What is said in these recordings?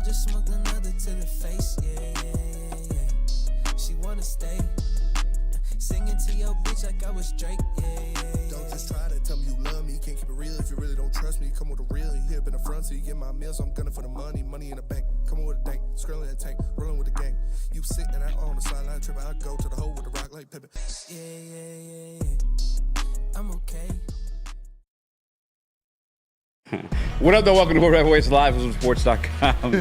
just smoked another to the face. Yeah. She wanna stay. Singing to your bitch like I was Drake. Yeah. Don't just try to tell me you love me. Can't keep it real if you really don't trust me. Come with the real. You hit up in the front so you get my meals. I'm gunning for the money. Money in the bank. Coming with a dank. Skrilling in the tank. Rolling with the gang. You sitting out on the sideline tripping. I go to the hole with the rock like Pippin. Yeah. I'm okay. What up, though? Welcome to Woodward Voice Live from Sports.com. I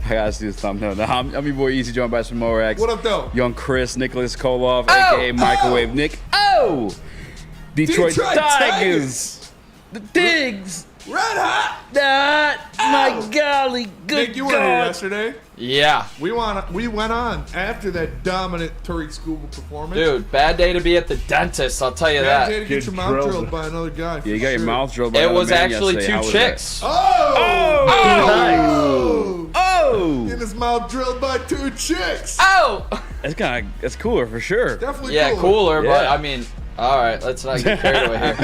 gotta see this thumbnail. Now, I'm your boy Easy, joined by some more X. What up, though? Young Chris, Nicholas Kohloff, aka Microwave Nick. Detroit Tigers. The Digs. Red hot. My golly, good Nick, you were here yesterday. Yeah. We went on after that dominant Tariq Skubal performance. Dude, bad day to be at the dentist, I'll tell you Bad that. day to get your mouth drilled by another guy. Yeah, you got your mouth drilled by It another was man actually yesterday. How two was chicks. Getting his mouth drilled by two chicks. That's cooler for sure. Definitely Yeah, cooler, Yeah. but I mean, all right, let's not get carried away here.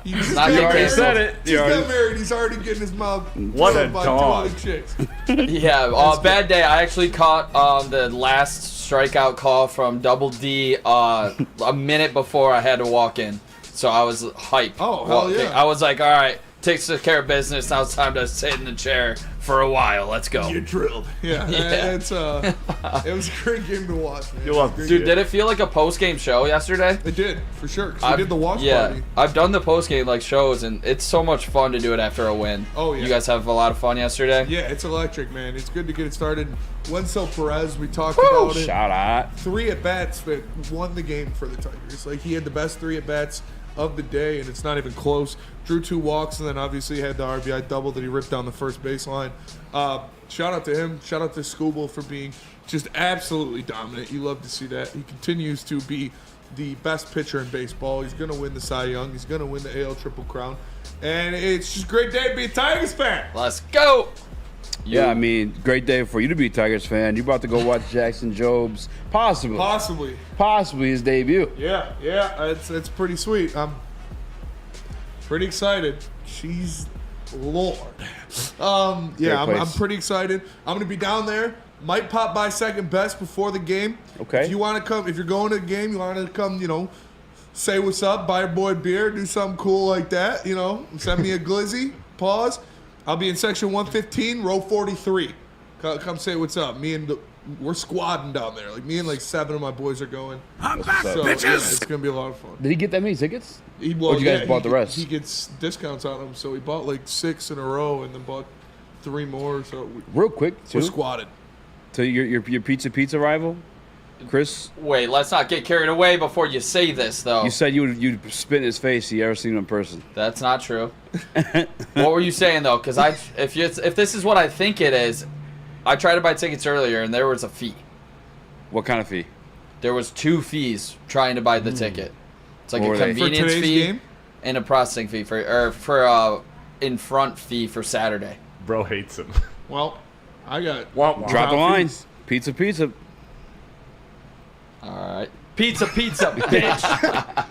He just Not got getting married. said it. Just got married. He's already getting his mouth What drilled a by dog. two other chicks. Yeah, bad day. I actually caught the last strikeout call from Double D a minute before I had to walk in. So I was hyped. Oh, hell yeah. I was like, all right, takes care of business. Now it's time to sit in the chair for a while. Let's go. You're drilled. Yeah. Yeah. It was a great game to watch, man. You love Great this. Dude, game. did it feel like a post-game show yesterday? It did, for sure. 'Cause we did the watch party. I've done the post-game shows, and it's so much fun to do it after a win. Oh, yeah. You guys have a lot of fun yesterday? Yeah, it's electric, man. It's good to get it started. Wenzel Perez, we talked about it. Shout out. 3 at-bats that won the game for the Tigers. Like, he had the best 3 at-bats of the day, and it's not even close. Drew 2 walks, and then obviously had the RBI double that he ripped down the first baseline. Shout out to him. Shout out to Skubal for being just absolutely dominant. You love to see that. He continues to be the best pitcher in baseball. He's going to win the Cy Young. He's going to win the AL Triple Crown. And it's just a great day to be a Tigers fan. Let's go! Yeah, I mean, great day for you to be a Tigers fan. You're about to go watch Jackson Jobs, possibly his debut. Yeah, it's pretty sweet. I'm pretty excited. She's Lord. I'm pretty excited. I'm gonna be down there. Might pop by second best before the game. Okay. If you want to come, if you're going to the game, you want to come, say what's up, buy a boy beer, do something cool like that. Send me a glizzy. Pause. I'll be in section 115, row 43. Come say what's up. We're squadding down there. Like me and 7 of my boys are going. I'm back, So yeah, it's gonna be a lot of fun. Did he get that many tickets? Or you guys bought the rest? He gets discounts on them, so he bought 6 in a row and then bought 3 more. So Real quick, we're too. squatted. So your pizza rival, Chris? Wait, let's not get carried away before you say this, though. You said you'd spit in his face. You ever seen him in person? That's not true. What were you saying, though? Because if this is what I think it is, I tried to buy tickets earlier, and there was a fee. What kind of fee? There was 2 fees trying to buy the ticket. It's like What a were they? convenience For today's fee game? and a processing fee for in front fee for Saturday. Bro hates him. Well, I got Drop the line. fees. Pizza. All right. Pizza, bitch.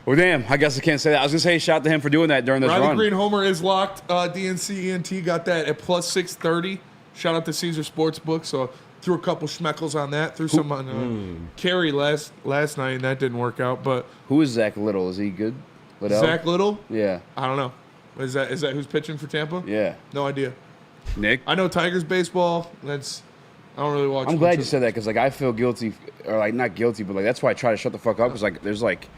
Well, damn. I guess I can't say that. I was gonna say shout out to him for doing that during this Riley run. Green Homer is locked. DNC ENT got that at plus 630. Shout out to Caesar Sportsbook. So threw a couple schmeckles on that. Threw some on Carey last night, and that didn't work out. But Who is Zach Little? Is he good? Liddell? Zach Little, Yeah. I don't know. Is that who's pitching for Tampa? Yeah. No idea. Nick. I know Tigers baseball. I don't really watch. I'm glad you said that because I feel guilty, or not guilty, but that's why I try to shut the fuck up. Because there's just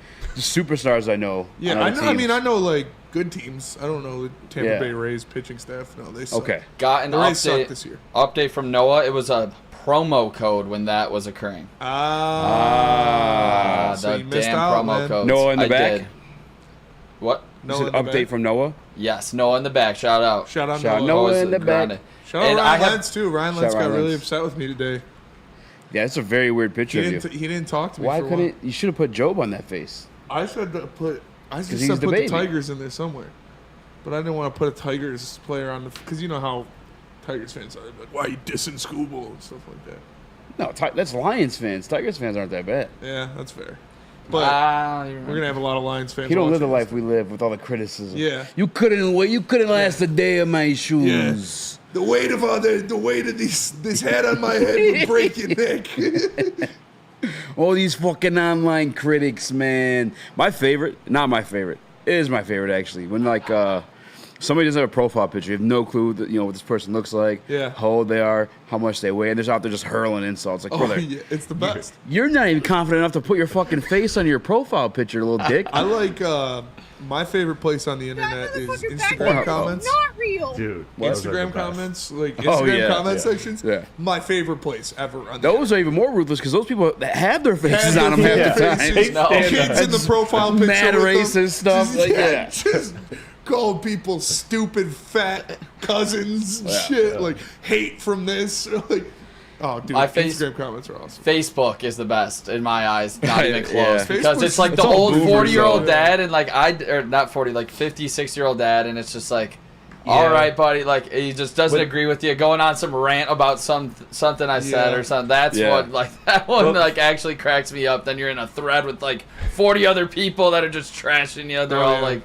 superstars I know. Yeah, on I other know. I mean, teams. I know good teams. I don't know the Tampa Yeah. Bay Rays pitching staff. No, they suck. Okay. Got an The Rays suck this year. update from Noah. It was a promo code when that was occurring. So the you missed damn out, promo man. codes. Noah in the I back? did. What? You Noah said in the update back. from Noah. Yes, Noah in the back. Shout out. Shout out Shout out Noah. Noah Always in the grinding. back. Shout out And I Ryan have- Lentz too. Ryan Shout Lentz got Ryan really Lentz. upset with me today. Yeah, it's a very weird picture of you. He didn't talk to me. Why for a couldn't you? Should have put Job on that face. while. I said to put. I just he's said the put baby. the Tigers in there somewhere, but I didn't want to put a Tigers player on the because you know how Tigers fans are. Like, why are you dissing Skubal and stuff like that. No, that's Lions fans. Tigers fans aren't that bad. Yeah, that's fair. But we're gonna have a lot of Lions fans. He don't live the watching life we live with all the criticism. Yeah. You couldn't wait. You couldn't last a day in my shoes. The weight of this hat on my head would break your neck. All these fucking online critics, man. My favorite, not my favorite, it is my favorite actually. When like somebody doesn't have a profile picture, you have no clue that, what this person looks like, how old they are, how much they weigh, and they're just out there just hurling insults. Like, brother, it's the best. You're not even confident enough to put your fucking face on your profile picture, little dick. I like my favorite place on the internet is Instagram comments. Not real. Dude, Instagram comments, like Instagram comment sections. Yeah. My favorite place ever on those are even more ruthless because those people that have their faces on them half the time. Kids in the profile picture. Mad racist stuff. Just call people stupid fat cousins and shit. Like hate from this. Like, oh, dude, Instagram comments are awesome. Facebook is the best in my eyes, not even close. Yeah. Because it's like the old 40-year-old dad and like or not 40, like 50, 60-year-old dad, and it's just like, all right, buddy, like he just doesn't agree with you, going on some rant about something I said or something. That's what, like, that one like actually cracks me up. Then you're in a thread with like 40 other people that are just trashing you. They're all like,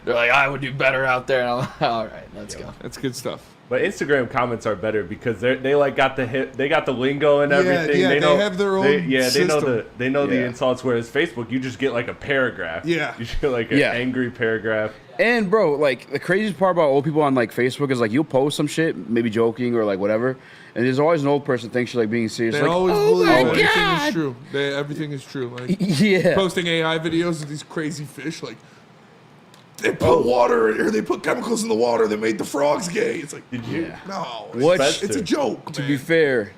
I would do better out there. And I'm like, all right, let's go. That's good stuff. But Instagram comments are better because they like got the lingo and everything. Yeah, they know, have their own system. they know the insults. Whereas Facebook, you just get like a paragraph. Yeah, you get like an angry paragraph. And bro, like the craziest part about old people on like Facebook is like you'll post some shit, maybe joking or like whatever, and there's always an old person thinks you're like being serious. They like, always believe everything is true. Everything is true. Like posting AI videos of these crazy fish, like they put water or they put chemicals in the water that made the frogs gay. It's like, did you? No, it's a joke. To man. be fair,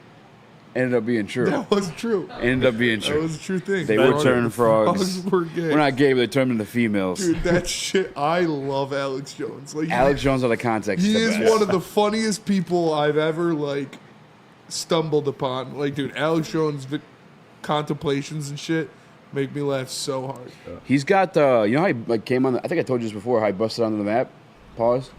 ended up being true. That was true. Ended up being true. That was a true thing. They were turned frogs. Were gay. We're not gay, but they turned into females. Dude, that shit. I love Alex Jones. Like Alex Jones out of context. He is one of the funniest people I've ever like stumbled upon. Like, dude, Alex Jones' contemplations and shit make me laugh so hard. He's got you know how he like came on. I think I told you this before. How he busted onto the map. Pause.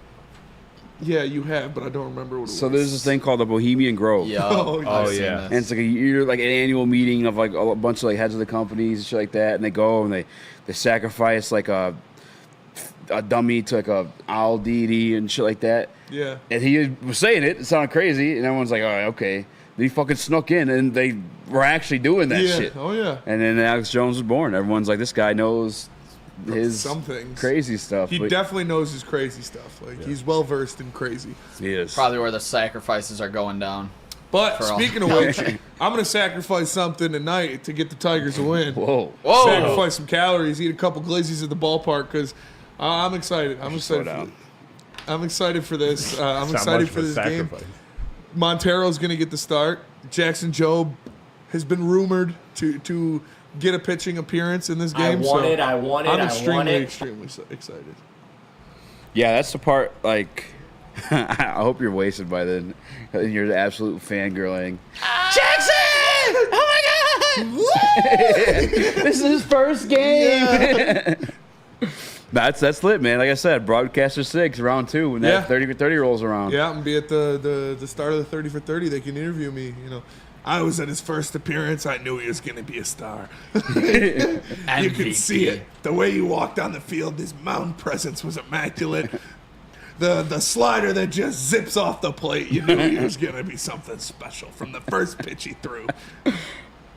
Yeah, you have, but I don't remember what it was. So there's this thing called the Bohemian Grove. Yeah. Oh yeah. And it's like like an annual meeting of like a bunch of like heads of the companies and shit like that, and they go and they sacrifice like a dummy to like a owl deity and shit like that. Yeah. And he was saying it. It sounded crazy, and everyone's like, "All right, okay." Then he fucking snuck in, and they were actually doing that shit. Oh yeah. And then Alex Jones was born. Everyone's like, "This guy knows his some things. Crazy stuff." He definitely knows his crazy stuff. Like he's well versed in crazy. He is. Probably where the sacrifices are going down. But speaking of which, I'm gonna sacrifice something tonight to get the Tigers a win. Whoa. Sacrifice some calories, eat a couple glizzies at the ballpark because I'm excited. I'm excited for this. I'm excited for this game. Montero's gonna get the start. Jackson Jobe has been rumored to get a pitching appearance in this game. I'm extremely excited. Yeah, that's the part, like, I hope you're wasted by then. You're the absolute fangirling. Jackson! Oh my God! This is his first game! Yeah. That's lit, man. Like I said, Broadcaster 6, round 2, when that 30 for 30 rolls around. Yeah, I'm going to be at the start of the 30 for 30. They can interview me, I was at his first appearance. I knew he was going to be a star. You could see it. The way he walked on the field, his mound presence was immaculate. The slider that just zips off the plate, you knew he was going to be something special from the first pitch he threw.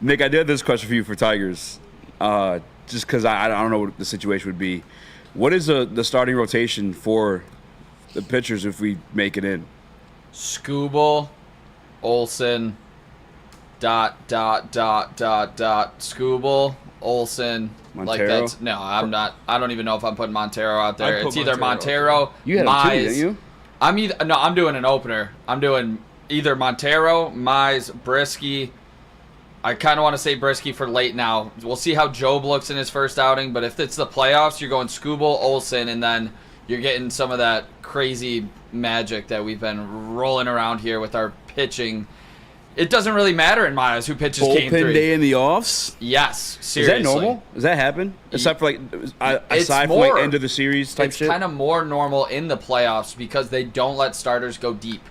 Nick, I did have this question for you for Tigers. Just because I don't know what the situation would be. What is the starting rotation for the pitchers if we make it in? Skubal, Olsen, ... Skubal, Olsen. Montero? Like that's no, I'm not. I don't even know if I'm putting Montero out there. It's either Montero. You had him too, didn't you? I'm doing an opener. I'm doing either Montero, Mize, Brisky. I kind of want to say Brisky for late now. We'll see how Jobe looks in his first outing, but if it's the playoffs, you're going Skubal, Olsen, and then you're getting some of that crazy magic that we've been rolling around here with our pitching. It doesn't really matter in my eyes who pitches game 3. Bullpen day in the offs? Yes, seriously. Is that normal? Does that happen? Except for aside from like end of the series type shit? It's kind of more normal in the playoffs because they don't let starters go deep.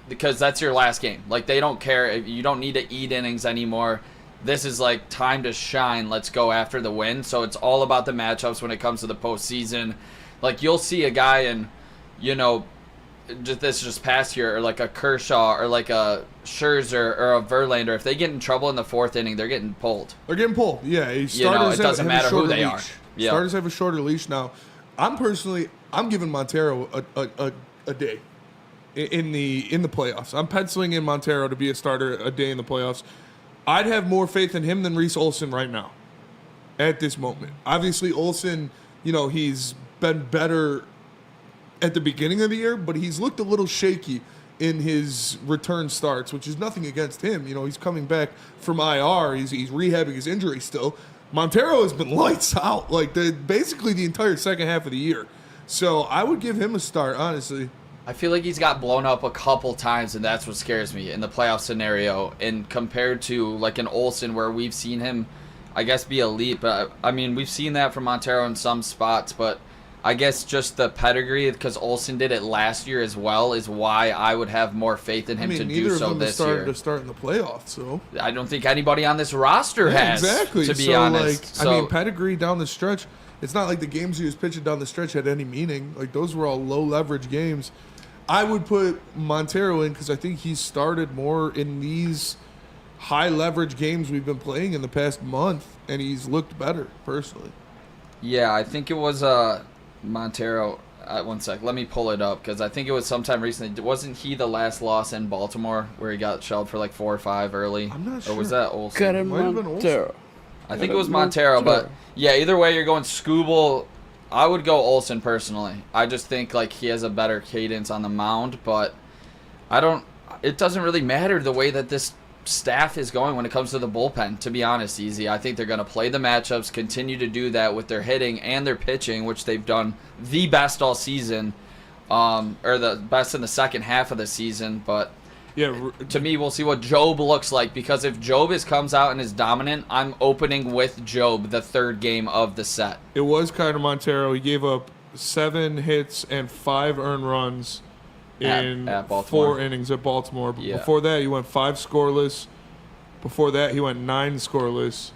Because that's your last game. Like, they don't care. You don't need to eat innings anymore. this is like time to shine. Let's go after the win. So it's all about the matchups when it comes to the postseason. Like you'll see a guy in, just past year, or like a Kershaw or like a Scherzer or a Verlander. If they get in trouble in the 4th inning, they're getting pulled. They're getting pulled. Yeah, it doesn't matter who they are. Yeah. Starters have a shorter leash now. I'm giving Montero a day in the playoffs. I'm penciling in Montero to be a starter a day in the playoffs. I'd have more faith in him than Reese Olson right now, at this moment. Obviously, Olson, he's been better at the beginning of the year, but he's looked a little shaky in his return starts, which is nothing against him. He's coming back from IR. He's rehabbing his injury still. Montero has been lights out, basically the entire second half of the year. So I would give him a start, honestly. I feel like he's got blown up a couple times, and that's what scares me in the playoff scenario. And compared to like an Olsen, where we've seen him, I guess, be elite. But I mean, we've seen that from Montero in some spots. But I guess just the pedigree, because Olsen did it last year as well, is why I would have more faith in him to do so this year. To start in the playoffs, so I don't think anybody on this roster has. Exactly. To be honest, pedigree down the stretch. It's not like the games he was pitching down the stretch had any meaning. Like those were all low leverage games. I would put Montero in because I think he's started more in these high leverage games we've been playing in the past month, and he's looked better personally. Yeah, I think it was Montero. One sec, let me pull it up because I think it was sometime recently. Wasn't he the last loss in Baltimore where he got shelled for like 4 or 5 early? I'm not sure. Or was that Olsen? Got him Montero. I think it was Montero, but yeah, either way, you're going Skubal. I would go Olsen personally. I just think like he has a better cadence on the mound, but it doesn't really matter the way that this staff is going when it comes to the bullpen, to be honest, Easy. I think they're going to play the matchups, continue to do that with their hitting and their pitching, which they've done the best all season, or the best in the second half of the season, but yeah, to me, we'll see what Job looks like, because if Job comes out and is dominant, I'm opening with Job the 3rd game of the set. It was Kyler Montero. He gave up 7 hits and 5 earned runs in at 4 innings at Baltimore. Yeah. Before that, he went 5 scoreless. Before that, he went 9 scoreless.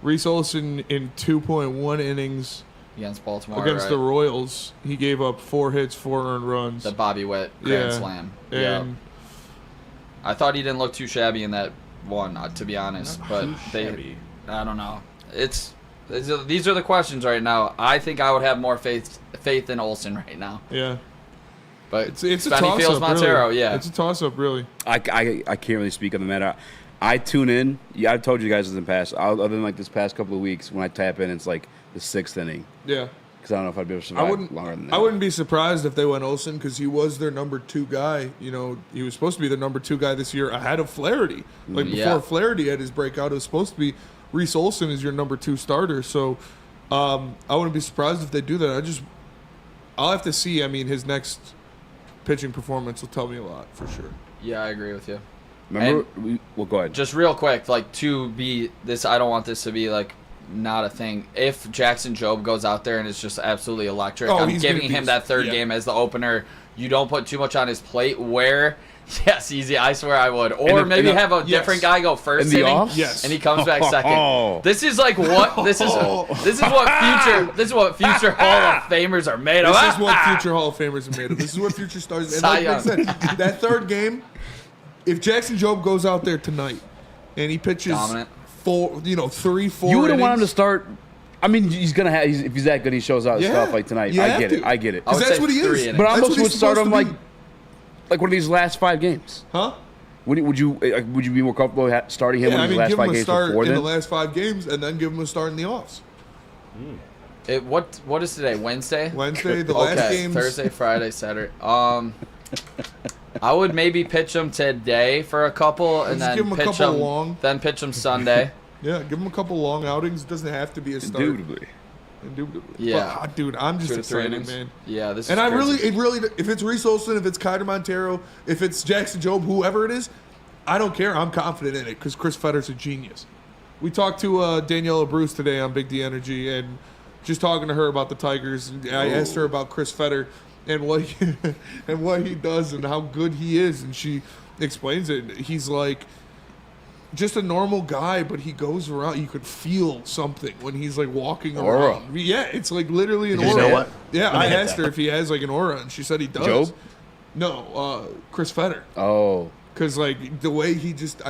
Reese Olson in 2.1 innings against Baltimore. Against the Royals, he gave up 4 hits, 4 earned runs. The Bobby Witt grand slam. And I thought he didn't look too shabby in that one, to be honest. But I don't know. These are the questions right now. I think I would have more faith in Olsen right now. Yeah. But it's a Spenny feels toss-up, Montero, really. yeah. It's a toss-up, really. I can't really speak on the matter. I tune in. Yeah, I've told you guys in the past. Other than like this past couple of weeks, when I tap in, it's like the 6th inning. Yeah. Because I don't know if I'd be able to survive longer than that. I wouldn't be surprised if they went Olsen because he was their number 2 guy. He was supposed to be their number 2 guy this year ahead of Flaherty. Before Flaherty had his breakout, it was supposed to be Reese Olson as your number 2 starter. So I wouldn't be surprised if they do that. I'll have to see. I mean, his next pitching performance will tell me a lot for sure. Yeah, I agree with you. Remember? Go ahead. Just real quick, to be this, I don't want this to be not a thing. If Jackson Jobe goes out there and is just absolutely electric, I'm giving him that 3rd game as the opener. You don't put too much on his plate. Yes, easy. I swear I would. Or maybe have a different guy go first inning, and he comes back second. This is what this is what future Hall of Famers are made of. This is what future Hall of Famers are made of. This is what future stars. And like I said, that 3rd game, if Jackson Jobe goes out there tonight and he pitches dominant 3-4, you wouldn't want him to start. I mean, he's gonna have. If he's that good, he shows out stuff like tonight. I get it. Because that's what he is. But I almost would start him like one of these last 5 games. Huh? Would you be more comfortable starting him in the last 5 games before then? Give him a start in the last 5 games, and then give him a start in the offs. What is today? Wednesday. The last games. Thursday, Friday, Saturday. I would maybe pitch him today for a couple, and then give him a couple long. Then pitch him Sunday. Yeah, give him a couple long outings. It doesn't have to be a start. Indubitably. Yeah. But, dude, I'm just excited, man. Yeah, this is and crazy. it really, if it's Reese Olson, if it's Kyler Montero, if it's Jackson Jobe, whoever it is, I don't care. I'm confident in it because Chris Fetter's a genius. We talked to Daniela Bruce today on Big D Energy, and just talking to her about the Tigers. And I asked her about Chris Fetter and what he does and how good he is, and she explains it. He's like, just a normal guy, but he goes around. You could feel something when he's like walking Aura. around. Yeah, it's like literally an You aura. know what? Yeah, Let me I hit asked that. her if he has like an aura, and she said he does. Job? No, Chris Fetter. Oh. Because like the way he just,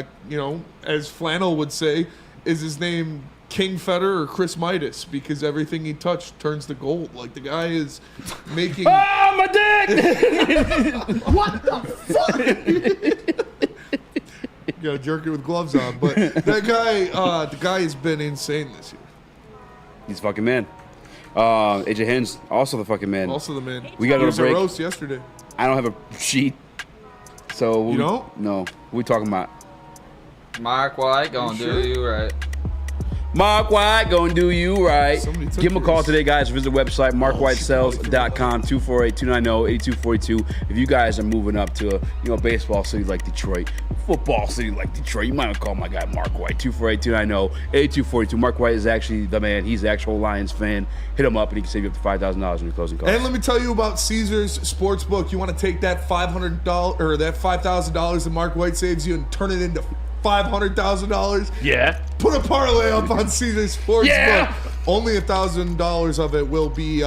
as Flannel would say, is his name King Fetter or Chris Midas, because everything he touched turns to gold. Like the guy is making. Oh, my dick! What the fuck? You gotta jerk it with gloves on, but that guy, the guy has been insane this year. He's fucking man. AJ Hens, also the fucking man. Also the man. We gotta He go was to a break. roast yesterday. I don't have a sheet. So You don't? No. What we talking about? Mark White gonna You do sure? you right. Mark White gonna do you right. Somebody took Give him a call yours. today, guys. Visit the website, markwhitesells.com, 248-290-8242. If you guys are moving up to baseball city like Detroit, football city like Detroit, you might want to call my guy Mark White, 248-290-8242. Mark White is actually the man. He's the actual Lions fan. Hit him up and he can save you up to $5,000 in your closing costs. And let me tell you about Caesars Sportsbook. You want to take that $500 or that $5,000 that Mark White saves you and turn it into $500,000? Yeah. Put a parlay up on Caesars Sportsbook. Yeah. Only $1,000 of it will be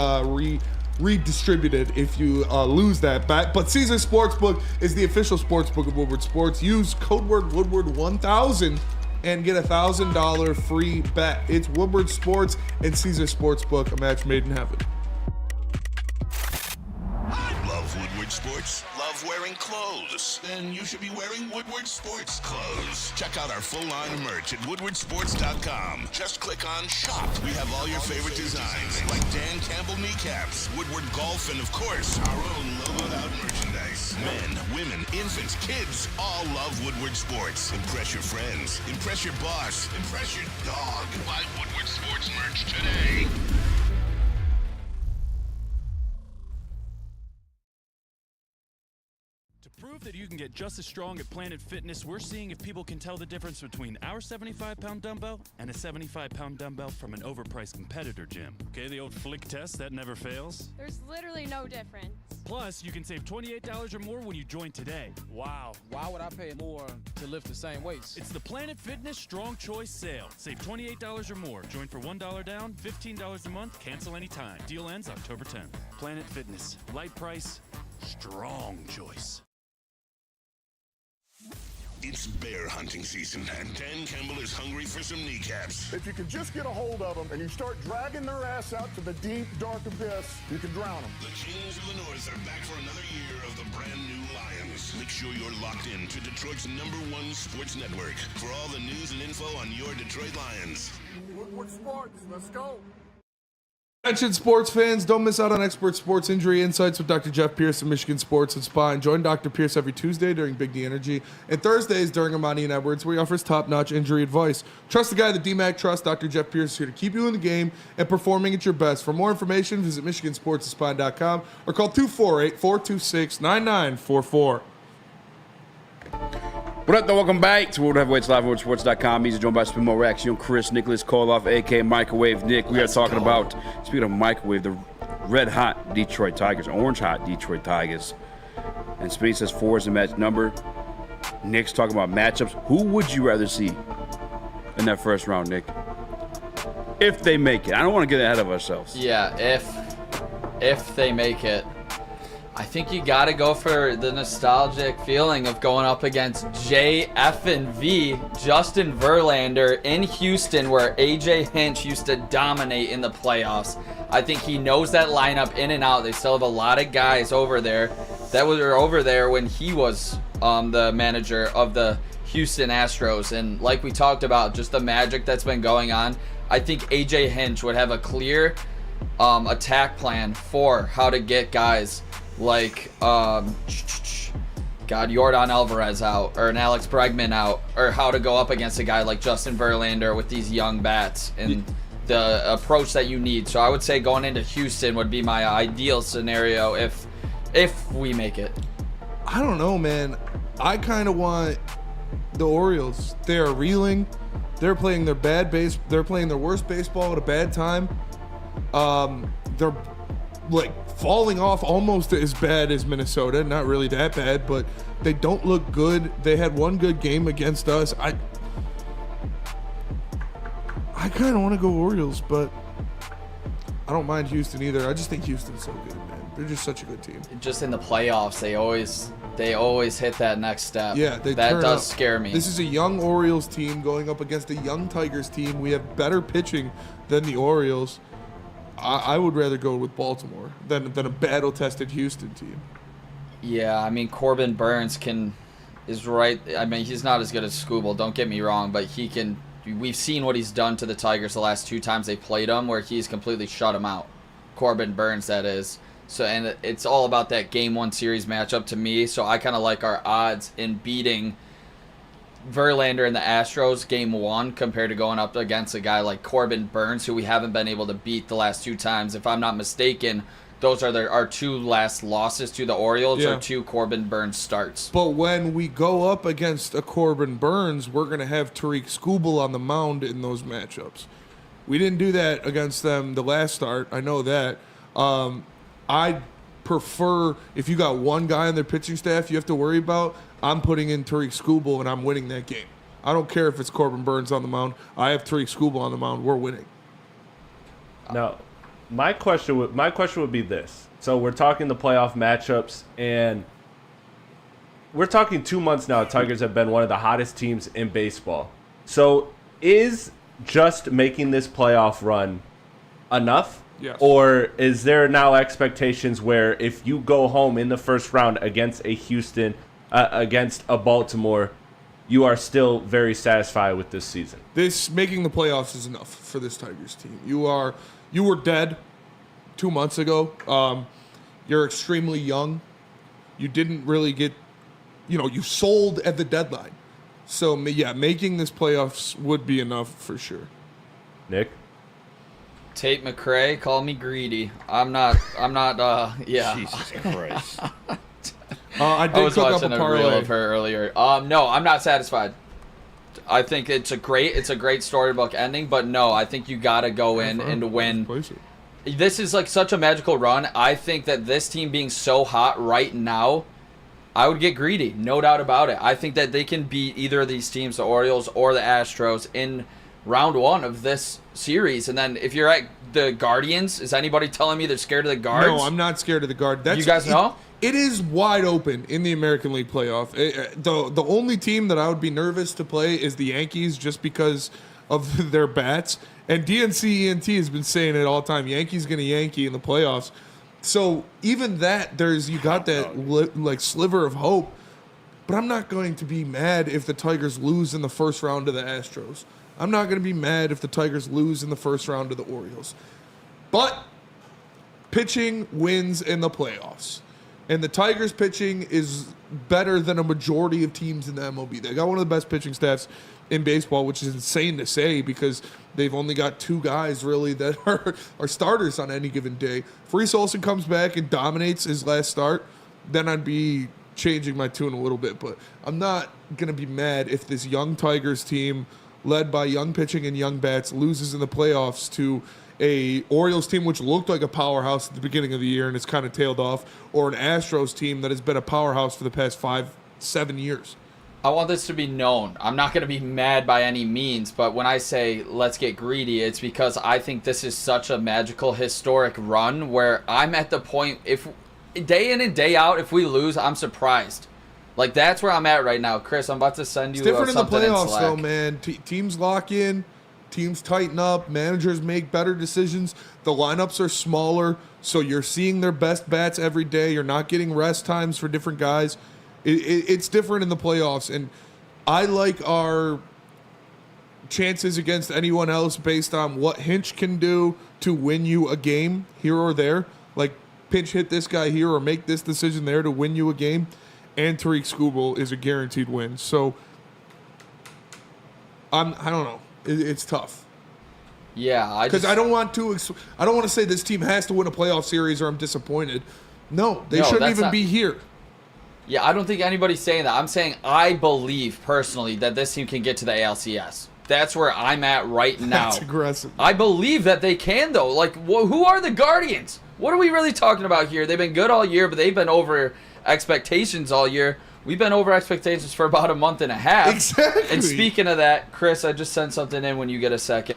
redistributed if you lose that bet. But Caesars Sportsbook is the official sportsbook of Woodward Sports. Use code word Woodward1000 and get $1,000 free bet. It's Woodward Sports and Caesars Sportsbook, a match made in heaven. Love Woodward Sports? Love wearing clothes? Then you should be wearing Woodward Sports clothes. Check out our full line of merch at woodwardsports.com. Just click on shop. We have all your favorite designs, like Dan Campbell kneecaps, Woodward golf, and of course, our own logoed out merchandise. Men, women, infants, kids all love Woodward Sports. Impress your friends. Impress your boss. Impress your dog. Buy Woodward Sports merch today. To prove that you can get just as strong at Planet Fitness, we're seeing if people can tell the difference between our 75-pound dumbbell and a 75-pound dumbbell from an overpriced competitor gym. Okay, the old flick test, that never fails. There's literally no difference. Plus, you can save $28 or more when you join today. Wow. Why would I pay more to lift the same weights? It's the Planet Fitness Strong Choice Sale. Save $28 or more. Join for $1 down, $15 a month, cancel anytime. Deal ends October 10th. Planet Fitness. Light price, strong choice. It's bear hunting season, and Dan Campbell is hungry for some kneecaps. If you can just get a hold of them and you start dragging their ass out to the deep, dark abyss, you can drown them. The Kings of the North are back for another year of the brand new Lions. Make sure you're locked in to Detroit's #1 sports network for all the news and info on your Detroit Lions. Woodward Sports, let's go. Attention sports fans, don't miss out on expert sports injury insights with Dr. Jeff Pierce of Michigan Sports and Spine. Join Dr. Pierce every Tuesday during Big D Energy and Thursdays during Ermanni and Edwards, where he offers top-notch injury advice. Trust the guy that DMAC trusts. Dr. Jeff Pierce is here to keep you in the game and performing at your best. For more information, visit MichiganSportsandSpine.com or call 248-426-9944. What up, though? Welcome back to World Heavyweights Live, WorldSports.com. He's joined by Spimo Rax, young Chris, Nicholas Kohloff, a.k.a. Microwave Nick. We are talking about, speaking of microwave, the red-hot Detroit Tigers, orange-hot Detroit Tigers. And Spinny says 4 is the match number. Nick's talking about matchups. Who would you rather see in that first round, Nick? If they make it. I don't want to get ahead of ourselves. Yeah, if they make it. I think you got to go for the nostalgic feeling of going up against JF&V, Justin Verlander in Houston, where AJ Hinch used to dominate in the playoffs. I think he knows that lineup in and out. They still have a lot of guys over there that were over there when he was the manager of the Houston Astros. And like we talked about, just the magic that's been going on, I think AJ Hinch would have a clear attack plan for how to get guys like Yordan Alvarez out or an Alex Bregman out, or how to go up against a guy like Justin Verlander with these young bats and the approach that you need. So I would say going into Houston would be my ideal scenario if we make it. I don't know, man. I kind of want the Orioles. They are reeling. They're playing their They're playing their worst baseball at a bad time. They're like falling off almost as bad as Minnesota. Not really that bad, but they don't look good. They had one good game against us. I kind of want to go Orioles, but I don't mind Houston either. I just think Houston's so good, man. They're just such a good team. Just in the playoffs, they always hit that next step. Yeah, that turn does up. scare me. This is a young Orioles team going up against a young Tigers team. We have better pitching than the Orioles. I would rather go with Baltimore than a battle-tested Houston team. Yeah, I mean, Corbin Burns is right. I mean, he's not as good as Skubal, don't get me wrong, but he can. We've seen what he's done to the Tigers the last 2 times they played him, where he's completely shut him out. Corbin Burns, that is. So, and it's all about that Game 1 series matchup to me. So I kind of like our odds in beating Verlander and the Astros Game 1 compared to going up against a guy like Corbin Burns, who we haven't been able to beat the last 2 times. If I'm not mistaken, those are our 2 last losses to the Orioles, or 2 Corbin Burns starts. But when we go up against a Corbin Burns, we're going to have Tariq Skubal on the mound in those matchups. We didn't do that against them the last start. I know that. I prefer, if you got one guy on their pitching staff you have to worry about, I'm putting in Tariq Skubal and I'm winning that game. I don't care if it's Corbin Burns on the mound. I have Tariq Skubal on the mound. We're winning. Now, my question would be this. So we're talking the playoff matchups, and we're talking 2 months now. Tigers have been one of the hottest teams in baseball. So is just making this playoff run enough? Yes. Or is there now expectations where if you go home in the first round against a Houston, against a Baltimore, you are still very satisfied with this season? This making the playoffs is enough for this Tigers team. You were dead 2 months ago. You're extremely young. You didn't really get, you sold at the deadline. So yeah, making this playoffs would be enough for sure. Nick? Tate McRae, call me greedy. I'm not, yeah. Jesus Christ. I was cook up watching a a parlay reel of her earlier. No, I'm not satisfied. I think it's a great storybook ending, but no, I think you got to go in and win. This is like such a magical run. I think that this team being so hot right now, I would get greedy, no doubt about it. I think that they can beat either of these teams, the Orioles or the Astros, in round 1 of this series. And then if you're at the Guardians, is anybody telling me they're scared of the Guards? No, I'm not scared of the Guard. You guys know? It is wide open in the American League playoff. The only team that I would be nervous to play is the Yankees, just because of their bats. And DNC ENT has been saying it all the time. Yankees going to Yankee in the playoffs. So even that, you got that sliver of hope. But I'm not going to be mad if the Tigers lose in the first round to the Astros. I'm not going to be mad if the Tigers lose in the first round to the Orioles. But pitching wins in the playoffs. And the Tigers' pitching is better than a majority of teams in the MLB. They got one of the best pitching staffs in baseball, which is insane to say because they've only got 2 guys really that are starters on any given day. If Reese Olson comes back and dominates his last start, then I'd be changing my tune a little bit. But I'm not going to be mad if this young Tigers team, led by young pitching and young bats, loses in the playoffs to a Orioles team which looked like a powerhouse at the beginning of the year and it's kind of tailed off, or an Astros team that has been a powerhouse for the past 5-7 years. I want this to be known. I'm not going to be mad by any means, but when I say let's get greedy, it's because I think this is such a magical, historic run where I'm at the point, if day in and day out, if we lose, I'm surprised. Like, that's where I'm at right now. Chris, I'm about to send you something in the playoffs, Slack. though, man. Teams lock in. Teams tighten up. Managers make better decisions. The lineups are smaller, so you're seeing their best bats every day. You're not getting rest times for different guys. It's different in the playoffs, and I like our chances against anyone else based on what Hinch can do to win you a game here or there. Like, pinch hit this guy here or make this decision there to win you a game. And Tariq Skubal is a guaranteed win. So, I don't know. It's tough. Yeah, because I don't want to say this team has to win a playoff series or I'm disappointed. No, they shouldn't even be here. Yeah, I don't think anybody's saying that. I'm saying I believe personally that this team can get to the ALCS. That's where I'm at right now. That's aggressive. I believe that they can, though. Like, who are the Guardians? What are we really talking about here? They've been good all year, but they've been over expectations all year. We've been over expectations for about a month and a half. Exactly. And speaking of that, Chris, I just sent something in when you get a second.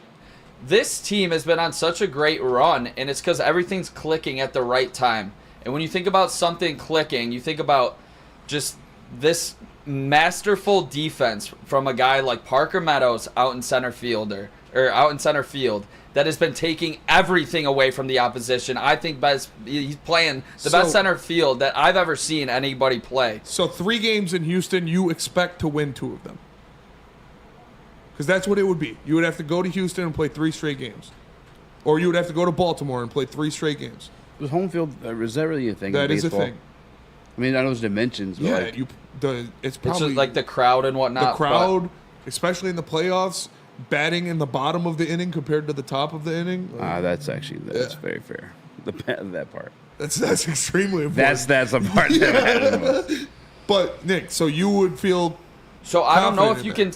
this team has been on such a great run, and it's because everything's clicking at the right time. And when you think about something clicking, you think about just this masterful defense from a guy like Parker Meadows out in center field that has been taking everything away from the opposition. I think he's playing the best center field that I've ever seen anybody play. So 3 games in Houston, you expect to win 2 of them. Because that's what it would be. You would have to go to Houston and play 3 straight games. Or you would have to go to Baltimore and play 3 straight games. Was home field, is that really a thing? That in is a baseball? thing. I mean, I know there's dimensions. But it's probably... It's just like the crowd and whatnot. The crowd, especially in the playoffs, batting in the bottom of the inning compared to the top of the inning. That's very fair. That part. That's extremely important. That's the part that matters most. But, Nick, so you would feel... So I don't know if you can...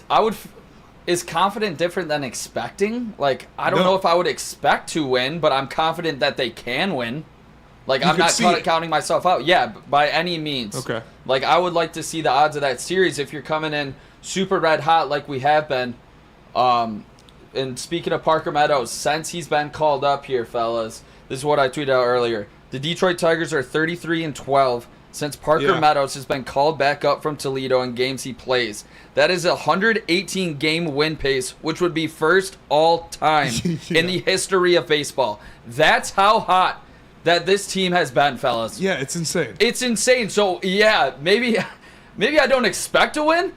Is confident different than expecting? Like, I don't know if I would expect to win, but I'm confident that they can win. Like, I'm not counting myself out. Yeah, by any means. Okay. Like, I would like to see the odds of that series if you're coming in super red hot like we have been. And speaking of Parker Meadows, since he's been called up here, fellas, this is what I tweeted out earlier. The Detroit Tigers are 33-12 since Parker Meadows has been called back up from Toledo in games he plays. That is a 118-game win pace, which would be first all time in the history of baseball. That's how hot that this team has been, fellas. Yeah, it's insane. It's insane. So, yeah, maybe I don't expect to win,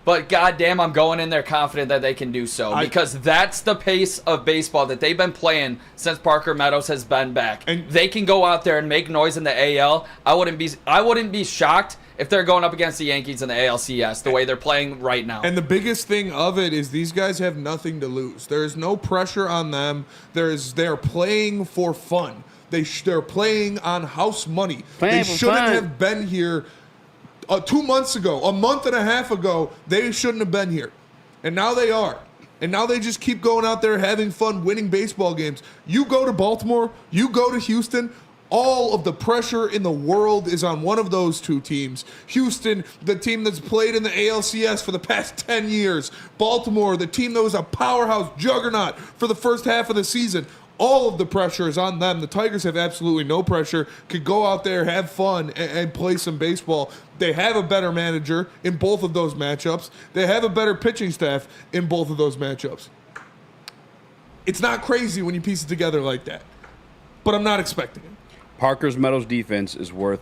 but goddamn, I'm going in there confident that they can do so because that's the pace of baseball that they've been playing since Parker Meadows has been back. And they can go out there and make noise in the AL. I wouldn't be shocked if they're going up against the Yankees in the ALCS the way they're playing right now. And the biggest thing of it is these guys have nothing to lose. There is no pressure on them. They're playing for fun. They're playing on house money. They shouldn't have been here 2 months ago, a month and a half ago. They shouldn't have been here. And now they are. And now they just keep going out there having fun, winning baseball games. You go to Baltimore, you go to Houston, all of the pressure in the world is on one of those 2 teams. Houston, the team that's played in the ALCS for the past 10 years. Baltimore, the team that was a powerhouse juggernaut for the first half of the season. All of the pressure is on them. The Tigers have absolutely no pressure, could go out there, have fun, and play some baseball. They have a better manager in both of those matchups. They have a better pitching staff in both of those matchups. It's not crazy when you piece it together like that, but I'm not expecting it. Parker's Meadows defense is worth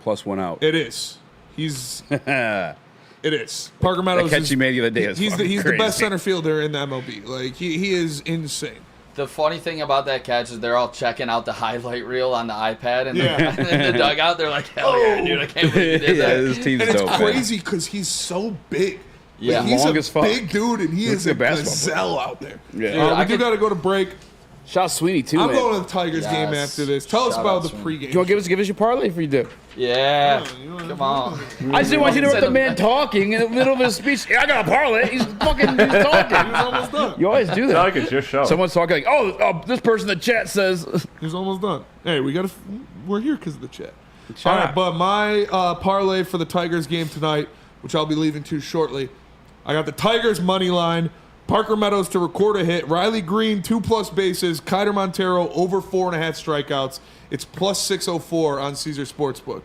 +1 out. It is. It is. Parker Meadows. That catch he made the other day. He's the best center fielder in the MLB. Like he is insane. The funny thing about that catch is they're all checking out the highlight reel on the iPad and in the dugout. They're like, hell yeah, dude, I can't believe you did that. This team's and it's dope, crazy because he's so big. Yeah, like, he's long a as fuck. big dude, and he is a gazelle out there. Yeah, we got to go to break. Shout out Sweeney too. I'm going to the Tigers game after this. Tell us about the pregame. Do you want to give us your parlay if you do? Yeah. Come on. I just didn't want you to interrupt the man talking in the middle of his speech. Yeah, I got a parlay. He's talking. He's almost done. You always do that. Like it's your show. Someone's talking like, oh, this person in the chat says he's almost done. Hey, we're here because of the chat. All right, but my parlay for the Tigers game tonight, which I'll be leaving to shortly, I got the Tigers money line. Parker Meadows to record a hit. Riley Green, 2+ bases. Kiter Montero over 4.5 strikeouts. It's +604 on Caesar Sportsbook.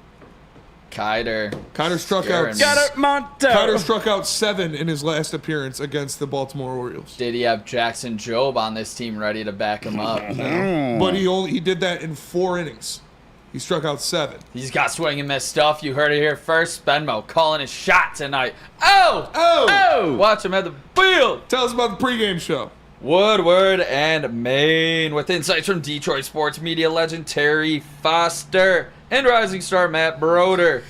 Kiter struck out. Kiter struck out 7 in his last appearance against the Baltimore Orioles. Did he have Jackson Jobe on this team ready to back him up? No. But he did that in 4 innings. He struck out 7. He's got swing and miss stuff. You heard it here first. Benmo calling his shot tonight. Oh! Watch him at the field. Tell us about the pregame show. Woodward and Maine with insights from Detroit sports media legend Terry Foster and rising star Matt Broder.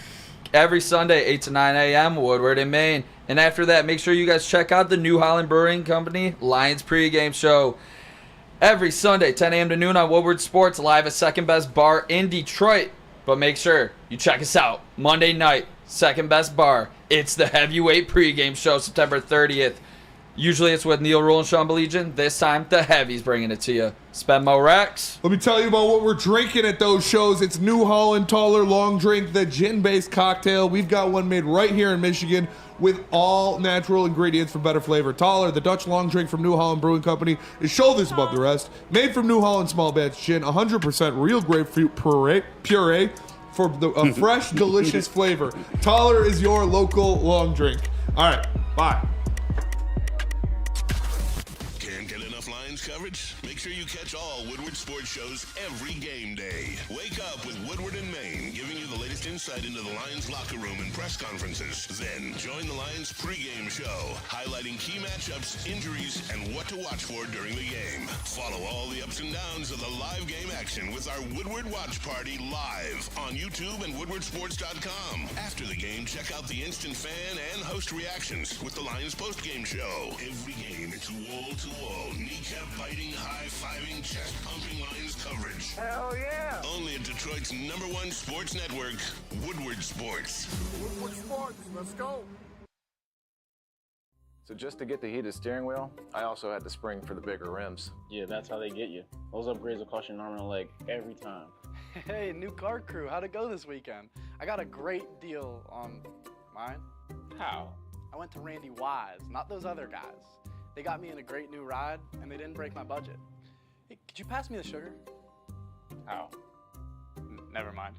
Every Sunday, 8 to 9 a.m., Woodward and Maine. And after that, make sure you guys check out the New Holland Brewing Company Lions pregame show. Every Sunday, 10 a.m. to noon on Woodward Sports, live at Second Best Bar in Detroit. But make sure you check us out Monday night, Second Best Bar. It's the heavyweight pregame show, September 30th. Usually it's with Neil Rule and Sean Belegian. This time, the Heavy's bringing it to you. Spenmo Rex. Let me tell you about what we're drinking at those shows. It's New Holland Taller Long Drink, the gin-based cocktail. We've got one made right here in Michigan with all natural ingredients for better flavor. Taller, the Dutch long drink from New Holland Brewing Company, is shoulders above the rest. Made from New Holland small batch gin, 100% real grapefruit puree for a fresh, delicious flavor. Taller is your local long drink. All right, bye. Can't get enough Lions coverage? Make sure you catch all Woodward sports shows every game day. Wake up with Woodward and Maine, giving you the latest insight into the Lions locker room and press conferences. Then join the Lions pregame show, highlighting key matchups, injuries, and what to watch for during the game. Follow all the ups and downs of the live game action with our Woodward Watch Party live on YouTube and woodwardsports.com. After the game, check out the instant fan and host reactions with the Lions postgame show. Every game, it's wall-to-wall, kneecap-biting, high-fiving, chest-pumping Lions coverage. Hell yeah! Only at Detroit's #1 sports network, Woodward Sports. Woodward Sports, let's go. So just to get the heated steering wheel, I also had the spring for the bigger rims. Yeah, that's how they get you. Those upgrades will cost you an arm and a leg every time. Hey, new car crew, how'd it go this weekend? I got a great deal on mine. How? I went to Randy Wise, not those other guys. They got me in a great new ride, and they didn't break my budget. Hey, could you pass me the sugar? How? Never mind.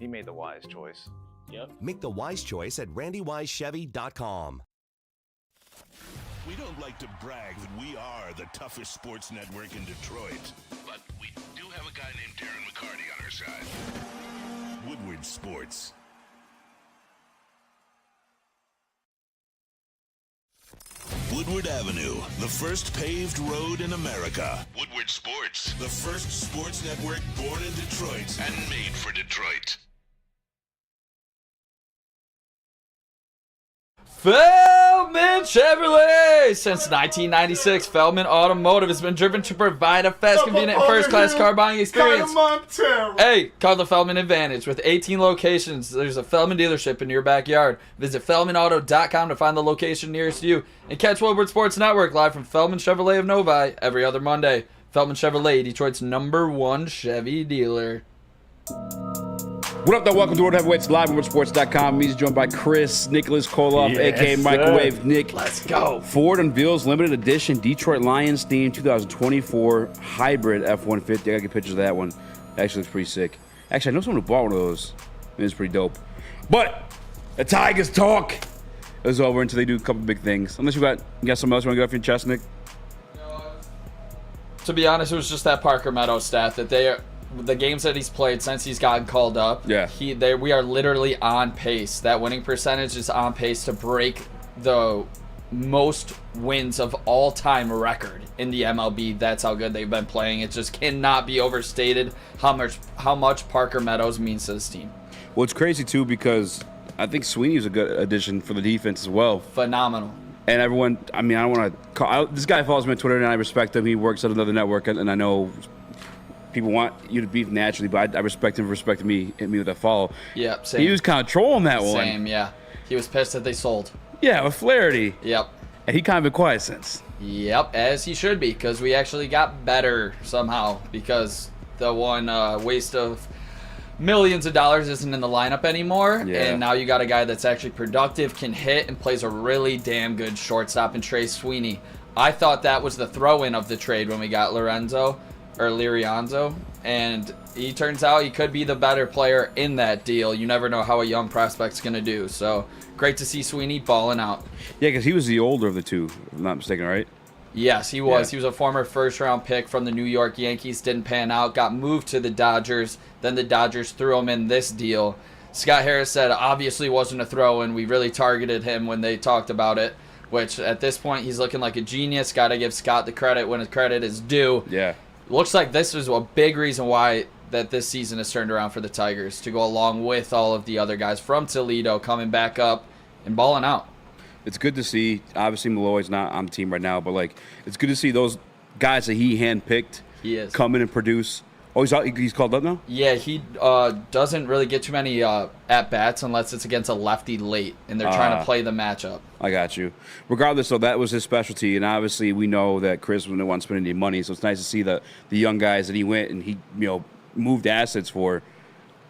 He made the wise choice. Yep. Make the wise choice at randywisechevy.com. We don't like to brag that we are the toughest sports network in Detroit, but we do have a guy named Darren McCarty on our side. Woodward Sports. Woodward Avenue, the first paved road in America. Woodward Sports, the first sports network born in Detroit and made for Detroit. Feldman Chevrolet! Since 1996, Feldman Automotive has been driven to provide a fast, convenient, first-class car buying experience. Hey, call the Feldman Advantage. With 18 locations, there's a Feldman dealership in your backyard. Visit FeldmanAuto.com to find the location nearest you. And catch Woodward Sports Network live from Feldman Chevrolet of Novi every other Monday. Feldman Chevrolet, Detroit's #1 Chevy dealer. What up, though? Welcome to World Heavyweights live on WoodSports.com. He's joined by Chris Nicholas Kohloff, a.k.a. Microwave Nick. Let's go. Ford unveils limited edition Detroit Lions themed 2024 hybrid F-150. I gotta get pictures of that one. It actually looks pretty sick. Actually, I know someone who bought one of those. It was pretty dope. But the Tigers talk is over until they do a couple big things. Unless you got something else you want to get off your chest, Nick? To be honest, it was just that Parker Meadows stat that the games that he's played since he's gotten called up, we are literally on pace. That winning percentage is on pace to break the most wins of all time record in the MLB. That's how good they've been playing. It just cannot be overstated how much Parker Meadows means to this team. Well, it's crazy too because I think Sweeney's a good addition for the defense as well. Phenomenal. And everyone, I mean, I don't want to call. This guy follows me on Twitter, and I respect him. He works at another network, and I know people want you to beef naturally, but I respect him for respecting me with that follow. Yep, same. He was kind of trolling that one. Same, yeah. He was pissed that they sold. Yeah, with Flaherty. Yep. And he kind of been quiet since. Yep, as he should be, because we actually got better somehow, because the one waste of millions of dollars isn't in the lineup anymore, and now you got a guy that's actually productive, can hit, and plays a really damn good shortstop in Trey Sweeney. I thought that was the throw-in of the trade when we got Lirianzo, and he turns out he could be the better player in that deal. You never know how a young prospect's going to do, so great to see Sweeney balling out. Yeah, because he was the older of the two, if I'm not mistaken, right? Yes, he was. Yeah. He was a former first-round pick from the New York Yankees. Didn't pan out. Got moved to the Dodgers. Then the Dodgers threw him in this deal. Scott Harris said obviously wasn't a throw-in. We really targeted him when they talked about it, which at this point he's looking like a genius. Got to give Scott the credit when his credit is due. Yeah. Looks like this is a big reason why that this season has turned around for the Tigers, to go along with all of the other guys from Toledo coming back up and balling out. It's good to see. Obviously, Malloy's not on the team right now, but it's good to see those guys that he handpicked come in and produce Oh, he's called up now? Yeah, he doesn't really get too many at-bats unless it's against a lefty late, and they're trying to play the matchup. I got you. Regardless, though, that was his specialty, and obviously we know that Chris wouldn't want to spend any money, so it's nice to see the young guys that he went and he moved assets for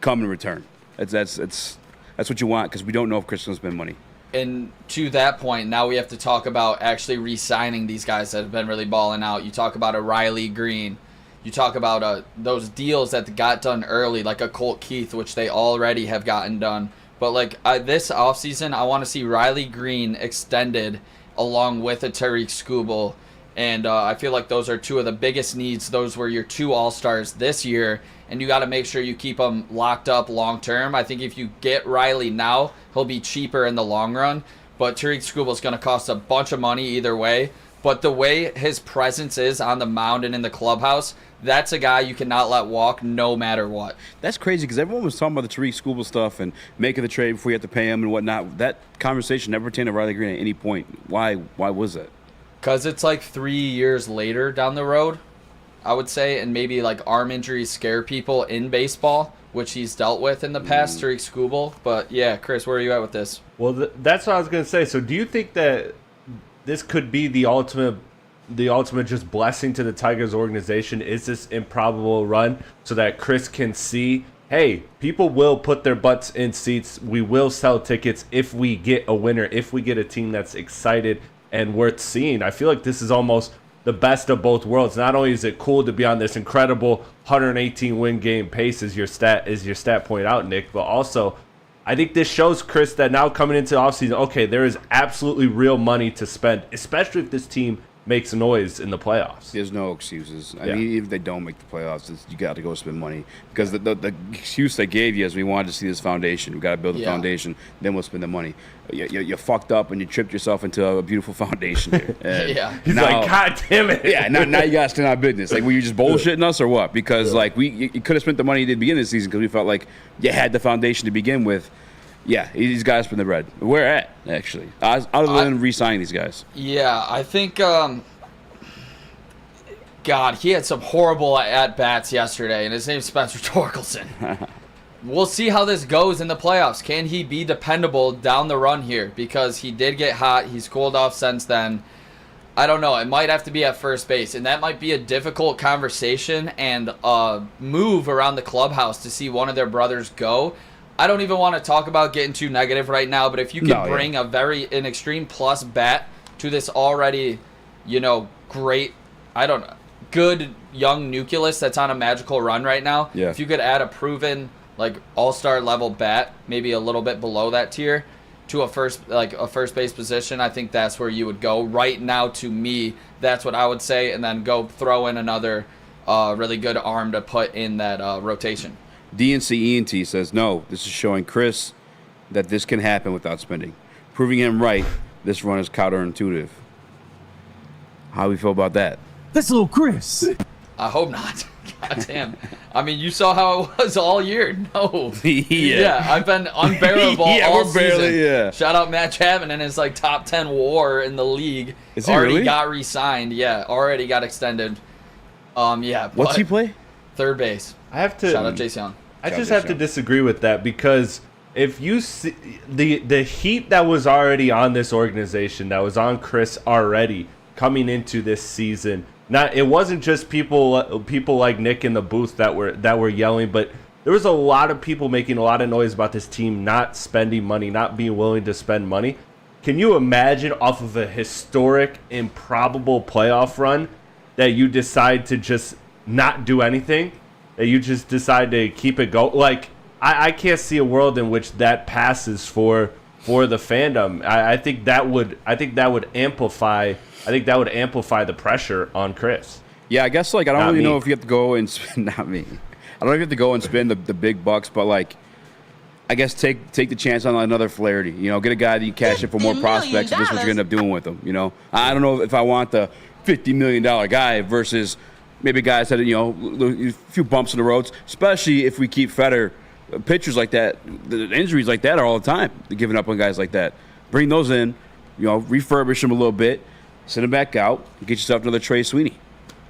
come in return. That's what you want, because we don't know if Chris is going to spend money. And to that point, now we have to talk about actually re-signing these guys that have been really balling out. You talk about a Riley Green. You talk about those deals that got done early, like a Colt Keith, which they already have gotten done. But like this offseason, I want to see Riley Green extended along with a Tariq Skubal. And I feel like those are two of the biggest needs. Those were your two All-Stars this year. And you got to make sure you keep them locked up long term. I think if you get Riley now, he'll be cheaper in the long run. But Tariq Skubal is going to cost a bunch of money either way. But the way his presence is on the mound and in the clubhouse, that's a guy you cannot let walk no matter what. That's crazy, because everyone was talking about the Tariq Skubal stuff and making the trade before you have to pay him and whatnot. That conversation never pertained to Riley Green at any point. Why was that? Because it's like 3 years later down the road, I would say, and maybe like arm injuries scare people in baseball, which he's dealt with in the past, Tariq Skubal. But yeah, Chris, where are you at with this? Well, that's what I was going to say. So do you think that this could be the ultimate just blessing to the Tigers organization? Is this improbable run so that Chris can see, hey, people will put their butts in seats. We will sell tickets if we get a winner, if we get a team that's excited and worth seeing. I feel like this is almost the best of both worlds. Not only is it cool to be on this incredible 118 win game pace, as your stat point out, Nick, but also I think this shows Chris that now coming into the offseason, okay, there is absolutely real money to spend, especially if this team makes noise in the playoffs. There's no excuses. I mean, even if they don't make the playoffs, you got to go spend money. Because the excuse they gave you is we wanted to see this foundation. We got to build the foundation, then we'll spend the money. You fucked up and you tripped yourself into a beautiful foundation here. He's like, God damn it. Yeah, now you got to stand on business. Like, were you just bullshitting us or what? Because like you could have spent the money at the beginning of the season because we felt like you had the foundation to begin with. Yeah, these guys spend the bread. Where at, actually? Other than re-signing these guys. Yeah, I think, God, he had some horrible at-bats yesterday, and his name's Spencer Torkelson. We'll see how this goes in the playoffs. Can he be dependable down the run here? Because he did get hot. He's cooled off since then. I don't know. It might have to be at first base, and that might be a difficult conversation and move around the clubhouse to see one of their brothers go. I don't even want to talk about getting too negative right now, but if you can bring an extreme plus bat to this already, great, good young nucleus that's on a magical run right now. Yeah. If you could add a proven all-star level bat, maybe a little bit below that tier, to a first base position, I think that's where you would go. Right now, to me, that's what I would say, and then go throw in another really good arm to put in that rotation. DNC ENT says, no, this is showing Chris that this can happen without spending. Proving him right, this run is counterintuitive. How do we feel about that? That's little Chris. I hope not. God damn. I mean, you saw how it was all year. No. Yeah, I've been unbearable all season. Shout out Matt Chapman and his top 10 WAR in the league. Is he already really? Got re-signed. Yeah, already got extended. What's he play? Third base. I have to shout out Jace Young. I just have to disagree with that, because if you see the heat that was already on this organization, that was on Chris already coming into this season, it wasn't just people like Nick in the booth that were yelling, but there was a lot of people making a lot of noise about this team not spending money, not being willing to spend money. Can you imagine, off of a historic, improbable playoff run, that you decide to just not do anything? That you just decide to keep it going? I can't see a world in which that passes for the fandom. I think that would amplify the pressure on Chris. Yeah, I guess I don't really know if you have to go and spend. Not me. I don't know if you have to go and spend the big bucks, but I guess take the chance on another Flaherty. Get a guy that you cash in for more prospects. If this is what you're gonna end up doing with him. I don't know if I want the $50 million guy versus maybe guys that a few bumps in the roads, especially if we keep Fetter pitchers like that. The injuries like that are all the time. They're giving up on guys like that. Bring those in, refurbish them a little bit, send them back out, and get yourself another Trey Sweeney.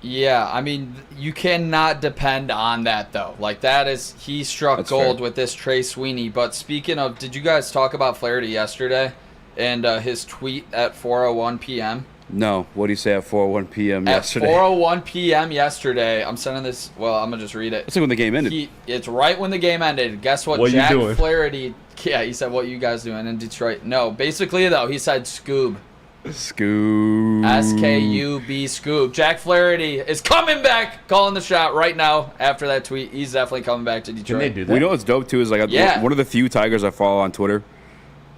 Yeah, I mean, you cannot depend on that, though. Like, he struck That's gold fair. with this Trey Sweeney. But speaking of, did you guys talk about Flaherty yesterday and his tweet at 4:01 p.m.? No, what did he say at 4:01 p.m. At yesterday? 4:01 p.m. yesterday, I'm sending this. Well, I'm gonna just read it. It's like when the game ended. It's right when the game ended. Guess what? What Jack you doing? Flaherty. Yeah, he said, "What you guys doing in Detroit?" No, basically though, he said Scoob. Scoob. S-K-U-B Scoob. Jack Flaherty is coming back, calling the shot right now. After that tweet, he's definitely coming back to Detroit. Can they do that? We know what's dope too is like Yeah. one of the few Tigers I follow on Twitter,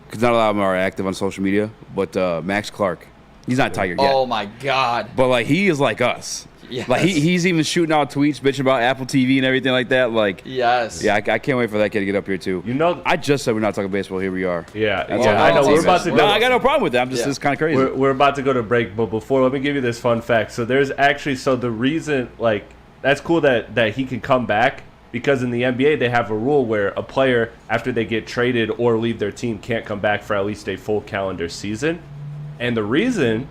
because not a lot of them are active on social media. But Max Clark, he's not a Tiger yet. Oh my God. But like he is like us. Yes. Like he's even shooting out tweets, bitching about Apple TV and everything like that. Like Yes. yeah, I can't wait for that kid to get up here too. You know, I just said we're not talking baseball. Here we are. Yeah, That's yeah, all I know. I'm We're saying. about to go. No, I got no problem with that. I'm just Yeah. it's kind of crazy. We're about to go to break, but before, let me give you this fun fact. So there's actually, the reason, like, that's cool that he can come back, because in the NBA they have a rule where a player, after they get traded or leave their team, can't come back for at least a full calendar season. And the reason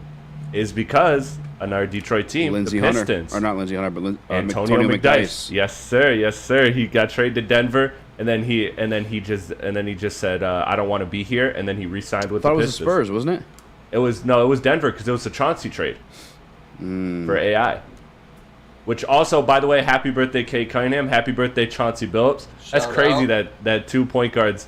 is because another Detroit team, Lindsey the Hunter, Pistons, or not Lindsey Hunter, but Antonio McDyess. Yes, sir. Yes, sir. He got traded to Denver, and then he just said, I don't want to be here, and then he re-signed with I thought the it was the Pistons. Spurs, wasn't it? It was Denver, because it was a Chauncey trade for AI. Which also, by the way, happy birthday Kate Cunningham, happy birthday Chauncey Billups. That's Shout crazy out. that 2 point guards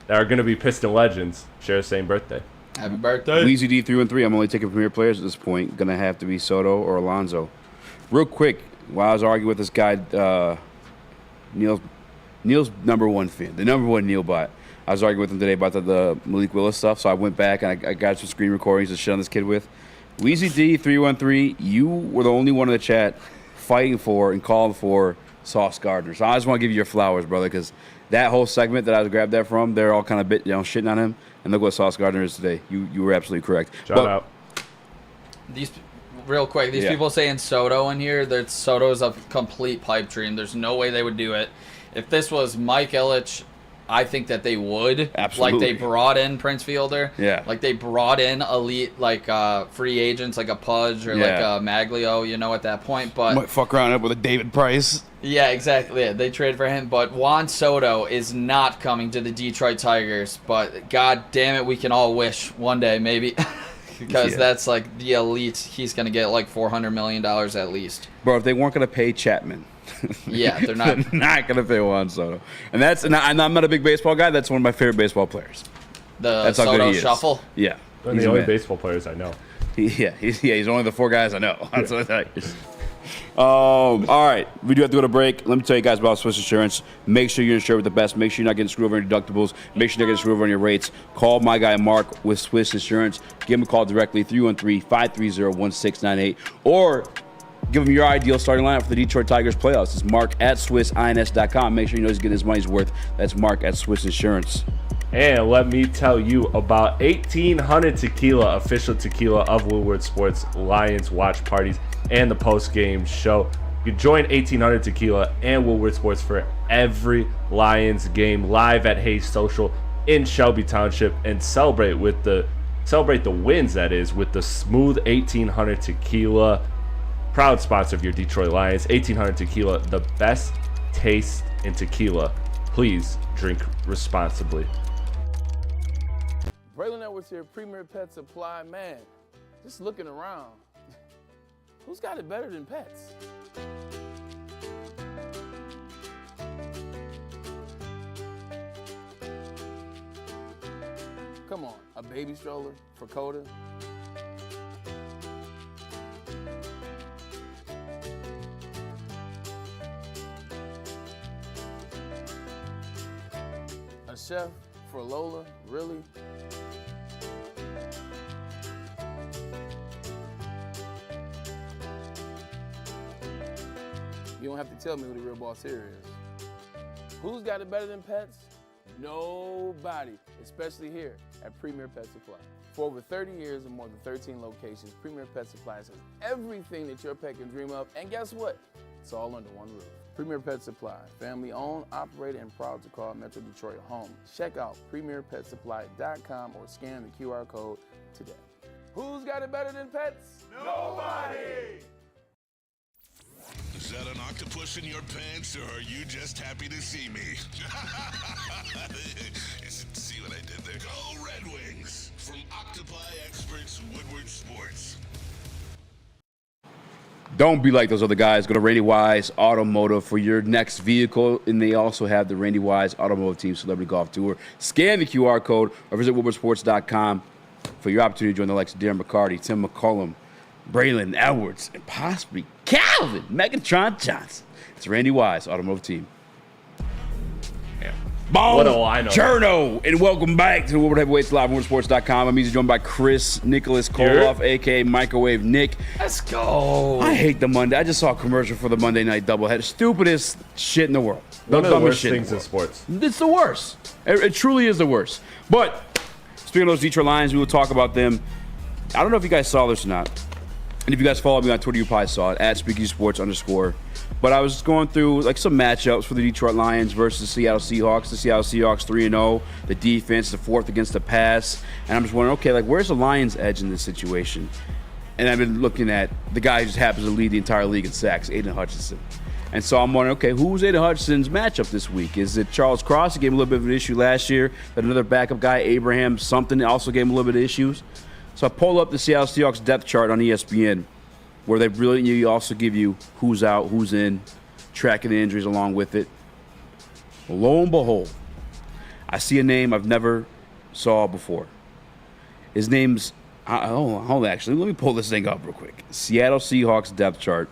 that are going to be Piston legends share the same birthday. Happy birthday. Weezy D 3-1-3. I'm only taking premier players at this point. Gonna have to be Soto or Alonso. Real quick, while I was arguing with this guy, Neil's number one fan, the number one Neil bot. I was arguing with him today about the Malik Willis stuff, so I went back and I got some screen recordings to shit on this kid with. Weezy D 3-1-3. You were the only one in the chat fighting for and calling for Sauce Gardner. So I just want to give you your flowers, brother, because that whole segment that I grabbed that from, they're all kind of shitting on him. And look what Sauce Gardner is today. You were absolutely correct. Shout out. Real quick, these people saying Soto in here, that Soto's a complete pipe dream. There's no way they would do it. If this was Mike Ilitch, I think that they would. Absolutely. Like they brought in Prince Fielder. Yeah. Like they brought in elite, like free agents, like a Pudge or like a Maglio, at that point. But might fuck around up with a David Price. yeah, exactly. Yeah, they traded for him. But Juan Soto is not coming to the Detroit Tigers. But God damn it, we can all wish one day maybe. Because that's like the elite. He's going to get like $400 million at least. Bro, if they weren't going to pay Chapman. Yeah, they're not. They're not going to pay Juan Soto. And I'm not a big baseball guy. That's one of my favorite baseball players. That's how Soto shuffle? Yeah. One of the only baseball players I know. He's only the 4 guys I know. That's what I tell you. All right, we do have to go to break. Let me tell you guys about Swiss Insurance. Make sure you're insured with the best. Make sure you're not getting screwed over on your deductibles. Make sure you're not getting screwed over on your rates. Call my guy Mark with Swiss Insurance. Give him a call directly, 313-530-1698. Or give him your ideal starting lineup for the Detroit Tigers playoffs. It's Mark at SwissINS.com. Make sure you know he's getting his money's worth. That's Mark at Swiss Insurance. And let me tell you about 1800 Tequila, official tequila of Woodward Sports Lions watch parties and the post-game show. You can join 1800 Tequila and Woodward Sports for every Lions game live at Hayes Social in Shelby Township, and celebrate the wins, that is, with the smooth 1800 Tequila. Proud sponsor of your Detroit Lions. 1800 Tequila, the best taste in tequila. Please drink responsibly. Braylon Edwards here, Premier Pet Supply. Man, just looking around, who's got it better than pets? Come on, a baby stroller for Coda? A chef for Lola? Really? You don't have to tell me who the real boss here is. Who's got it better than pets? Nobody, especially here at Premier Pet Supply. For over 30 years and more than 13 locations, Premier Pet Supply has everything that your pet can dream of, and guess what? It's all under one roof. Premier Pet Supply, family owned, operated, and proud to call Metro Detroit home. Check out premierpetsupply.com or scan the QR code today. Who's got it better than pets? Nobody! Is that an octopus in your pants, or are you just happy to see me? See what I did there? Go Red Wings! From Octopi Experts, Woodward Sports. Don't be like those other guys. Go to Randy Wise Automotive for your next vehicle. And they also have the Randy Wise Automotive Team Celebrity Golf Tour. Scan the QR code or visit woodwardsports.com for your opportunity to join the likes of Darren McCarty, Tim McCullum, Braylon Edwards, and possibly Calvin Megatron Johnson. It's Randy Wise Automotive Team. Boom! What do I know? Cherno! And welcome back to the Woodward Heavyweights Live on woodwardsports.com. I'm easily joined by Chris Nicholas Kohloff, a.k.a. Microwave Nick. Let's go. I hate the Monday. I just saw a commercial for the Monday Night Doubleheader. Stupidest shit in the world. One of the worst things in sports. It's the worst. It truly is the worst. But speaking of those Detroit Lions, we will talk about them. I don't know if you guys saw this or not. And if you guys follow me on Twitter, you probably saw it, at @SpeakySports_. But I was going through like some matchups for the Detroit Lions versus the Seattle Seahawks. The Seattle Seahawks 3-0. The defense, the fourth against the pass. And I'm just wondering, okay, like where's the Lions' edge in this situation? And I've been looking at the guy who just happens to lead the entire league in sacks, Aiden Hutchinson. And so I'm wondering, okay, who's Aiden Hutchinson's matchup this week? Is it Charles Cross? He gave him a little bit of an issue last year. But another backup guy, Abraham something, also gave him a little bit of issues. So I pulled up the Seattle Seahawks depth chart on ESPN, where they brilliantly also give you who's out, who's in, tracking the injuries along with it. Lo and behold, I see a name I've never saw before. His name's, hold on, actually, let me pull this thing up real quick. Seattle Seahawks depth chart.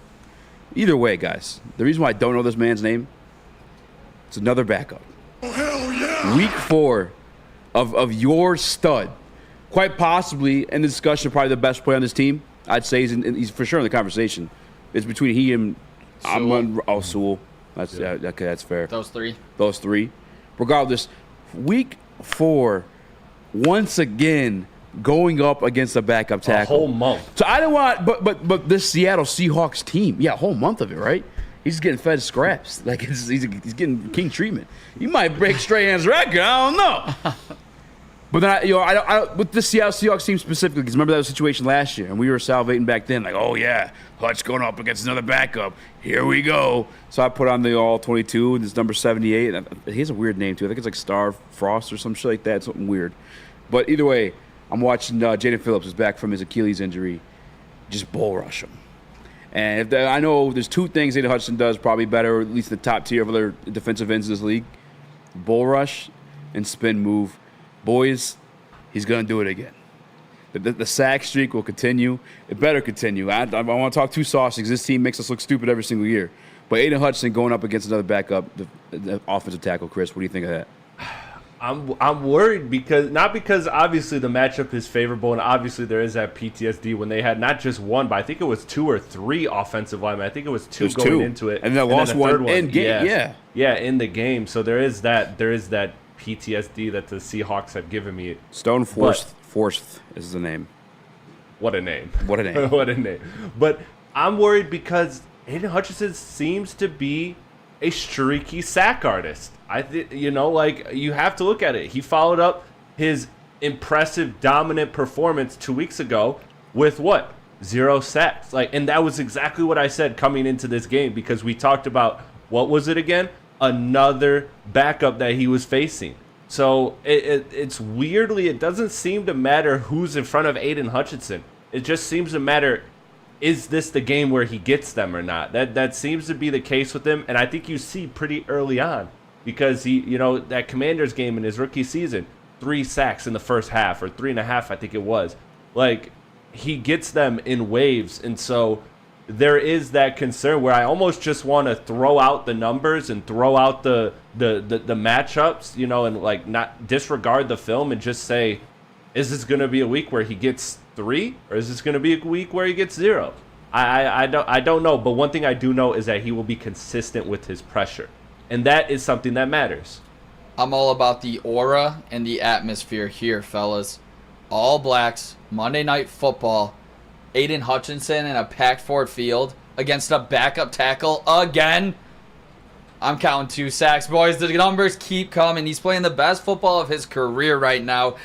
Either way, guys, the reason why I don't know this man's name, it's another backup. Oh, hell yeah! Week 4 of your stud, quite possibly in the discussion, probably the best player on this team. I'd say he's for sure in the conversation. It's between he and Sewell. That's okay. That's fair. Those three. Regardless, week 4, once again going up against a backup tackle. A whole month. So I don't want, but this Seattle Seahawks team, a whole month of it, right? He's getting fed scraps. Like he's getting king treatment. He might break Strahan's record. I don't know. But then, I with the Seattle Seahawks team specifically, because remember that was the situation last year, and we were salivating back then, like, oh yeah, Hutch going up against another backup. Here we go. So I put on the all-22, and it's number 78. And he has a weird name too. I think it's like Star Frost or some shit like that, something weird. But either way, I'm watching Jaden Phillips is back from his Achilles injury. Just bull rush him. And I know there's two things Aiden Hutchinson does probably better, or at least the top tier of other defensive ends in this league: bull rush and spin move. Boys, he's going to do it again. The sack streak will continue. It better continue. I want to talk too saucy because this team makes us look stupid every single year. But Aiden Hutchinson going up against another backup, the offensive tackle, Chris, what do you think of that? I'm worried because obviously the matchup is favorable, and obviously there is that PTSD when they had not just one, but I think it was 2 or 3 offensive linemen. I think it was two going into it, and they lost one in game. Yeah, in the game. So there is that PTSD that the Seahawks have given me. Stone Forth is the name. What a name. What a name. What a name. But I'm worried because Aiden Hutchinson seems to be a streaky sack artist. You have to look at it. He followed up his impressive, dominant performance 2 weeks ago with what? 0 sacks. And that was exactly what I said coming into this game, because we talked about, what was it again? Another backup that he was facing. So it's weirdly, it doesn't seem to matter who's in front of Aiden Hutchinson. It just seems to matter, is this the game where he gets them or not? That seems to be the case with him, and I think you see pretty early on, because he, that Commanders game in his rookie season, 3 sacks in the first half, or 3.5, I think it was. He gets them in waves, and so there is that concern where I almost just want to throw out the numbers and throw out the matchups, and not disregard the film and just say, is this going to be a week where he gets 3, or is this going to be a week where he gets 0? I don't know, but one thing I do know is that he will be consistent with his pressure, and that is something that matters. I'm all about the aura and the atmosphere here, fellas. All Blacks, Monday Night Football. Aiden Hutchinson in a packed Ford Field against a backup tackle again. I'm counting 2 sacks, boys. The numbers keep coming. He's playing the best football of his career right now.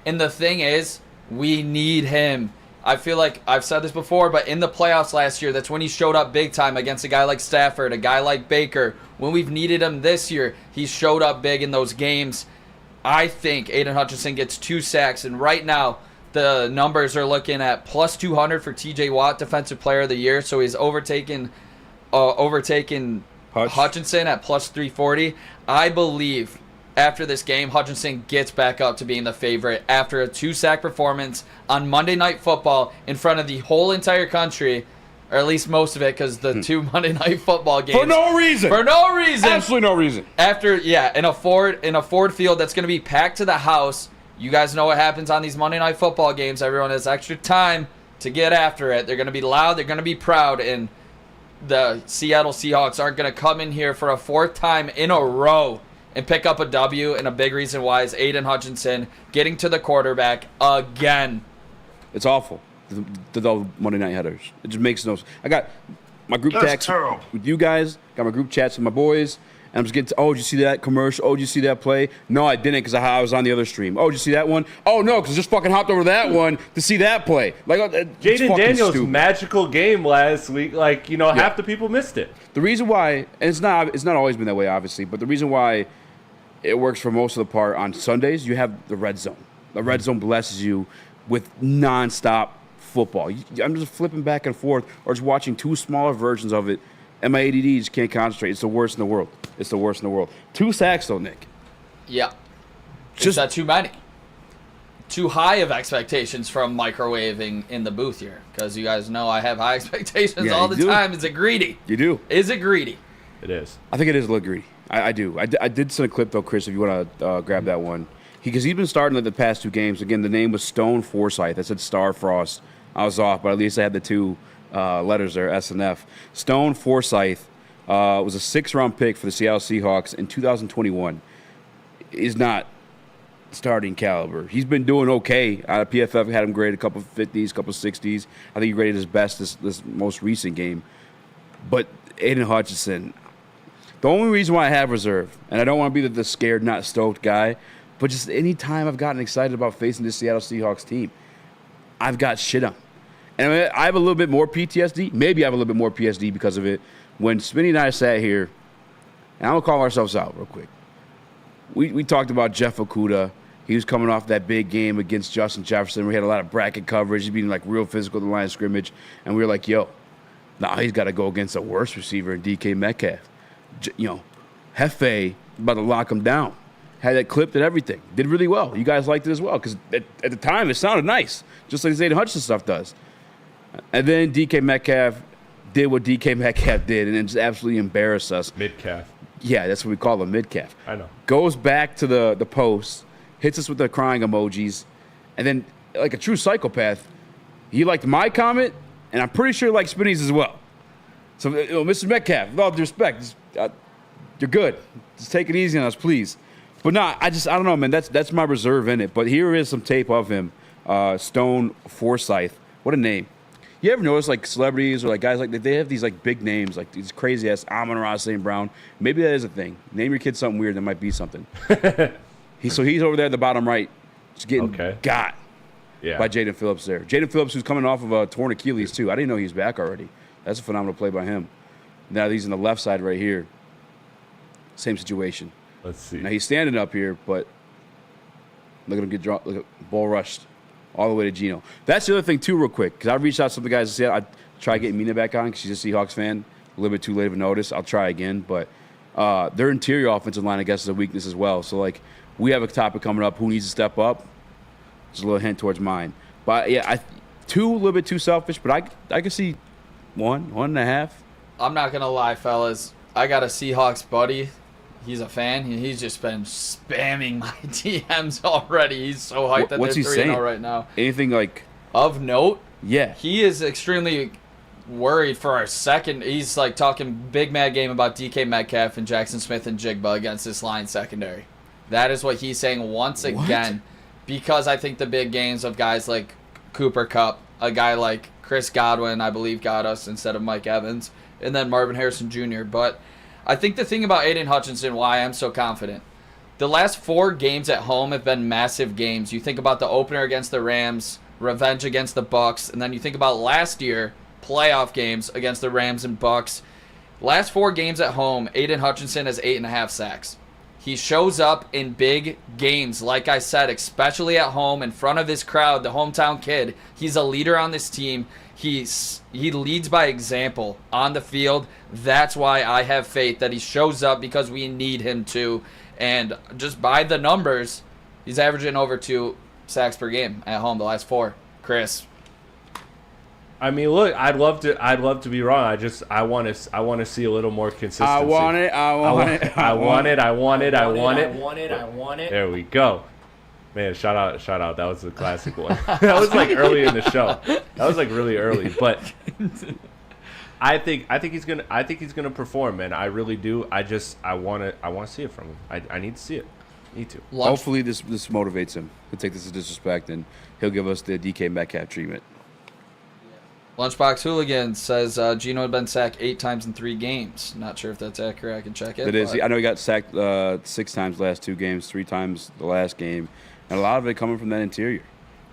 And the thing is, we need him I feel like I've said this before, but in the playoffs last year, that's when he showed up big time against a guy like Stafford, a guy like Baker. When we've needed him this year, he showed up big in those games. I think Aiden Hutchinson gets 2 sacks, and right now the numbers are looking at plus 200 for TJ Watt, Defensive Player of the Year, so he's overtaken Hutchinson at plus 340. I believe after this game, Hutchinson gets back up to being the favorite after a 2-sack performance on Monday Night Football in front of the whole entire country, or at least most of it, because the 2 Monday Night Football games. For no reason. Absolutely no reason. After, in a Ford Field that's going to be packed to the house. You guys know what happens on these Monday Night Football games. Everyone has extra time to get after it. They're going to be loud. They're going to be proud. And the Seattle Seahawks aren't going to come in here for a 4th time in a row and pick up a W, and a big reason why is Aiden Hutchinson getting to the quarterback again. It's awful. The Monday night headers. It just makes no sense. I got my group text with you guys, got my group chats with my boys, and I'm just getting to, did you see that commercial? Did you see that play? No, I didn't because I was on the other stream. Did you see that one? Oh, no, because I just fucking hopped over that one to see that play. Jaden Daniels' magical game last week, half the people missed it. The reason why, and it's not always been that way, obviously, but the reason why it works for most of the part on Sundays, you have the red zone. The red zone blesses you with nonstop football. I'm just flipping back and forth or just watching 2 smaller versions of it, and my ADD just can't concentrate. It's the worst in the world. 2 sacks, though, Nick. Yeah. Is that too many? Too high of expectations from microwaving in the booth here, because you guys know I have high expectations all the time. Is it greedy? You do. Is it greedy? It is. I think it is a little greedy. I do. I did send a clip, though, Chris, if you want to grab that one. Because he's been starting the past 2 games. Again, the name was Stone Forsythe. I said Star Frost. I was off, but at least I had the 2 letters there, S and F. Stone Forsythe was a 6th-round pick for the Seattle Seahawks in 2021. Is not starting caliber. He's been doing okay. PFF had him graded a couple 50s, a couple 60s. I think he graded his best this most recent game. But Aiden Hutchinson, the only reason why I have reserve, and I don't want to be the scared, not stoked guy, but just any time I've gotten excited about facing this Seattle Seahawks team, I've got shit on. And I have a little bit more PTSD. Maybe I have a little bit more PTSD because of it. When Spinny and I sat here, and I'm going to call ourselves out real quick. We talked about Jeff Okudah. He was coming off that big game against Justin Jefferson. We had a lot of bracket coverage. He's being real physical at the line of scrimmage. And we were like, now he's got to go against a worse receiver in DK Metcalf. Hefe about to lock him down. Had that clipped and everything. Did really well. You guys liked it as well because at the time it sounded nice, just like this Aiden Hutchinson stuff does. And then DK Metcalf did what DK Metcalf did and then just absolutely embarrassed us. Mid-calf. Yeah, that's what we call a mid-calf. I know. Goes back to the post, hits us with the crying emojis, and then, like a true psychopath, he liked my comment, and I'm pretty sure he liked Spinny's as well. So, Mr. Metcalf, with all due respect, you're good. Just take it easy on us, please. But no, I don't know, man. That's my reserve in it. But here is some tape of him, Stone Forsythe. What a name. You ever notice celebrities or guys they have these big names, these crazy ass Amon-Ra St. Brown? Maybe that is a thing. Name your kid something weird that might be something. He's over there at the bottom right, just getting got by Jaden Phillips there. Jaden Phillips, who's coming off of a torn Achilles too. I didn't know he was back already. That's a phenomenal play by him. Now he's on the left side right here. Same situation. Let's see. Now he's standing up here, but look at him get dropped. Look at ball rushed all the way to Geno. That's the other thing too, real quick, because I reached out to some of the guys and said I'd try getting Mina back on because she's a Seahawks fan. A little bit too late of a notice. I'll try again, but their interior offensive line, I guess, is a weakness as well. So we have a topic coming up. Who needs to step up? Just a little hint towards mine. But yeah, a little bit too selfish, but I can see 1.5. I'm not gonna lie, fellas. I got a Seahawks buddy. He's a fan. He's just been spamming my DMs already. He's so hyped that what's they're he 3-0 saying? right now. Anything of note? Yeah. He is extremely worried for our second. He's talking big mad game about DK Metcalf and Jackson Smith and Jigba against this line secondary. That is what he's saying once again, because I think the big games of guys like Cooper Kupp, a guy like Chris Godwin, I believe, got us instead of Mike Evans, and then Marvin Harrison Jr. But I think the thing about Aiden Hutchinson, why I'm so confident, the last 4 games at home have been massive games. You think about the opener against the Rams, revenge against the Bucks, and then you think about last year, playoff games against the Rams and Bucks. Last 4 games at home, Aiden Hutchinson has 8.5 sacks. He shows up in big games, like I said, especially at home in front of his crowd, the hometown kid. He's a leader on this team. He leads by example on the field. That's why I have faith that he shows up, because we need him to. And just by the numbers, he's averaging over 2 sacks per game at home the last 4. Chris. I mean, look, I'd love to be wrong. I want to see a little more consistency. I want it. There we go. Man, shout out. That was the classic one. That was like early in the show. That was like really early, but I think he's gonna perform, man. I really do. I want to see it from him. I need to see it. Need to. Hopefully this motivates him to take this as disrespect, and he'll give us the DK Metcalf treatment. Lunchbox Hooligan says Geno had been sacked 8 times in 3 games. Not sure if that's accurate. I can check it. It is. I know he got sacked 6 times the last 2 games, 3 times the last game, and a lot of it coming from that interior,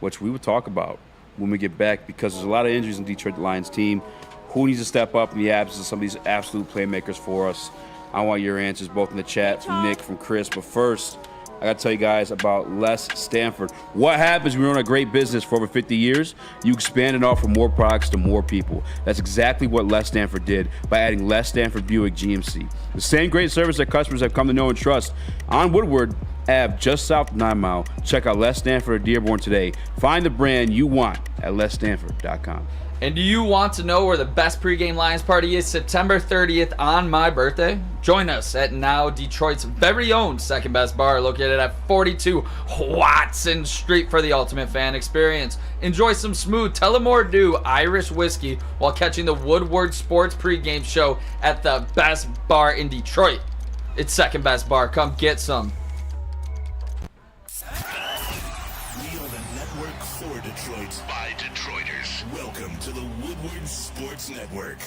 which we will talk about when we get back, because there's a lot of injuries in Detroit Lions team. Who needs to step up in the absence of some of these absolute playmakers for us? I want your answers both in the chat from Nick, from Chris. But first, I got to tell you guys about Les Stanford. What happens when you run a great business for over 50 years? You expand and offer more products to more people. That's exactly what Les Stanford did by adding Les Stanford Buick GMC. The same great service that customers have come to know and trust on Woodward Ave, just south of 9 Mile. Check out Les Stanford at Dearborn today. Find the brand you want at lesstanford.com. And do you want to know where the best pregame Lions party is September 30th on my birthday? Join us at now Detroit's very own second best bar, located at 42 Watson Street for the ultimate fan experience. Enjoy some smooth Tullamore Dew Irish whiskey while catching the Woodward Sports pregame show at the best bar in Detroit. It's second best bar. Come get some. We are the network for Detroit by Detroiters. Welcome to the Woodward Sports Network.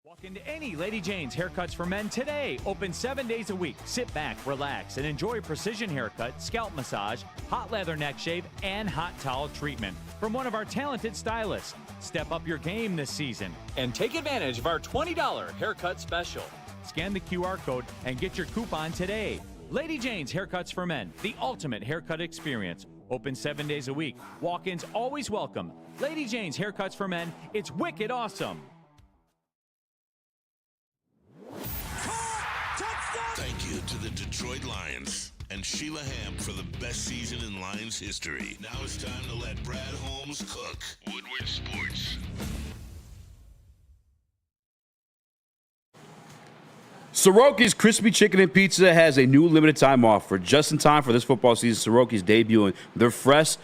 Walk into any Lady Jane's Haircuts for Men today. Open 7 days a week. Sit back, relax, and enjoy precision haircut, scalp massage, hot leather neck shave, and hot towel treatment from one of our talented stylists. Step up your game this season and take advantage of our $20 haircut special. Scan the QR code and get your coupon today. Lady Jane's Haircuts for Men, the ultimate haircut experience. Open 7 days a week. Walk-ins always welcome. Lady Jane's Haircuts for Men, it's wicked awesome. Thank you to the Detroit Lions and Sheila Hamp for the best season in Lions history. Now it's time to let Brad Holmes cook. Woodward Sports. Soroki's Crispy Chicken and Pizza has a new limited time offer. Just in time for this football season, Soroki's debuting their fresh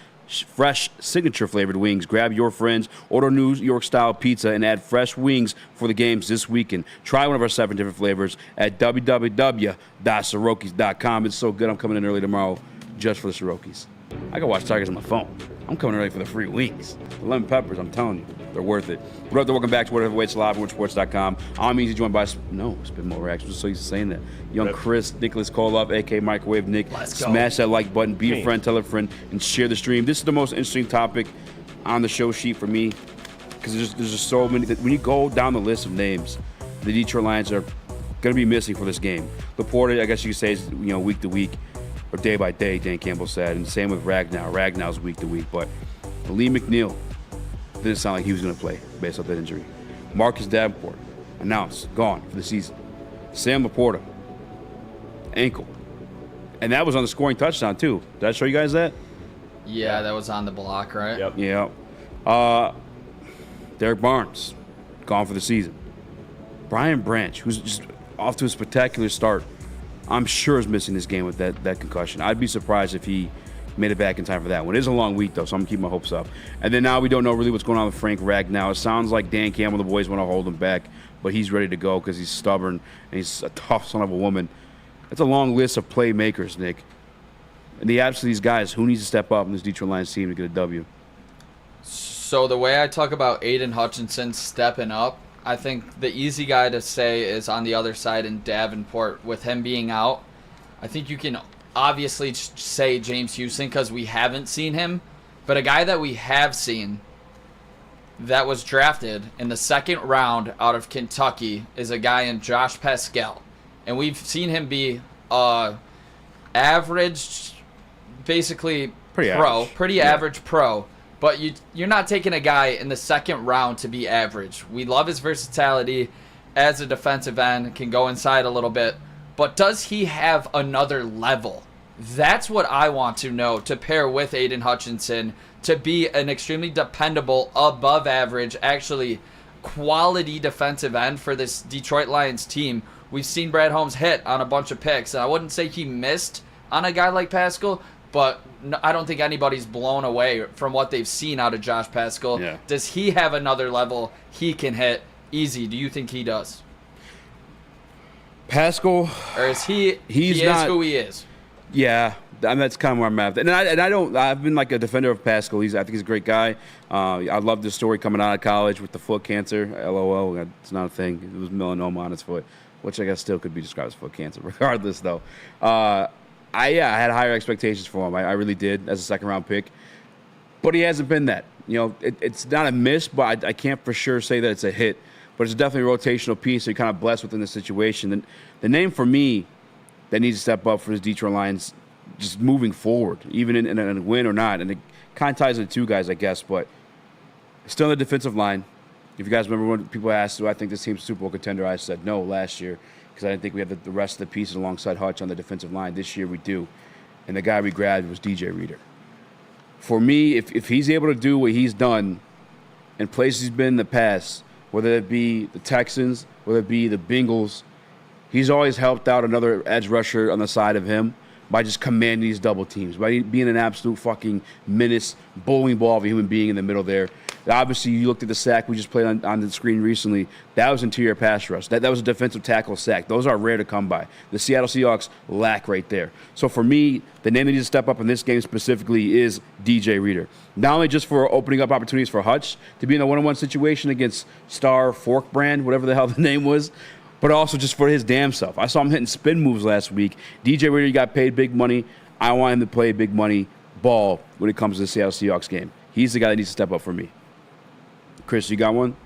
signature flavored wings. Grab your friends, order New York style pizza, and add fresh wings for the games this weekend. Try one of our 7 different flavors at www.sorokis.com. It's so good, I'm coming in early tomorrow just for the Soroki's. I can watch Tigers on my phone. I'm coming early for the free wings. The lemon peppers, I'm telling you, they're worth it. What up, welcome back to Whatever Waits Live, WoodwardSports.com. I'm easy joined by, Spin More Reaction. I'm so used to saying that. Young Chris, Nicholas Kohloff, a.k.a. Microwave Nick. Let's go. Smash that like button, be a friend, tell a friend, and share the stream. This is the most interesting topic on the show sheet for me, because there's just so many. When you go down the list of names, the Detroit Lions are going to be missing for this game. Laporta, I guess you could say, is week to week, or day by day, Dan Campbell said, and same with Ragnow. Ragnow's week to week, but Lee McNeil didn't sound like he was going to play based off that injury. Marcus Davenport announced, gone for the season. Sam Laporta, ankle. And that was on the scoring touchdown, too. Did I show you guys that? Yeah, that was on the block, right? Yep. Yeah. Derek Barnes, gone for the season. Brian Branch, who's just off to a spectacular start, I'm sure is missing this game with that concussion. I'd be surprised if he made it back in time for that one. It is a long week, though, so I'm going to keep my hopes up. And then now we don't know really what's going on with Frank Ragnow. It sounds like Dan Campbell and the boys want to hold him back, but he's ready to go because he's stubborn and he's a tough son of a woman. It's a long list of playmakers, Nick. In the absence of these guys, who needs to step up in this Detroit Lions team to get a W? So the way I talk about Aiden Hutchinson stepping up, I think the easy guy to say is on the other side in Davenport. With him being out, I think you can obviously say James Houston because we haven't seen him. But a guy that we have seen that was drafted in the second round out of Kentucky is a guy in Josh Pascal. And we've seen him be average, basically pretty average pro. But you're not taking a guy in the second round to be average. We love his versatility as a defensive end, can go inside a little bit. But does he have another level? That's what I want to know to pair with Aiden Hutchinson to be an extremely dependable, above average, actually quality defensive end for this Detroit Lions team. We've seen Brad Holmes hit on a bunch of picks. And I wouldn't say he missed on a guy like Pascal, but I don't think anybody's blown away from what they've seen out of Josh Pascal. Yeah. Does he have another level he can hit easy? Do you think he does? Pascal, or is he not who he is? Yeah, I mean, that's kind of where I'm at. And I don't. I've been like a defender of Pascal. I think he's a great guy. I love the story coming out of college with the foot cancer. LOL, it's not a thing. It was melanoma on his foot, which I guess still could be described as foot cancer. Regardless, though, I had higher expectations for him. I really did as a second round pick, but he hasn't been that. It's not a miss, but I can't for sure say that it's a hit. But it's definitely a rotational piece. So you're kind of blessed within the situation. And the name for me that needs to step up for the Detroit Lions just moving forward, even in a win or not. And it kind of ties into two guys, I guess, but still on the defensive line. If you guys remember when people asked, do I think this team's a Super Bowl contender, I said no last year because I didn't think we had the rest of the pieces alongside Hutch on the defensive line. This year we do. And the guy we grabbed was DJ Reader. For me, if he's able to do what he's done in places he's been in the past, whether it be the Texans, whether it be the Bengals, he's always helped out another edge rusher on the side of him by just commanding these double teams, by being an absolute fucking menace, bowling ball of a human being in the middle there. Obviously, you looked at the sack we just played on the screen recently. That was interior pass rush. That was a defensive tackle sack. Those are rare to come by. The Seattle Seahawks lack right there. So for me, the name that needs to step up in this game specifically is DJ Reader. Not only just for opening up opportunities for Hutch to be in a one-on-one situation against Star Fork Brand, whatever the hell the name was, but also just for his damn self. I saw him hitting spin moves last week. DJ Reader got paid big money. I want him to play big money ball when it comes to the Seattle Seahawks game. He's the guy that needs to step up for me. Chris, you got one?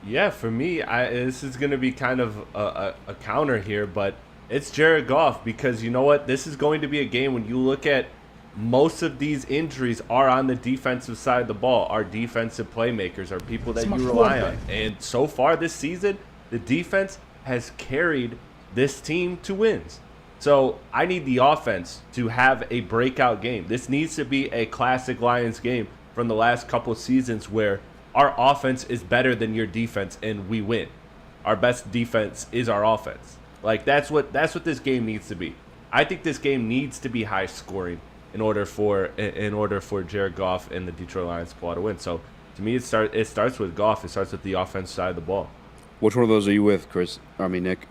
Yeah, for me, this is going to be kind of a counter here, but it's Jared Goff because you know what? This is going to be a game when you look at most of these injuries are on the defensive side of the ball. Our defensive playmakers are people that you rely on. And so far this season, the defense has carried this team to wins. So I need the offense to have a breakout game. This needs to be a classic Lions game from the last couple of seasons where our offense is better than your defense and we win. Our best defense is our offense. Like that's what this game needs to be. I think this game needs to be high scoring in order for Jared Goff and the Detroit Lions squad to win. So to me, it starts with Goff. It starts with the offense side of the ball. Which one of those are you with, Chris? Nick.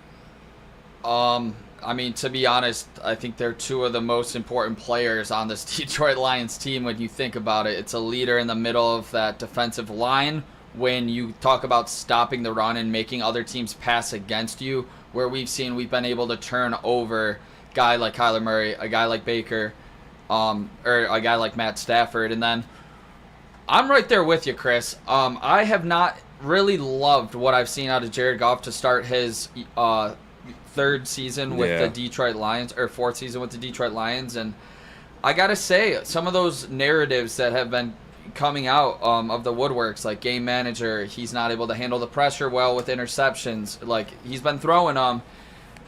I mean, to be honest, I think they're two of the most important players on this Detroit Lions team when you think about it. It's a leader in the middle of that defensive line when you talk about stopping the run and making other teams pass against you, where we've been able to turn over a guy like Kyler Murray, a guy like Baker, or a guy like Matt Stafford. And then I'm right there with you, Chris. I have not really loved what I've seen out of Jared Goff to start his third season with the Detroit Lions, or fourth season with the Detroit Lions. And I gotta say, some of those narratives that have been coming out of the woodworks, like game manager, he's not able to handle the pressure well with interceptions, like he's been throwing them.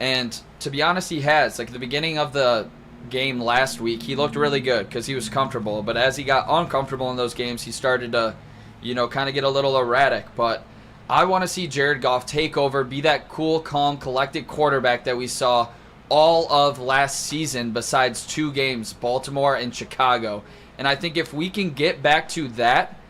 And to be honest, he has. Like at the beginning of the game last week, he looked really good because he was comfortable, but as he got uncomfortable in those games, he started to kind of get a little erratic. But I want to see Jared Goff take over, be that cool, calm, collected quarterback that we saw all of last season besides two games, Baltimore and Chicago. And I think if we can get back to that,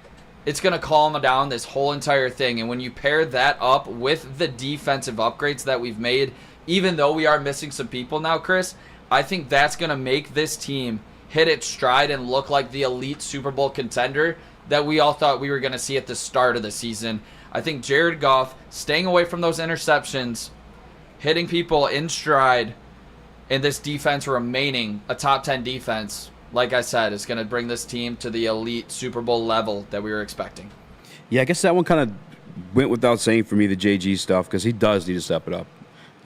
it's going to calm down this whole entire thing. And when you pair that up with the defensive upgrades that we've made, even though we are missing some people now, Chris, I think that's going to make this team hit its stride and look like the elite Super Bowl contender that we all thought we were going to see at the start of the season. I think Jared Goff staying away from those interceptions, hitting people in stride, and this defense remaining a top 10 defense, like I said, is going to bring this team to the elite Super Bowl level that we were expecting. Yeah, I guess that one kind of went without saying for me, the JG stuff, because he does need to step it up.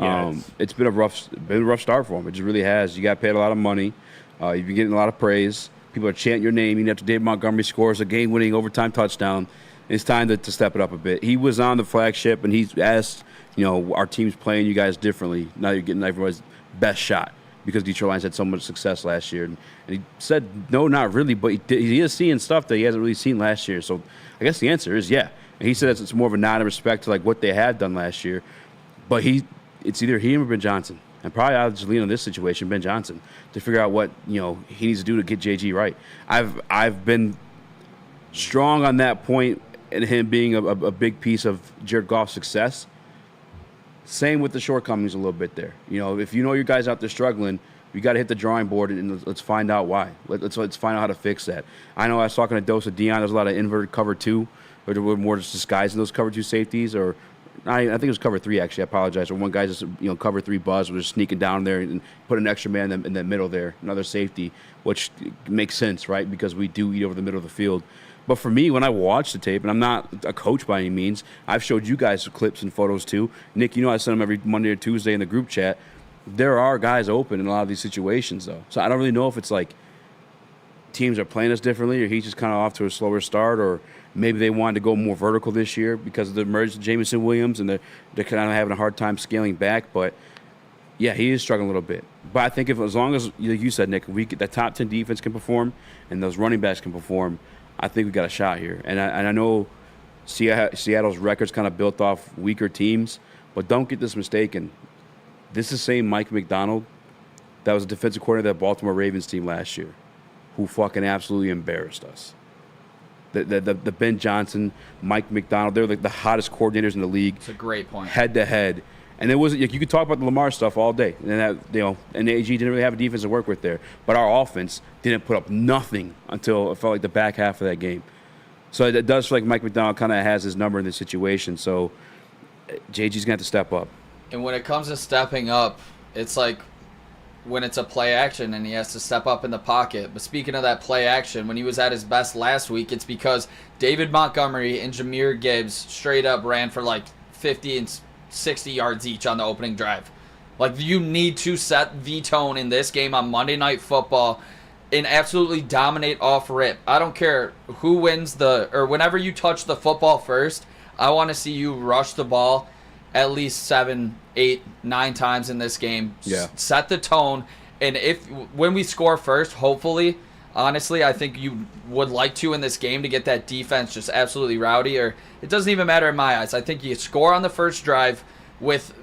Yes. It's been a rough start for him. It just really has. You got paid a lot of money. You've been getting a lot of praise. People are chanting your name. Even after David Montgomery scores a game-winning overtime touchdown, it's time to step it up a bit. He was on the flagship, and he's asked, our team's playing you guys differently. Now you're getting everybody's best shot because Detroit Lions had so much success last year. And he said, no, not really, but he is seeing stuff that he hasn't really seen last year. So I guess the answer is yeah. And he said it's more of a nod of respect to like what they had done last year. But it's either him or Ben Johnson. And probably I'll just lean on this situation, Ben Johnson, to figure out what he needs to do to get JG right. I've been strong on that point and him being a big piece of Jared Goff's success. Same with the shortcomings a little bit there. If your guys out there struggling, you got to hit the drawing board and let's find out why. Let's find out how to fix that. I know I was talking to Dose of Dion. There's a lot of inverted cover 2, or there were more just disguising those cover 2 safeties, or I think it was cover 3 actually. I apologize. Or one guy just cover 3 buzz was just sneaking down there and put an extra man in the middle there, another safety, which makes sense, right? Because we do eat over the middle of the field. But for me, when I watch the tape, and I'm not a coach by any means, I've showed you guys clips and photos too. Nick, I send them every Monday or Tuesday in the group chat. There are guys open in a lot of these situations, though. So I don't really know if it's like teams are playing us differently, or he's just kind of off to a slower start, or maybe they wanted to go more vertical this year because of the emergence of Jameson Williams, and they're kind of having a hard time scaling back. But yeah, he is struggling a little bit. But I think as long as, like you said, Nick, the top 10 defense can perform and those running backs can perform, I think we got a shot here. And I know Seattle's record's kind of built off weaker teams, but don't get this mistaken. This is the same Mike McDonald that was a defensive coordinator of that Baltimore Ravens team last year, who fucking absolutely embarrassed us. The Ben Johnson, Mike McDonald, they're like the hottest coordinators in the league. It's a great point. Head to head. And it wasn't, you could talk about the Lamar stuff all day, and and the AG didn't really have a defense to work with there. But our offense didn't put up nothing until it felt like the back half of that game. So it does feel like Mike McDonald kind of has his number in this situation. So JG's gonna have to step up. And when it comes to stepping up, it's like when it's a play action and he has to step up in the pocket. But speaking of that play action, when he was at his best last week, it's because David Montgomery and Jahmyr Gibbs straight up ran for like 50 and 60 yards each on the opening drive. Like, you need to set the tone in this game on Monday Night Football and absolutely dominate off rip. I don't care who wins or whenever you touch the football first, I want to see you rush the ball at least 7, 8, 9 times in this game. Yeah. Set the tone. And when we score first, hopefully, honestly, I think you would like to in this game to get that defense just absolutely rowdy. Or it doesn't even matter in my eyes. I think you score on the first drive with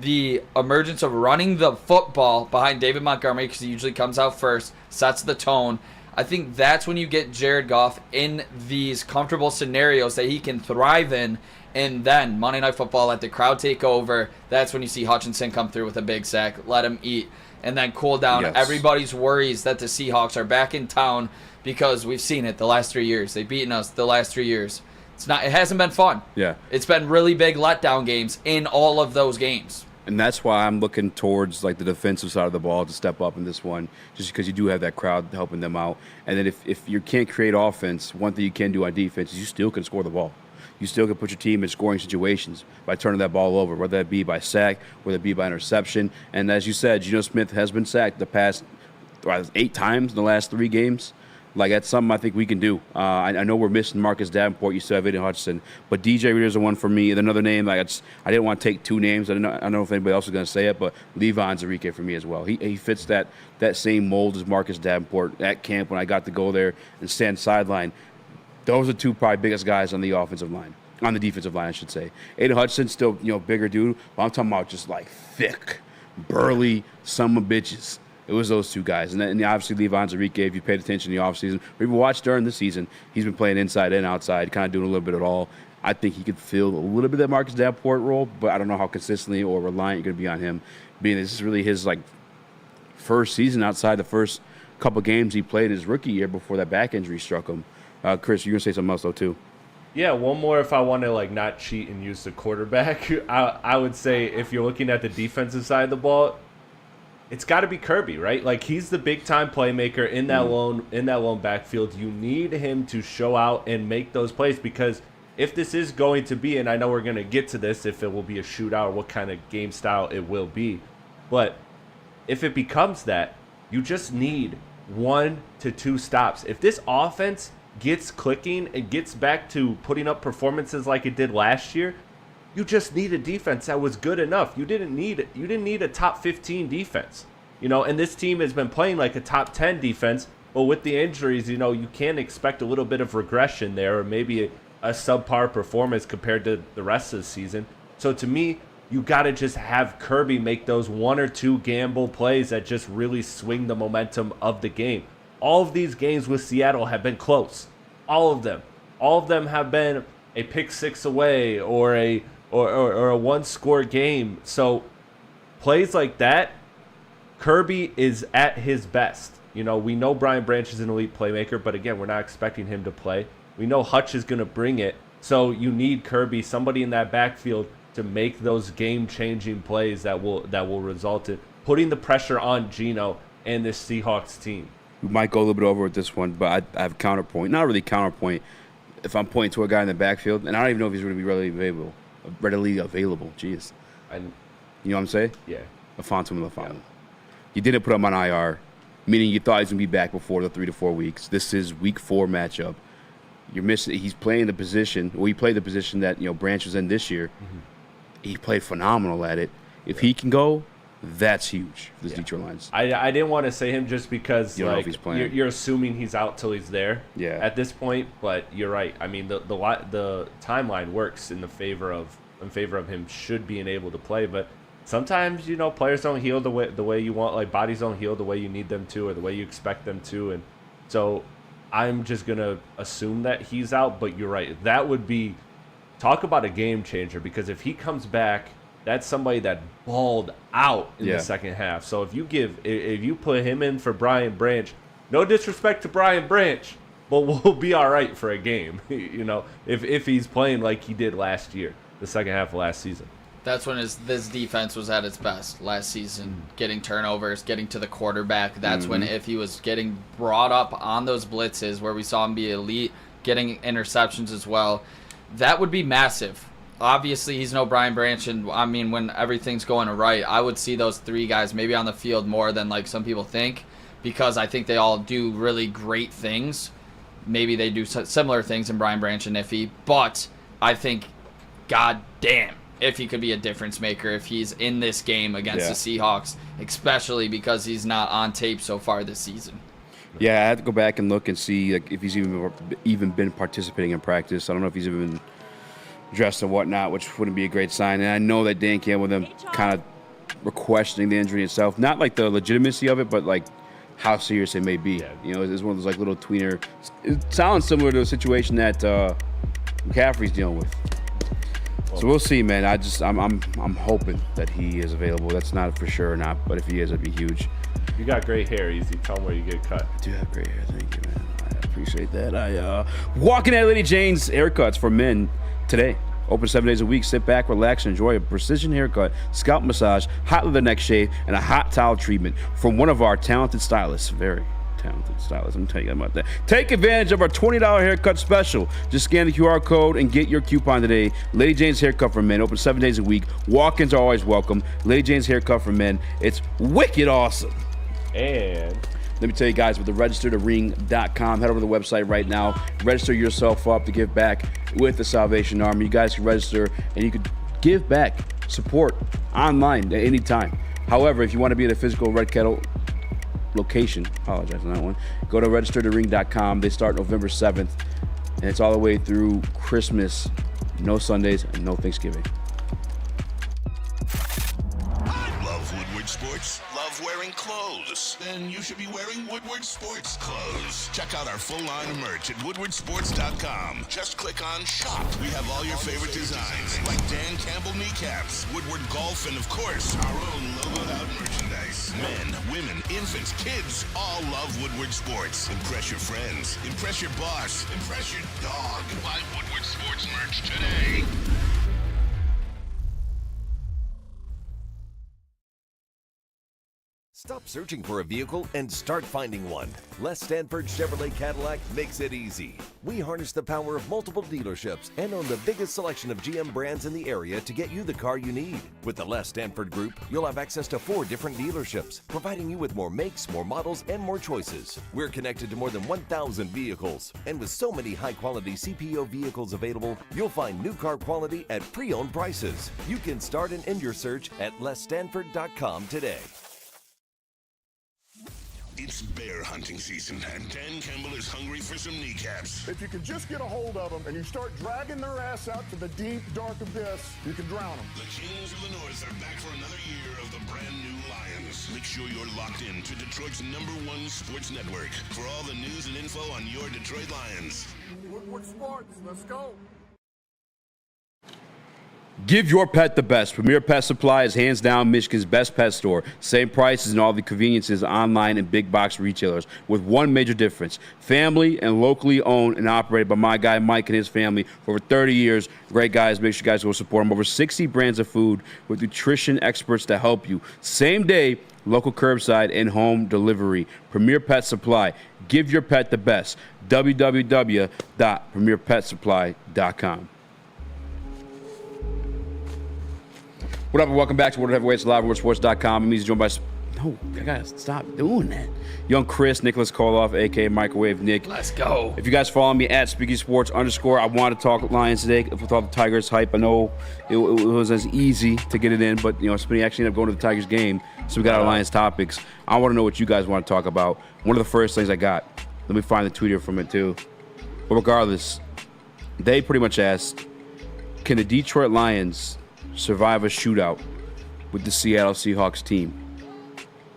the emergence of running the football behind David Montgomery, because he usually comes out first, sets the tone. I think that's when you get Jared Goff in these comfortable scenarios that he can thrive in. And then Monday Night Football, let the crowd take over. That's when you see Hutchinson come through with a big sack, let him eat, and then cool down everybody's worries that the Seahawks are back in town, because we've seen it the last 3 years. They've beaten us the last 3 years. It hasn't been fun. Yeah. It's been really big letdown games in all of those games. And that's why I'm looking towards like the defensive side of the ball to step up in this one, just because you do have that crowd helping them out. And then if you can't create offense, one thing you can do on defense is you still can score the ball. You still can put your team in scoring situations by turning that ball over, whether that be by sack, whether it be by interception. And as you said, Geno Smith has been sacked the past 8 times in the last 3 games. Like, that's something I think we can do. I know we're missing Marcus Davenport. You still have Aiden Hutchinson. But DJ Reader's the one for me. And another name, I didn't want to take 2 names. I don't know if anybody else is going to say it, but Levon Enrique for me as well. He fits that same mold as Marcus Davenport at camp when I got to go there and stand sideline. Those are 2 probably biggest guys on the offensive line. On the defensive line, I should say. Aiden Hutchinson, still, bigger dude. But I'm talking about just like thick, burly, son of bitches. It was those 2 guys. And then obviously Levon Enrique, if you paid attention in the offseason, or even watched during the season, he's been playing inside and outside, kind of doing a little bit of it all. I think he could fill a little bit of that Marcus Davenport role, but I don't know how consistently or reliant you're going to be on him, being this is really his first season outside the first couple games he played his rookie year before that back injury struck him. Chris, you're going to say something else, though, too. Yeah, one more if I want to not cheat and use the quarterback. I would say if you're looking at the defensive side of the ball, it's got to be Kirby, right? Like, he's the big time playmaker in that lone backfield. You need him to show out and make those plays, because if this is going to be, and I know we're going to get to this, if it will be a shootout or what kind of game style it will be, but if it becomes that, you just need 1 to 2 stops. If this offense gets clicking and gets back to putting up performances like it did last year, you just need a defense that was good enough. You didn't need a top 15 defense, and this team has been playing like a top 10 defense, but with the injuries, you can expect a little bit of regression there, or maybe a subpar performance compared to the rest of the season. So to me, you got to just have Kirby make those 1 or 2 gamble plays that just really swing the momentum of the game. All of these games with Seattle have been close. All of them. All of them have been a pick 6 away or a 1-score game. So plays like that, Kirby is at his best. We know Brian Branch is an elite playmaker, but again, we're not expecting him to play. We know Hutch is going to bring it. So you need Kirby, somebody in that backfield, to make those game-changing plays that will result in putting the pressure on Geno and this Seahawks team. We might go a little bit over with this one, but I have counterpoint. Not really counterpoint. If I'm pointing to a guy in the backfield, and I don't even know if he's going to be readily available. Jeez. You know what I'm saying? Yeah. Afonso Melifonwu. Yeah. You didn't put him on IR, meaning you thought he was going to be back before the 3 to 4 weeks. This is week 4 matchup. You're missing. He's playing the position. Well, he played the position that Branch was in this year. Mm-hmm. He played phenomenal at it. If he can go, that's huge for the Detroit Lions. I didn't want to say him just because you're assuming he's out till he's there. Yeah. At this point, but you're right. I mean, the timeline works in favor of him should being able to play, but sometimes players don't heal the way you want. Like, bodies don't heal the way you need them to or the way you expect them to, and so I'm just gonna assume that he's out. But you're right. That would be. Talk about a game changer, because if he comes back, that's somebody that balled out in the second half. So if you put him in for Brian Branch, no disrespect to Brian Branch, but we'll be all right for a game. If he's playing like he did last year, the second half of last season. That's when this defense was at its best last season, getting turnovers, getting to the quarterback. That's when, if he was getting brought up on those blitzes where we saw him be elite, getting interceptions as well, that would be massive. Obviously, he's no Brian Branch, and I mean, when everything's going right, I would see those 3 guys maybe on the field more than like some people think, because I think they all do really great things. Maybe they do similar things in Brian Branch and Iffy, but I think, god damn, if he could be a difference maker if he's in this game against the Seahawks, especially because he's not on tape so far this season. Yeah, I had to go back and look and see if he's even been participating in practice. I don't know if he's even dressed or whatnot, which wouldn't be a greght sign. And I know that Dan Campbell, them kind of questioning the injury itself, not like the legitimacy of it, but like how serious it may be. Yeah. It's one of those like little tweener. It sounds similar to a situation that McCaffrey's dealing with. So we'll see, man. I'm hoping that he is available. That's not for sure or not, but if he is, it'd be huge. You got great hair, Easy. Tell him where you get cut. I do have great hair. Thank you, man. I appreciate that. Walking at Lady Jane's Haircuts for men today. Open 7 days a week. Sit back, relax, and enjoy a precision haircut, scalp massage, hot leather neck shave, and a hot towel treatment from one of our talented stylists. Very talented stylist. I'm telling you about that. Take advantage of our $20 haircut special. Just scan the QR code and get your coupon today. Lady Jane's Haircut for Men, open 7 days a week. Walk-ins are always welcome. Lady Jane's Haircut for Men. It's wicked awesome. And let me tell you guys, with the registertoring.com, head over to the website right now. Register yourself up to give back with the Salvation Army. You guys can register and you can give back support online at any time. However, if you want to be at a physical Red Kettle location, apologize on that one, go to registertoring.com. They start November 7th, and it's all the way through Christmas. No Sundays and no Thanksgiving. Love Woodward Sports? Love wearing clothes? Then you should be wearing Woodward Sports clothes. Check out our full line of merch at woodwardsports.com. Just click on shop. We have all your favorite designs, like Dan Campbell kneecaps, Woodward golf, and of course, our own logoed out merchandise. Men, women, infants, kids all love Woodward Sports. Impress your friends. Impress your boss. Impress your dog. Buy Woodward Sports merch today. Stop searching for a vehicle and start finding one. Les Stanford Chevrolet Cadillac makes it easy. We harness the power of multiple dealerships and own the biggest selection of GM brands in the area to get you the car you need. With the Les Stanford Group, you'll have access to 4 different dealerships, providing you with more makes, more models, and more choices. We're connected to more than 1,000 vehicles, and with so many high-quality CPO vehicles available, you'll find new car quality at pre-owned prices. You can start and end your search at lesstanford.com today. It's bear hunting season, and Dan Campbell is hungry for some kneecaps. If you can just get a hold of them and you start dragging their ass out to the deep, dark abyss, you can drown them. The Kings of the North are back for another year of the brand new Lions. Make sure you're locked in to Detroit's #1 sports network for all the news and info on your Detroit Lions. Woodward Sports, let's go. Give your pet the best. Premier Pet Supply is hands down Michigan's best pet store. Same prices and all the conveniences online and big box retailers, with one major difference. Family and locally owned and operated by my guy Mike and his family for over 30 years. Great guys. Make sure you guys go support them. Over 60 brands of food with nutrition experts to help you. Same day, local curbside and home delivery. Premier Pet Supply. Give your pet the best. www.premierpetsupply.com. What up, and welcome back to World Heavyweights Live, WorldSports.com. I'm easy joined by... No, I gotta stop doing that. Young Chris, Nicholas Kohloff, a.k.a. Microwave Nick. Let's go. If you guys follow me at @SpeakySports_, I want to talk Lions today with all the Tigers hype. I know it was as easy to get it in, but, Spinny actually ended up going to the Tigers game, so we got our Lions topics. I want to know what you guys want to talk about. One of the first things I got, let me find the tweet here from it too. But regardless, they pretty much asked, can the Detroit Lions survive a shootout with the Seattle Seahawks team?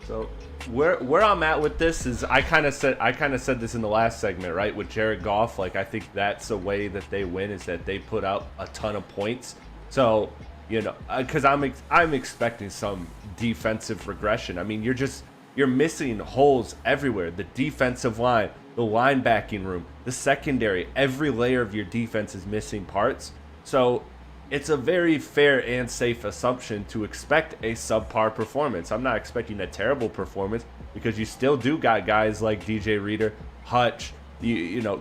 So where I'm at with this is I kind of said this in the last segment, right? With Jared Goff, I think that's the way that they win, is that they put out a ton of points. So because I'm expecting some defensive regression. I mean, you're missing holes everywhere. The defensive line, the linebacking room, the secondary, every layer of your defense is missing parts. So it's a very fair and safe assumption to expect a subpar performance. I'm not expecting a terrible performance because you still do got guys like DJ Reader, Hutch,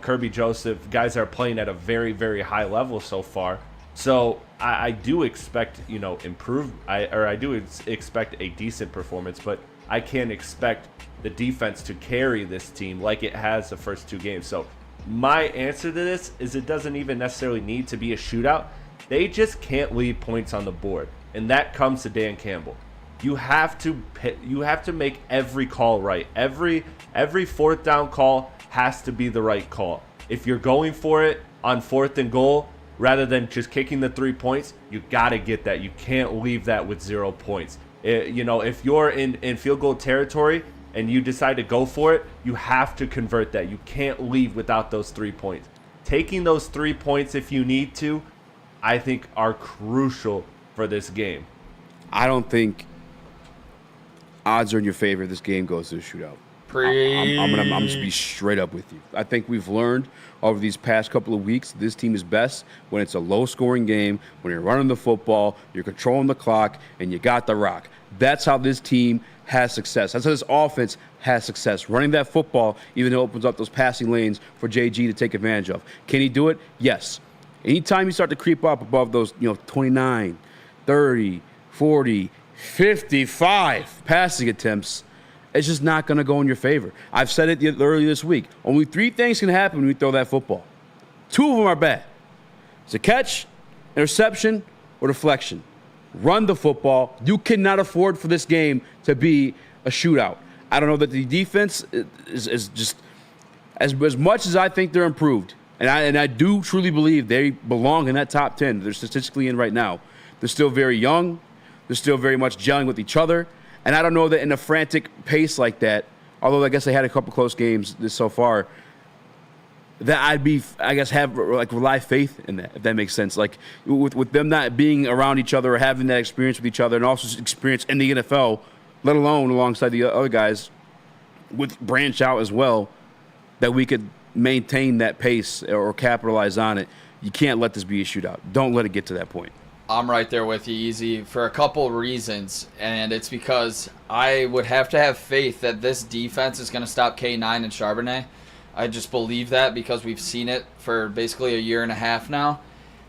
Kirby Joseph, guys that are playing at a very, very high level so far. So I do expect, I do expect a decent performance, but I can't expect the defense to carry this team like it has the first 2 games. So my answer to this is it doesn't even necessarily need to be a shootout. They just can't leave points on the board, and that comes to Dan Campbell. You have to make every call right. Every 4th down call has to be the right call. If you're going for it on 4th and goal rather than just kicking the 3 points, you got to get that. You can't leave that with 0 points. If you're in field goal territory and you decide to go for it, you have to convert that. You can't leave without those 3 points. Taking those 3 points if you need to, I think, are crucial for this game. I don't think odds are in your favor if this game goes to a shootout. I'm just be straight up with you. I think we've learned over these past couple of weeks this team is best when it's a low-scoring game, when you're running the football, you're controlling the clock, and you got the rock. That's how this team has success. That's how this offense has success. Running that football, even though it opens up those passing lanes for JG to take advantage of. Can he do it? Yes. Anytime you start to creep up above those, 29, 30, 40, 55 passing attempts, it's just not going to go in your favor. I've said it earlier this week. Only 3 things can happen when we throw that football. 2 of them are bad. It's a catch, interception, or deflection. Run the football. You cannot afford for this game to be a shootout. I don't know that the defense is just as much as I think they're improved. And I do truly believe they belong in that top 10 they're statistically in right now. They're still very young. They're still very much gelling with each other. And I don't know that in a frantic pace like that, although I guess they had a couple close games so far, that rely faith in that, if that makes sense. Like with them not being around each other or having that experience with each other and also experience in the NFL, let alone alongside the other guys with branch out as well, that we could maintain that pace or capitalize on it. You can't let this be a shootout. Don't let it get to that point. I'm right there with you, Easy, for a couple reasons, and it's because I would have to have faith that this defense is going to stop K9 and Charbonnet. I just believe that because we've seen it for basically a year and a half now.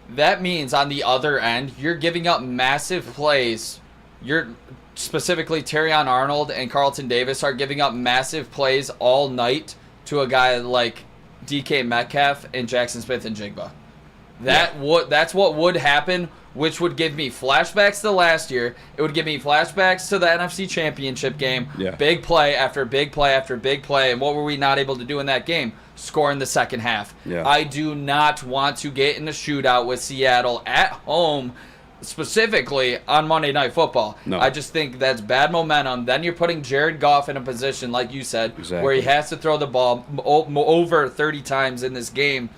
That means on the other end, you're giving up massive plays. You're specifically Terrion Arnold and Carlton Davis are giving up massive plays all night to a guy like DK Metcalf and Jackson Smith and Jigba. That's what would happen, which would give me flashbacks to last year. It would give me flashbacks to the NFC Championship game. Yeah. Big play after big play after big play. And what were we not able to do in that game? Score in the second half. Yeah. I do not want to get in a shootout with Seattle at home, specifically on Monday Night Football. No. I just think that's bad momentum. Then you're putting Jared Goff in a position, like you said, Exactly. where he has to throw the ball over 30 times in this game.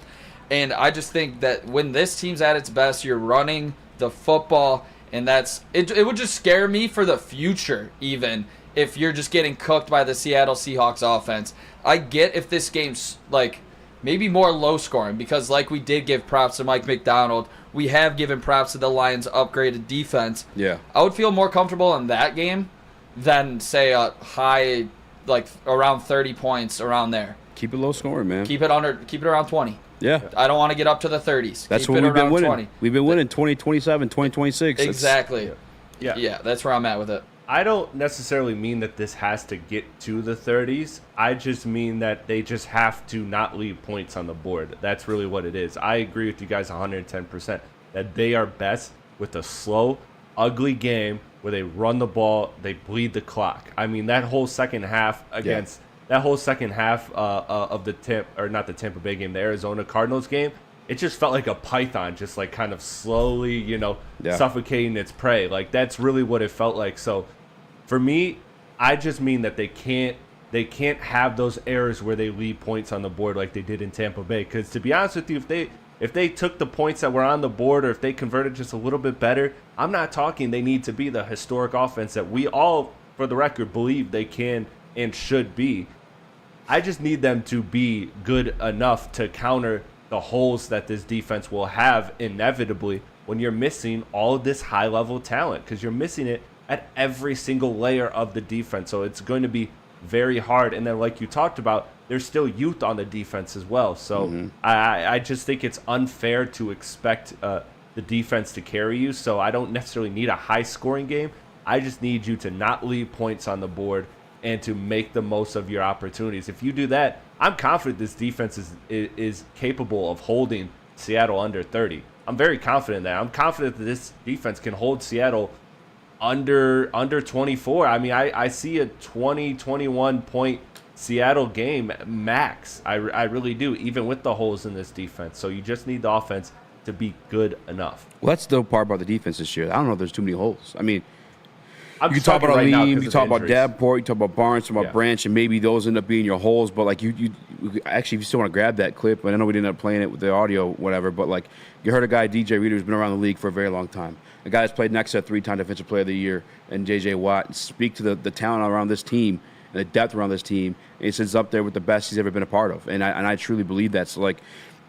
And I just think that when this team's at its best, you're running the football, and it would just scare me for the future, even if you're just getting cooked by the Seattle Seahawks offense. I get if this game's like maybe more low scoring, because like we did give props to Mike McDonald, we have given props to the Lions' upgraded defense. Yeah. I would feel more comfortable in that game than say a high, like around 30 points around there. Keep it low scoring, man. Keep it around 20. Yeah. I don't want to get up to the 30s. That's Keep what it we've been around winning. 20. We've been winning 2027, 2026. Exactly. Yeah. That's where I'm at with it. I don't necessarily mean that this has to get to the 30s. I just mean that they just have to not leave points on the board. That's really what it is. I agree with you guys 110% that they are best with a slow, ugly game where they run the ball, they bleed the clock. I mean, that whole second half against that whole second half of the Tampa Bay game, the Arizona Cardinals game, it just felt like a python, just like kind of slowly, suffocating its prey. Like that's really what it felt like. So for me, I just mean that they can't have those errors where they leave points on the board like they did in Tampa Bay. Because to be honest with you, if they took the points that were on the board, or if they converted just a little bit better, I'm not talking they need to be the historic offense that we all, for the record, believe they can and should be. I just need them to be good enough to counter the holes that this defense will have inevitably when you're missing all of this high-level talent, because you're missing it at every single layer of the defense. So it's going to be very hard. And then like you talked about, there's still youth on the defense as well. So I just think it's unfair to expect the defense to carry you. So I don't necessarily need a high-scoring game. I just need you to not leave points on the board and to make the most of your opportunities. If you do that, I'm confident this defense is capable of holding Seattle under 30. I'm very confident in that. I'm confident that this defense can hold Seattle under 24. I mean, I see a 20-21 point Seattle game max. I really do, even with the holes in this defense. So you just need the offense to be good enough. Well, that's the part about the defense this year. I don't know if there's too many holes. I mean, I'm you talk about right Aleem, you talk about injuries. Davenport, you talk about Barnes, you talk about Branch, and maybe those end up being your holes. But like you actually, if you still want to grab that clip, and I know we didn't end up playing it with the audio, whatever. But like you heard a guy, DJ Reader, who's been around the league for a very long time. A guy that's played next to a 3-time Defensive Player of the Year, and J.J. Watt, speak to the talent around this team and the depth around this team. And he says up there with the best he's ever been a part of, and I truly believe that. So like,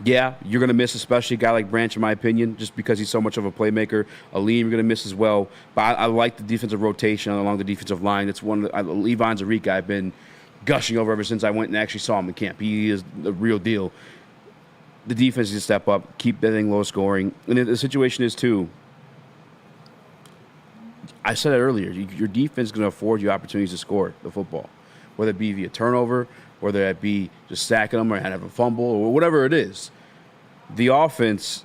yeah, you're going to miss especially a guy like Branch, in my opinion, just because he's so much of a playmaker. Aleem, you're going to miss as well. But I like the defensive rotation along the defensive line. That's one of the, Levon Zarika I've been gushing over ever since I went and actually saw him in camp. He is the real deal. The defense needs to step up, keep that thing low scoring. And the situation is, too, I said it earlier, your defense is going to afford you opportunities to score the football, whether it be via turnover, whether it be just sacking them or have a fumble or whatever it is. The offense,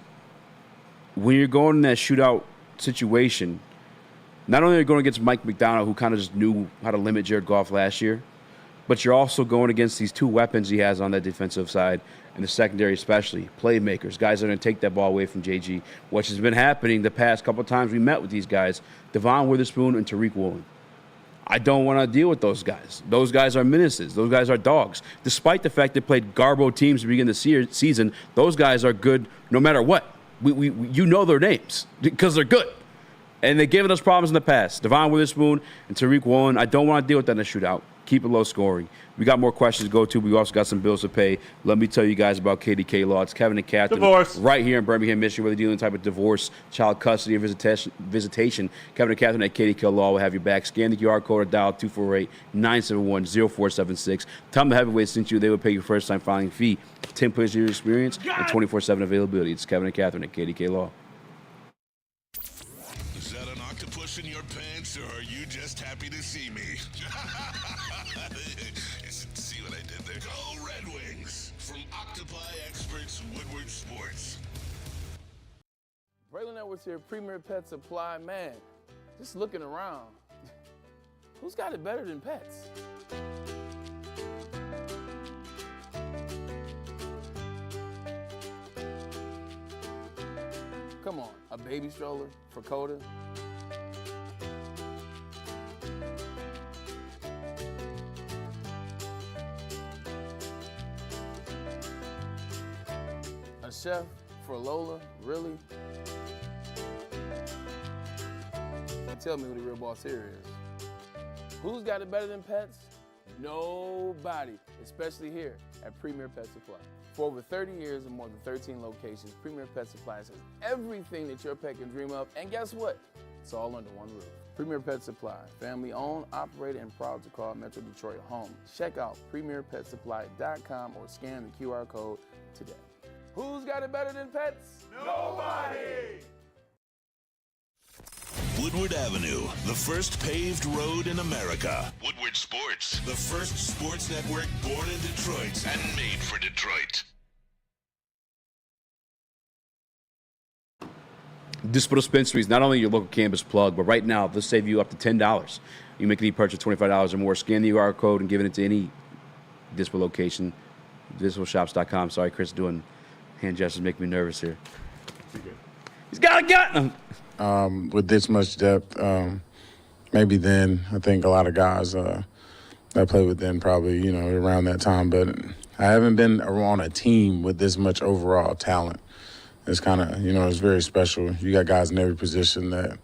when you're going in that shootout situation, not only are you going against Mike McDonald, who kind of just knew how to limit Jared Goff last year, but you're also going against these two weapons he has on that defensive side, and the secondary especially, playmakers, guys that are going to take that ball away from JG, which has been happening the past couple of times we met with these guys, Devon Witherspoon and Tariq Woolen. I don't want to deal with those guys. Those guys are menaces. Those guys are dogs. Despite the fact they played Garbo teams to begin the season, those guys are good no matter what. You know their names because they're good. And they've given us problems in the past. Devon Witherspoon and Tariq Woolen, I don't want to deal with that in a shootout. Keep it low scoring. We got more questions to go to. We also got some bills to pay. Let me tell you guys about KDK Law. It's Kevin and Catherine. Divorce. Right here in Birmingham, Michigan, whether you're dealing with type of divorce, child custody, or visitation. Kevin and Catherine at KDK Law will have you back. Scan the QR code or dial 248-971-0476. Tell them the Heavyweight sent you. They will pay your first-time filing fee. 10 points of your experience and 24/7 availability. It's Kevin and Catherine at KDK Law. Is that an octopus in your pants, or are you just happy to see me? See what I did there? Go Red Wings! From Octopi Experts, Woodward Sports. Braylon Edwards here, Premier Pet Supply. Man, just looking around. Who's got it better than pets? Come on, a baby stroller for Coda? A chef for Lola? Really? Tell me who the real boss here is. Who's got it better than pets? Nobody, especially here at Premier Pet Supply. For over 30 years and more than 13 locations, Premier Pet Supply has everything that your pet can dream of, and guess what? It's all under one roof. Premier Pet Supply, family owned, operated, and proud to call Metro Detroit home. Check out premierpetsupply.com or scan the QR code today. Who's got it better than pets? Nobody! Woodward Avenue, the first paved road in America. Woodward Sports, the first sports network born in Detroit and made for Detroit. Dispo Dispensaries, not only your local cannabis plug, but right now, they'll save you up to $10. You make any purchase $25 or more. Scan the QR code and give it to any Dispo location. DispoShops.com. Sorry, Chris, doing hand gestures make me nervous here. He's got a gun! With this much depth, maybe then. I think a lot of guys that played with then probably, around that time. But I haven't been on a team with this much overall talent. It's kind of, it's very special. You got guys in every position that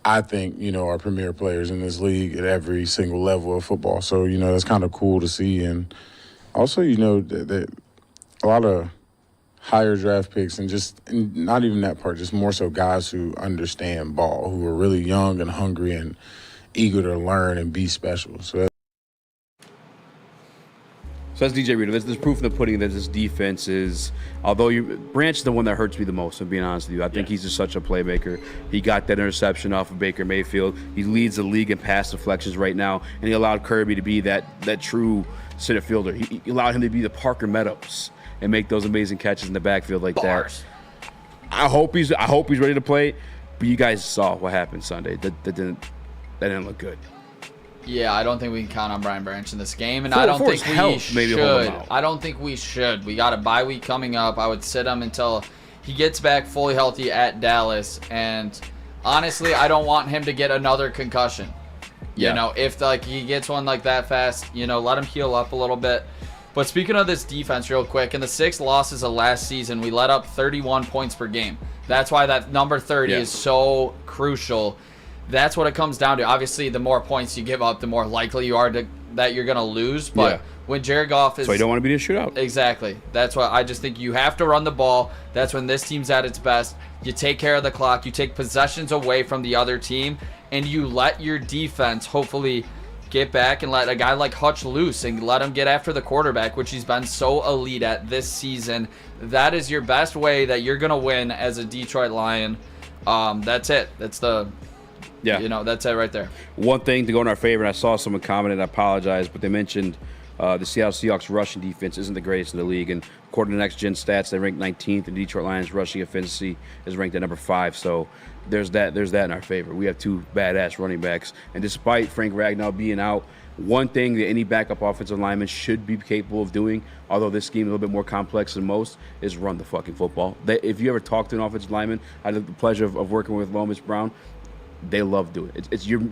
I think, are premier players in this league at every single level of football. So, that's kind of cool to see. And also, that a lot of higher draft picks and not even that part, just more so guys who understand ball, who are really young and hungry and eager to learn and be special. So that's DJ Reader. There's proof in the pudding that this defense is, although Branch is the one that hurts me the most, I'm being honest with you. I think he's just such a playmaker. He got that interception off of Baker Mayfield. He leads the league in pass deflections right now, and he allowed Kirby to be that true center fielder. He allowed him to be the Parker Meadows and make those amazing catches in the backfield like that. I hope he's ready to play, but you guys saw what happened Sunday. That didn't look good. Yeah, I don't think we can count on Brian Branch in this game, and I don't think we should. I don't think we should. We got a bye week coming up. I would sit him until he gets back fully healthy at Dallas, and honestly, I don't want him to get another concussion. Yeah. If he gets one like that fast, let him heal up a little bit. But speaking of this defense real quick, in the 6 losses of last season, we let up 31 points per game. That's why that number 30 is so crucial. That's what it comes down to. Obviously, the more points you give up, the more likely you are that you're going to lose. But when Jared Goff is... So you don't want to be in a shootout. Exactly. That's why I just think you have to run the ball. That's when this team's at its best. You take care of the clock. You take possessions away from the other team. And you let your defense hopefully get back and let a guy like Hutch loose and let him get after the quarterback, which he's been so elite at this season. That is your best way that you're going to win as a Detroit Lion. That's it. That's the... Yeah. That's it right there. One thing to go in our favor, and I saw someone comment, and I apologize, but they mentioned the Seattle Seahawks rushing defense isn't the greatest in the league. And according to Next Gen Stats, they ranked 19th, and Detroit Lions rushing efficiency is ranked at number 5. So there's that in our favor. We have 2 badass running backs. And despite Frank Ragnow being out, one thing that any backup offensive lineman should be capable of doing, although this scheme is a little bit more complex than most, is run the fucking football. If you ever talk to an offensive lineman, I had the pleasure of working with Lomas Brown. They love doing it.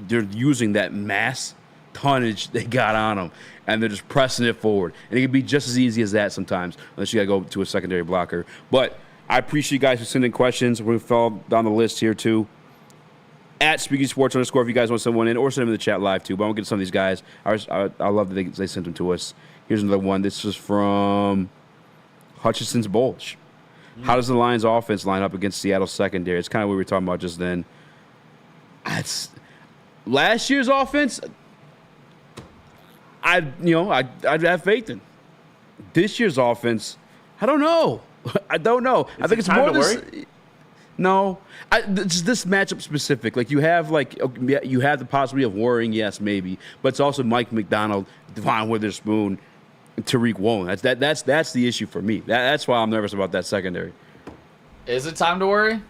They're using that mass tonnage they got on them, and they're just pressing it forward. And it can be just as easy as that sometimes, unless you got to go to a secondary blocker. But I appreciate you guys for sending questions. We fell down the list here, too. at Speaking Sports _ if you guys want someone in, or send them in the chat live too. But I want to get some of these guys. I love that they sent them to us. Here's another one. This is from Hutchinson's Bulge. How does the Lions offense line up against Seattle's secondary? It's kind of what we were talking about just then. Last year's offense, I'd have faith in. This year's offense, I don't know. I don't know. I think it's more this. No, it's this matchup specific. Like you have the possibility of worrying, yes, maybe, but it's also Mike McDonald, Devon Witherspoon, Tariq Woolen. That's the issue for me. That's why I'm nervous about that secondary. Is it time to worry?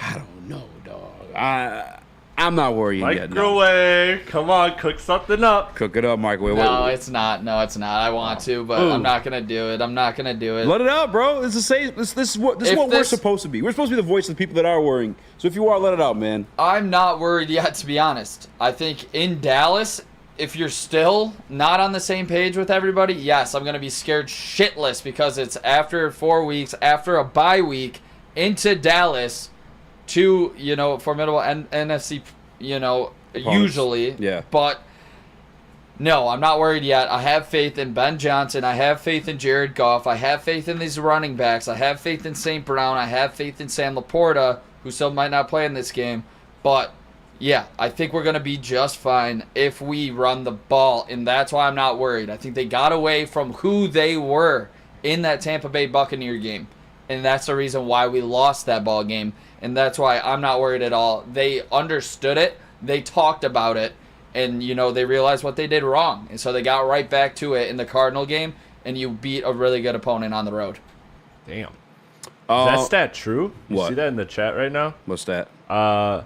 I don't know, dog. I'm not worrying yet. Microwave. Come on, cook something up. Cook it up, microwave. No, it's not. I want to, but I'm not gonna do it. Let it out, bro. This is what we're supposed to be. We're supposed to be the voice of the people that are worrying. So if you are, let it out, man. I'm not worried yet, to be honest. I think in Dallas, if you're still not on the same page with everybody, yes, I'm gonna be scared shitless because it's after 4 weeks, after a bye week, into Dallas. To, formidable NFC, usually. Yeah. But, no, I'm not worried yet. I have faith in Ben Johnson. I have faith in Jared Goff. I have faith in these running backs. I have faith in St. Brown. I have faith in Sam Laporta, who still might not play in this game. But, yeah, I think we're going to be just fine if we run the ball, and that's why I'm not worried. I think they got away from who they were in that Tampa Bay Buccaneer game, and that's the reason why we lost that ball game. And that's why I'm not worried at all. They understood it. They talked about it. And, they realized what they did wrong. And so they got right back to it in the Cardinal game. And you beat a really good opponent on the road. Damn. Is that stat true? You what? See that in the chat right now? What's that? A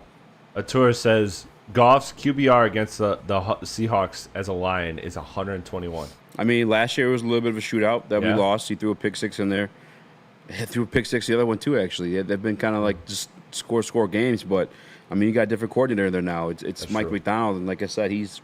tour says Goff's QBR against the Seahawks as a Lion is 121. I mean, last year was a little bit of a shootout that we lost. He threw a pick six in there. He threw a pick six the other one too, actually. They've been kind of like just score games, but I mean, you got a different coordinator there now. It's Mike McDonald, and like I said, he's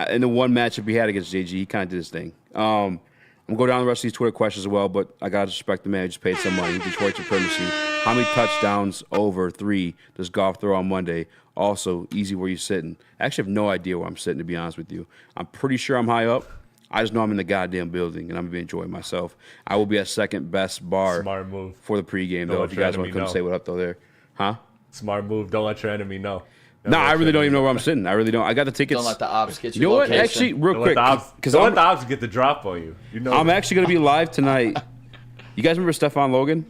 in the one matchup he had against JG, he kind of did his thing. I'm gonna go down the rest of these Twitter questions as well, but I gotta respect the man who just paid some money. Detroit supremacy. How many touchdowns over 3 does Goff throw on Monday? Also, easy where you sitting. I actually have no idea where I'm sitting, to be honest with you. I'm pretty sure I'm high up. I just know I'm in the goddamn building, and I'm going to be enjoying myself. I will be at second best bar Smart move. For the pregame, though, if you guys want to come say what up, though, there. Huh? Smart move. Don't let your enemy know. No, I really don't even know where I'm sitting. I really don't. I got the tickets. Don't let the ops get you. You know what? Actually, real quick. Don't let the ops get the drop on you. I'm actually going to be live tonight. You guys remember Stephon Logan,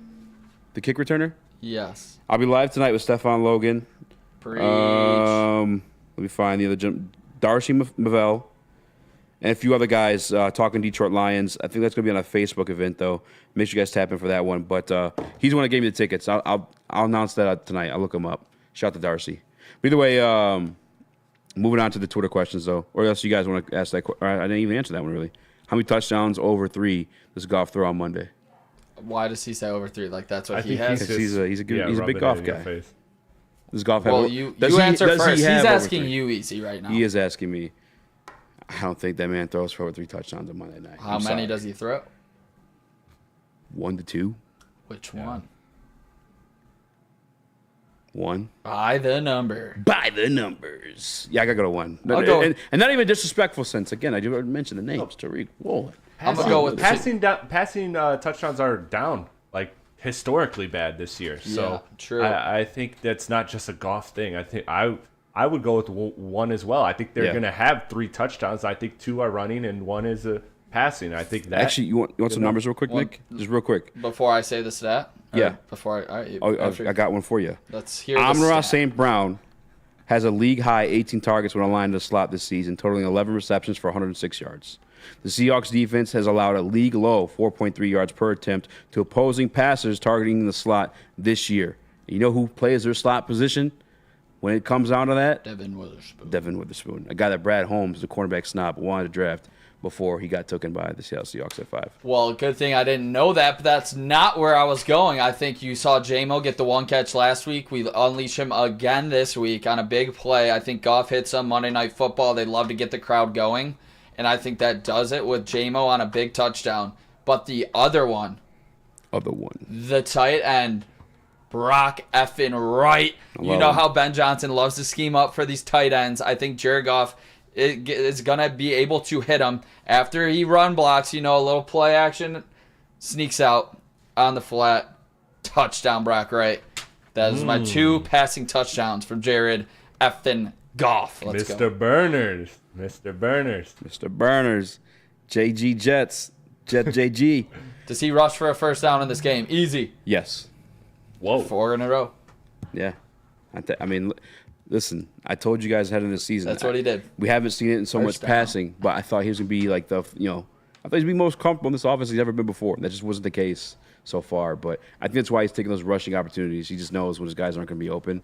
the kick returner? Yes. I'll be live tonight with Stephon Logan. Preach. Let me find the other gym. Darcy Mavell. And a few other guys talking Detroit Lions. I think that's going to be on a Facebook event, though. Make sure you guys tap in for that one. But he's the one that gave me the tickets. I'll announce that tonight. I'll look him up. Shout out to Darcy. But either way, moving on to the Twitter questions, though. Or else you guys want to ask that question. I didn't even answer that one, really. How many touchdowns over 3 does Goff throw on Monday? Why does he say over 3? Like, that's what he has? He's a big Goff guy. Does Goff well, have you answer first. He's asking you easy right now. He is asking me. I don't think that man throws for over 3 touchdowns on Monday night. How many does he throw? 1 to 2. Which one? 1. By the number. By the numbers. Yeah, I gotta go to 1. And not even a disrespectful sense. Again, I do mention the names. Tariq Woolen. I'm gonna go with passing touchdowns are down like historically bad this year. So true. I think that's not just a Goff thing. I think I would go with 1 as well. I think they're going to have 3 touchdowns. I think 2 are running and 1 is passing. I think that. Actually, you want some numbers real quick, Nick? Just real quick. Before I say the stat? Yeah. I got one for you. Let's hear Amon-Ra St. Brown has a league-high 18 targets when aligned to the slot this season, totaling 11 receptions for 106 yards. The Seahawks defense has allowed a league-low 4.3 yards per attempt to opposing passers targeting the slot this year. You know who plays their slot position? When it comes down to that, Devin Witherspoon. Devin Witherspoon. A guy that Brad Holmes, the cornerback snob, wanted to draft before he got taken by the Seattle Seahawks at 5. Well, good thing I didn't know that, but that's not where I was going. I think you saw J-Mo get the 1 catch last week. We unleash him again this week on a big play. I think Goff hits on Monday Night Football. They love to get the crowd going, and I think that does it with J-Mo on a big touchdown. But the other one. Other one. The tight end. Brock effing right. You know how Ben Johnson loves to scheme up for these tight ends. I think Jared Goff is going to be able to hit him. After he run blocks, a little play action, sneaks out on the flat. Touchdown, Brock Wright. That is my 2 passing touchdowns for Jared effing Goff. Let's Mr. go. Burners. JG Jets. Jet JG. Does he rush for a first down in this game? Easy. Yes. Whoa. 4 in a row. Yeah. I mean, listen, I told you guys ahead of the season. That's what he did. We haven't seen it in so much passing, but I thought he was going to be like I thought he was going to be most comfortable in this offense he's ever been before. That just wasn't the case so far. But I think that's why he's taking those rushing opportunities. He just knows when his guys aren't going to be open,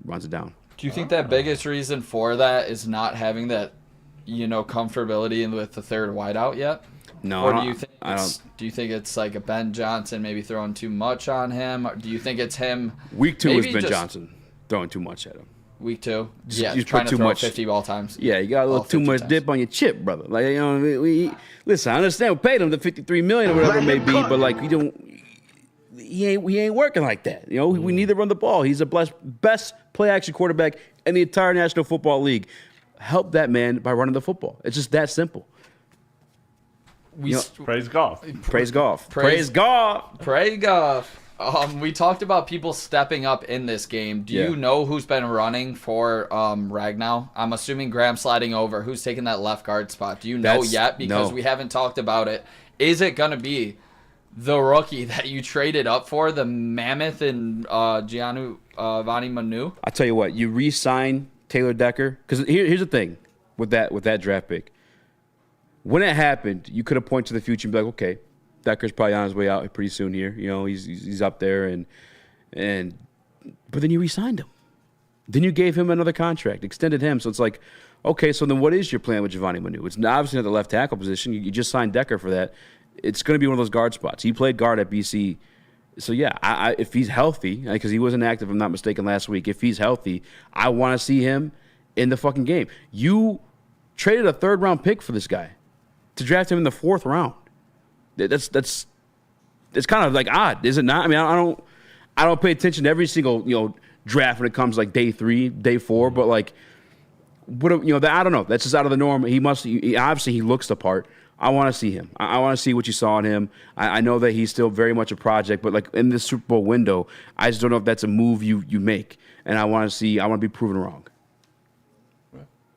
runs it down. Do you think that biggest reason for that is not having that, comfortability with the third wideout yet? No, or do you think it's like a Ben Johnson maybe throwing too much on him? Or do you think it's him? Week 2 is Ben Johnson throwing too much at him. Week 2? Yeah, he's trying put to too throw much 50 ball times. Yeah, you got a little too much times. dip on your chip, brother. Like, listen, I understand we paid him the $53 million or whatever it may be, but like he ain't working like that. We need to run the ball. He's the best play action quarterback in the entire National Football League. Help that man by running the football. It's just that simple. Praise Goff. Praise Goff. Praise Goff. Praise Goff. We talked about people stepping up in this game. Do you know who's been running for Ragnow? I'm assuming Graham sliding over. Who's taking that left guard spot? Do you know yet? Because we haven't talked about it. Is it going to be the rookie that you traded up for, the Mammoth and Vani Manu? I tell you what, you re-sign Taylor Decker. Because here's the thing with that draft pick. When it happened, you could have pointed to the future and be like, okay, Decker's probably on his way out pretty soon here. He's up there, but then you re-signed him. Then you gave him another contract, extended him. So it's like, okay, so then what is your plan with Giovanni Manu? It's obviously not the left tackle position. You just signed Decker for that. It's going to be one of those guard spots. He played guard at BC. So, yeah, if he's healthy, because he wasn't active, if I'm not mistaken, last week. If he's healthy, I want to see him in the fucking game. You traded a third-round pick for this guy to draft him in the 4th round. That's kind of like odd, is it not? I mean, I don't pay attention to every single draft when it comes like day 3, day 4, but like what I don't know. That's just out of the norm. Obviously he looks the part. I want to see him. I want to see what you saw in him. I know that he's still very much a project, but like in this Super Bowl window, I just don't know if that's a move you make. And I want to be proven wrong.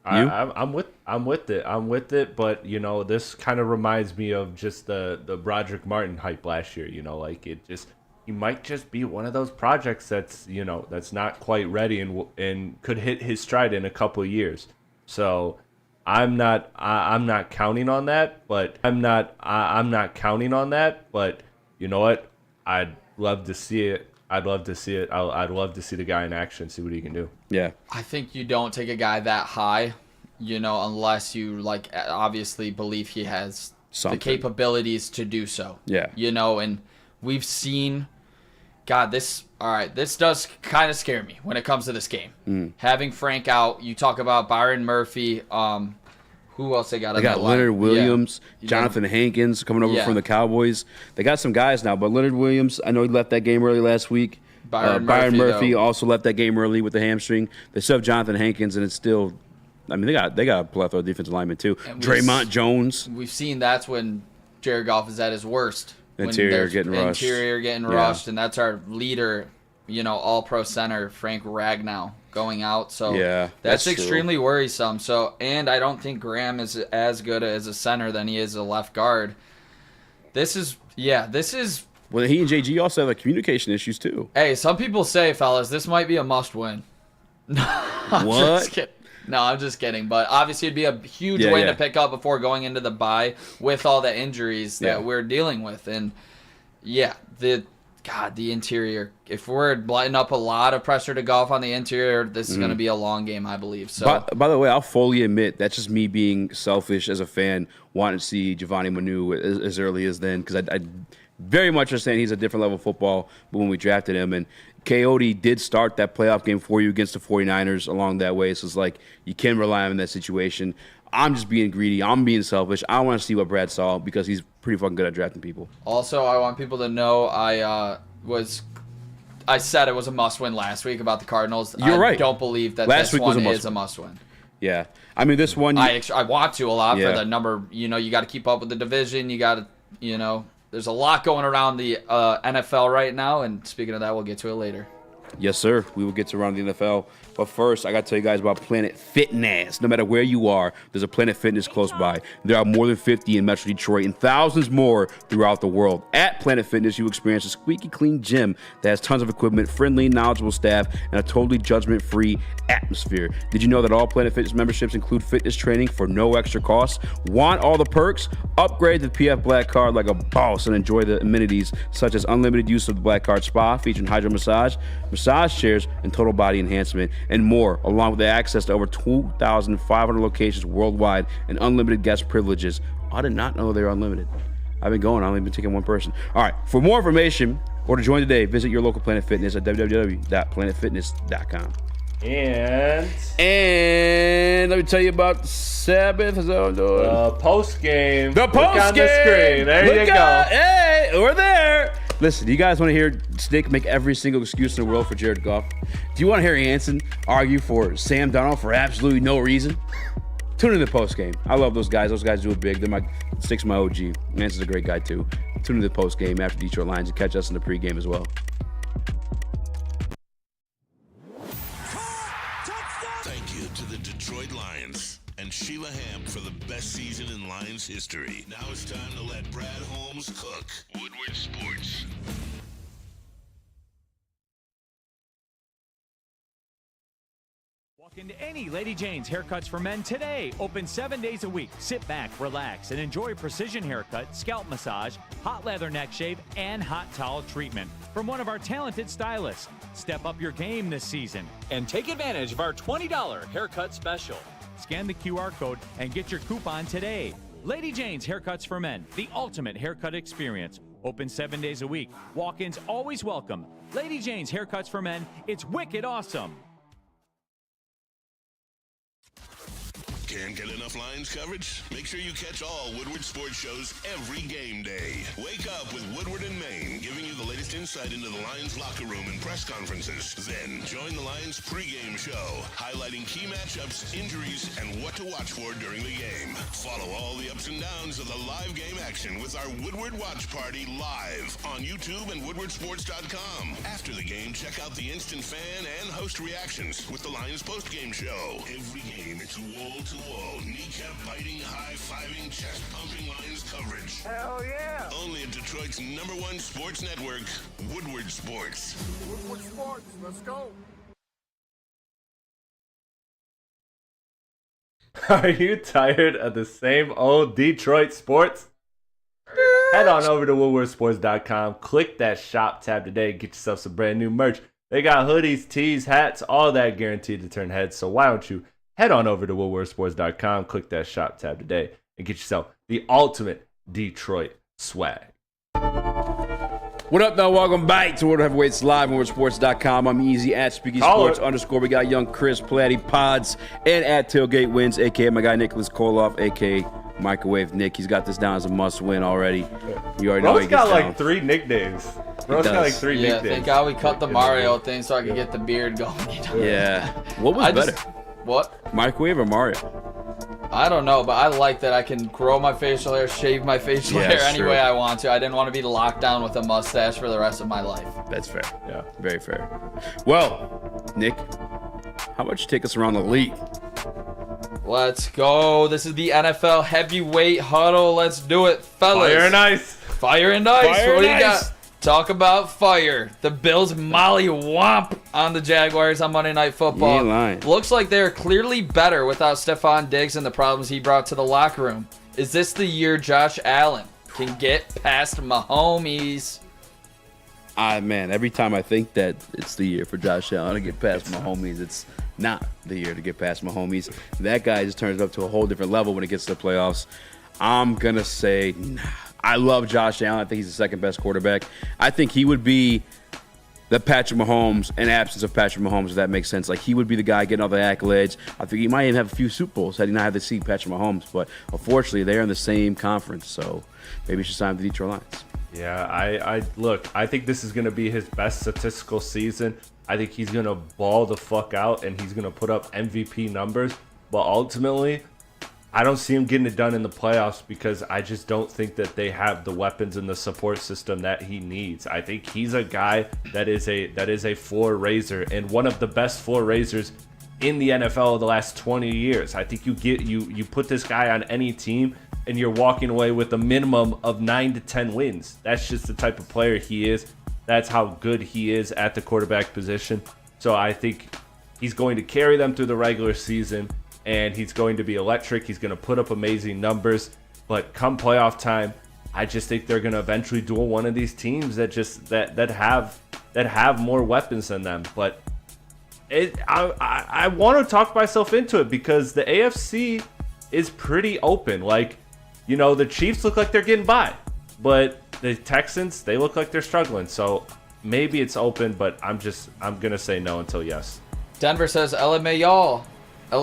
I'm with it, but this kind of reminds me of just the Broderick Martin hype last year. He might just be one of those projects that's not quite ready and could hit his stride in a couple of years. So I'm not counting on that, but I'm not counting on that. But you know what? I'd love to see it. I'd love to see the guy in action, see what he can do. Yeah. I think you don't take a guy that high, unless you obviously believe he has the capabilities to do so. Yeah. And we've seen, this does kind of scare me when it comes to this game. Having Frank out, you talk about Byron Murphy, who else they got? They got Leonard Williams, Jonathan Hankins coming over from the Cowboys. They got some guys now, but Leonard Williams, I know he left that game early last week. Byron Murphy also left that game early with the hamstring. They still have Jonathan Hankins, and it's still, they got a plethora of defensive linemen too. Draymond Jones. We've seen that's when Jared Goff is at his worst. Interior getting rushed, and that's our leader, all-pro center, Frank Ragnow, going out. So that's extremely worrisome. So, and I don't think Graham is as good as a center than he is a left guard. This is. Well, he and JG also have communication issues too. Hey, some people say, fellas, this might be a must-win. What? No, I'm just kidding. But obviously, it'd be a huge win to pick up before going into the bye with all the injuries that we're dealing with. And the interior. If we're lighting up a lot of pressure to Goff on the interior, this is going to be a long game, I believe. So, by the way, I'll fully admit that's just me being selfish as a fan, wanting to see Giovanni Manu as early as then, because I very much understand he's a different level of football. But when we drafted him, and Coyote did start that playoff game for you against the 49ers along that way. So it's like you can rely on him in that situation. I'm just being greedy. I'm being selfish. I want to see what Brad saw because he's pretty fucking good at drafting people. Also, I want people to know I was I said it was a must-win last week about the Cardinals. You're right. I don't believe that Last this week was one a is a must-win. Yeah. I mean, this one... I want to a lot Yeah. for the number. You know, you got to keep up with the division. You got to, you know, there's a lot going around the NFL right now. And speaking of that, we'll get to it later. Yes, sir. We will get to around the NFL. But first, I got to tell you guys about Planet Fitness. No matter where you are, there's a Planet Fitness close by. There are more than 50 in Metro Detroit and thousands more throughout the world. At Planet Fitness, you experience a squeaky clean gym that has tons of equipment, friendly, knowledgeable staff, and a totally judgment-free atmosphere. Did you know that all Planet Fitness memberships include fitness training for no extra cost? Want all the perks? Upgrade to the PF Black Card like a boss and enjoy the amenities such as unlimited use of the Black Card Spa featuring hydro massage, massage chairs, and total body enhancement, and more, along with the access to over 2,500 locations worldwide and unlimited guest privileges. I did not know they were unlimited. I've been going. I've only been taking one person. All right. For more information or to join today, visit your local Planet Fitness at www.planetfitness.com. And let me tell you about the Sabbath. Is that what I'm doing? Post game. The post game. On the screen. There you go. Hey, we're there. Listen, do you guys want to hear Stick make every single excuse in the world for Jared Goff? Do you want to hear Hanson argue for Sam Darnold for absolutely no reason? Tune in to the post game. I love those guys. Those guys do it big. Stick's my OG. Hanson's a great guy too. Tune in to the post game after Detroit Lions and catch us in the pregame as well. Thank you to the Detroit Lions and Sheila Hamp for the best season in Lions history. Now it's time to let Brad Holmes cook. Woodward Sports. Walk into any Lady Jane's Haircuts for Men today. Open 7 days a week. Sit back, relax, and enjoy a precision haircut, scalp massage, hot leather neck shave, and hot towel treatment from one of our talented stylists. Step up your game this season and take advantage of our $20 haircut special. Scan the QR code and get your coupon today. Lady Jane's Haircuts for Men, the ultimate haircut experience. Open 7 days a week. Walk-ins always welcome. Lady Jane's Haircuts for Men, it's wicked awesome. Can't get enough Lions coverage? Make sure you catch all Woodward Sports shows every game day. Wake up with Woodward and Maine, giving you the latest insight into the Lions locker room and press conferences. Then join the Lions pregame show, highlighting key matchups, injuries, and what to watch for during the game. Follow all the ups and downs of the live game action with our Woodward Watch Party live on YouTube and woodwardsports.com. After the game, check out the instant fan and host reactions with the Lions postgame show. Every game, it's wall-to-wall, kneecap-biting, high-fiving, chest-pumping Lions coverage. Hell yeah! Only at Detroit's #1 sports network, Woodward Sports. Woodward Sports, let's go. Are you tired of the same old Detroit sports? Head on over to woodwardsports.com, click that shop tab today, get yourself some brand new merch. They got hoodies, tees, hats, all that guaranteed to turn heads. So why don't you head on over to woodwardsports.com, click that shop tab today, and get yourself the ultimate Detroit swag. What up, though? Welcome back to World Heavyweights Live on WorldSports.com. I'm Easy at Speaky Sports _ We got young Chris Platte Pods and at Tailgate Wins, a.k.a. my guy Nicholas Kohloff, a.k.a. Microwave Nick. He's got this down as a must-win already. You already know he got gets like down. 3 nicknames. Bro's got like 3 Yeah, nicknames. thank God we cut the Mario thing so I could get the beard going. You know? Yeah. What was better? What? Microwave or Mario? I don't know, but I like that I can grow my facial hair, shave my facial hair any way I want to. I didn't want to be locked down with a mustache for the rest of my life. That's fair. Yeah. Very fair. Well, Nick, how about you take us around the league? Let's go. This is the NFL heavyweight huddle. Let's do it, fellas. Fire and ice. Fire and ice. Fire what do and you ice. got? Talk about fire. The Bills molly whomp on the Jaguars on Monday Night Football. You ain't lying. Looks like they're clearly better without Stephon Diggs and the problems he brought to the locker room. Is this the year Josh Allen can get past Mahomes? Man, every time I think that it's the year for Josh Allen to get past Mahomes, it's not the year to get past Mahomes. That guy just turns it up to a whole different level when it gets to the playoffs. I'm going to say, nah. I love Josh Allen. I think he's the second best quarterback. I think he would be the Patrick Mahomes in absence of Patrick Mahomes, if that makes sense. Like, he would be the guy getting all the accolades. I think he might even have a few Super Bowls had he not had to see Patrick Mahomes. But unfortunately, they're in the same conference, so maybe it's just time for the Detroit Lions. Yeah, I think this is going to be his best statistical season. I think he's going to ball the fuck out and he's going to put up MVP numbers. But ultimately, I don't see him getting it done in the playoffs because I just don't think that they have the weapons and the support system that he needs. I think he's a guy that is a floor raiser and one of the best floor raisers in the NFL of the last 20 years. I think you put this guy on any team and you're walking away with a minimum of 9 to 10 wins. That's just the type of player he is. That's how good he is at the quarterback position. So I think he's going to carry them through the regular season, and he's going to be electric. He's going to put up amazing numbers. But come playoff time, I just think they're going to eventually duel one of these teams that have more weapons than them. But I want to talk myself into it because the AFC is pretty open. Like, you know, the Chiefs look like they're getting by, but the Texans, they look like they're struggling. So maybe it's open, but I'm going to say no until yes. Denver says LMAO, y'all. I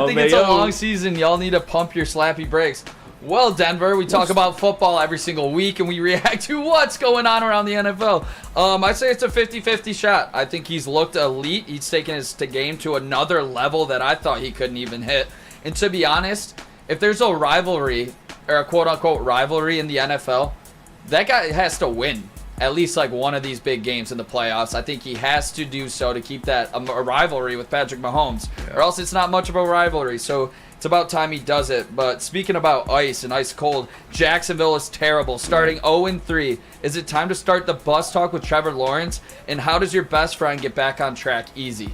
think it's a long season. Y'all need to pump your slappy brakes. Well, Denver, we talk about football every single week, and we react to what's going on around the NFL. I'd say it's a 50-50 shot. I think he's looked elite. He's taken his game to another level that I thought he couldn't even hit. And to be honest, if there's a rivalry, or a quote-unquote rivalry in the NFL, that guy has to win at least like one of these big games in the playoffs. I think he has to do so to keep that a rivalry with Patrick Mahomes, or else it's not much of a rivalry. So it's about time he does it. But speaking about ice and ice cold, Jacksonville is terrible, starting 0-3. Is it time to start the bus talk with Trevor Lawrence? And how does your best friend get back on track easy?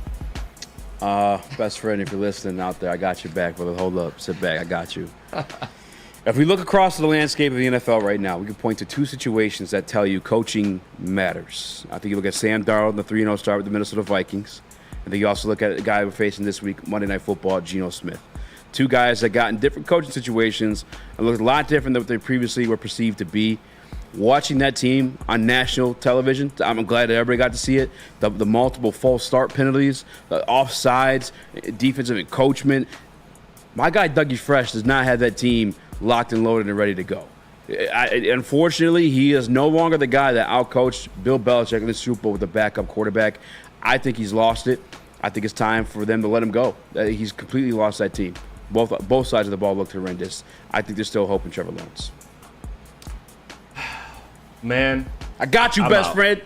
Best friend, if you're listening out there, I got your back, brother. Hold up. Sit back. I got you. If we look across the landscape of the NFL right now, we can point to two situations that tell you coaching matters. I think you look at Sam Darnold, the 3-0 start with the Minnesota Vikings. I think you also look at the guy we're facing this week, Monday Night Football, Geno Smith. Two guys that got in different coaching situations and looked a lot different than what they previously were perceived to be. Watching that team on national television, I'm glad that everybody got to see it. The multiple false start penalties, the offsides, defensive encroachment. My guy Dougie Fresh does not have that team locked and loaded and ready to go. Unfortunately, he is no longer the guy that outcoached Bill Belichick in the Super Bowl with a backup quarterback. I think he's lost it. I think it's time for them to let him go. He's completely lost that team. Both sides of the ball looked horrendous. I think there's still hope in Trevor Lawrence. Man, I got you, best friend.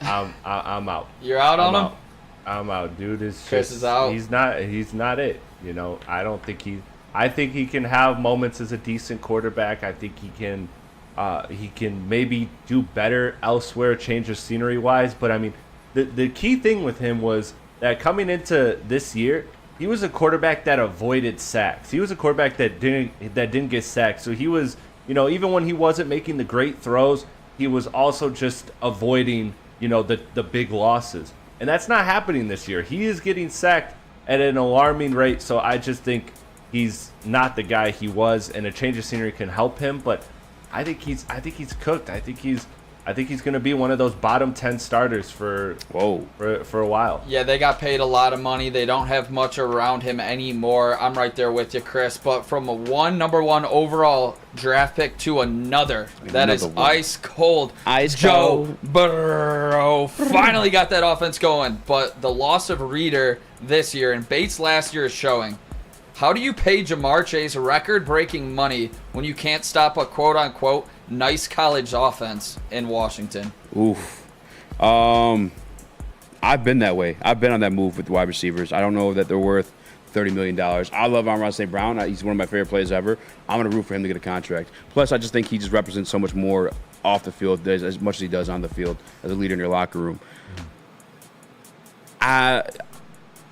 I'm out. You're out on him? I'm out, dude. Chris is out. He's not it. You know, I think he can have moments as a decent quarterback. I think he can maybe do better elsewhere, change of scenery wise. But I mean, the key thing with him was that coming into this year, he was a quarterback that avoided sacks. He was a quarterback that didn't get sacked. So he was, you know, even when he wasn't making the great throws, he was also just avoiding, you know, the big losses. And that's not happening this year. He is getting sacked at an alarming rate. So I just think he's not the guy he was, and a change of scenery can help him. But I think he's cooked. I think he's going to be one of those bottom 10 starters for a while. Yeah, they got paid a lot of money. They don't have much around him anymore. I'm right there with you, Chris. But from a number one overall draft pick to another, that is ice cold. Joe Burrow finally got that offense going. But the loss of Reeder this year and Bates last year is showing. How do you pay Jamar Chase record-breaking money when you can't stop a quote-unquote nice college offense in Washington? Oof. I've been that way. I've been on that move with wide receivers. I don't know that they're worth $30 million. I love Amon-Ra St. Brown. He's one of my favorite players ever. I'm going to root for him to get a contract. Plus, I just think he just represents so much more off the field as much as he does on the field as a leader in your locker room.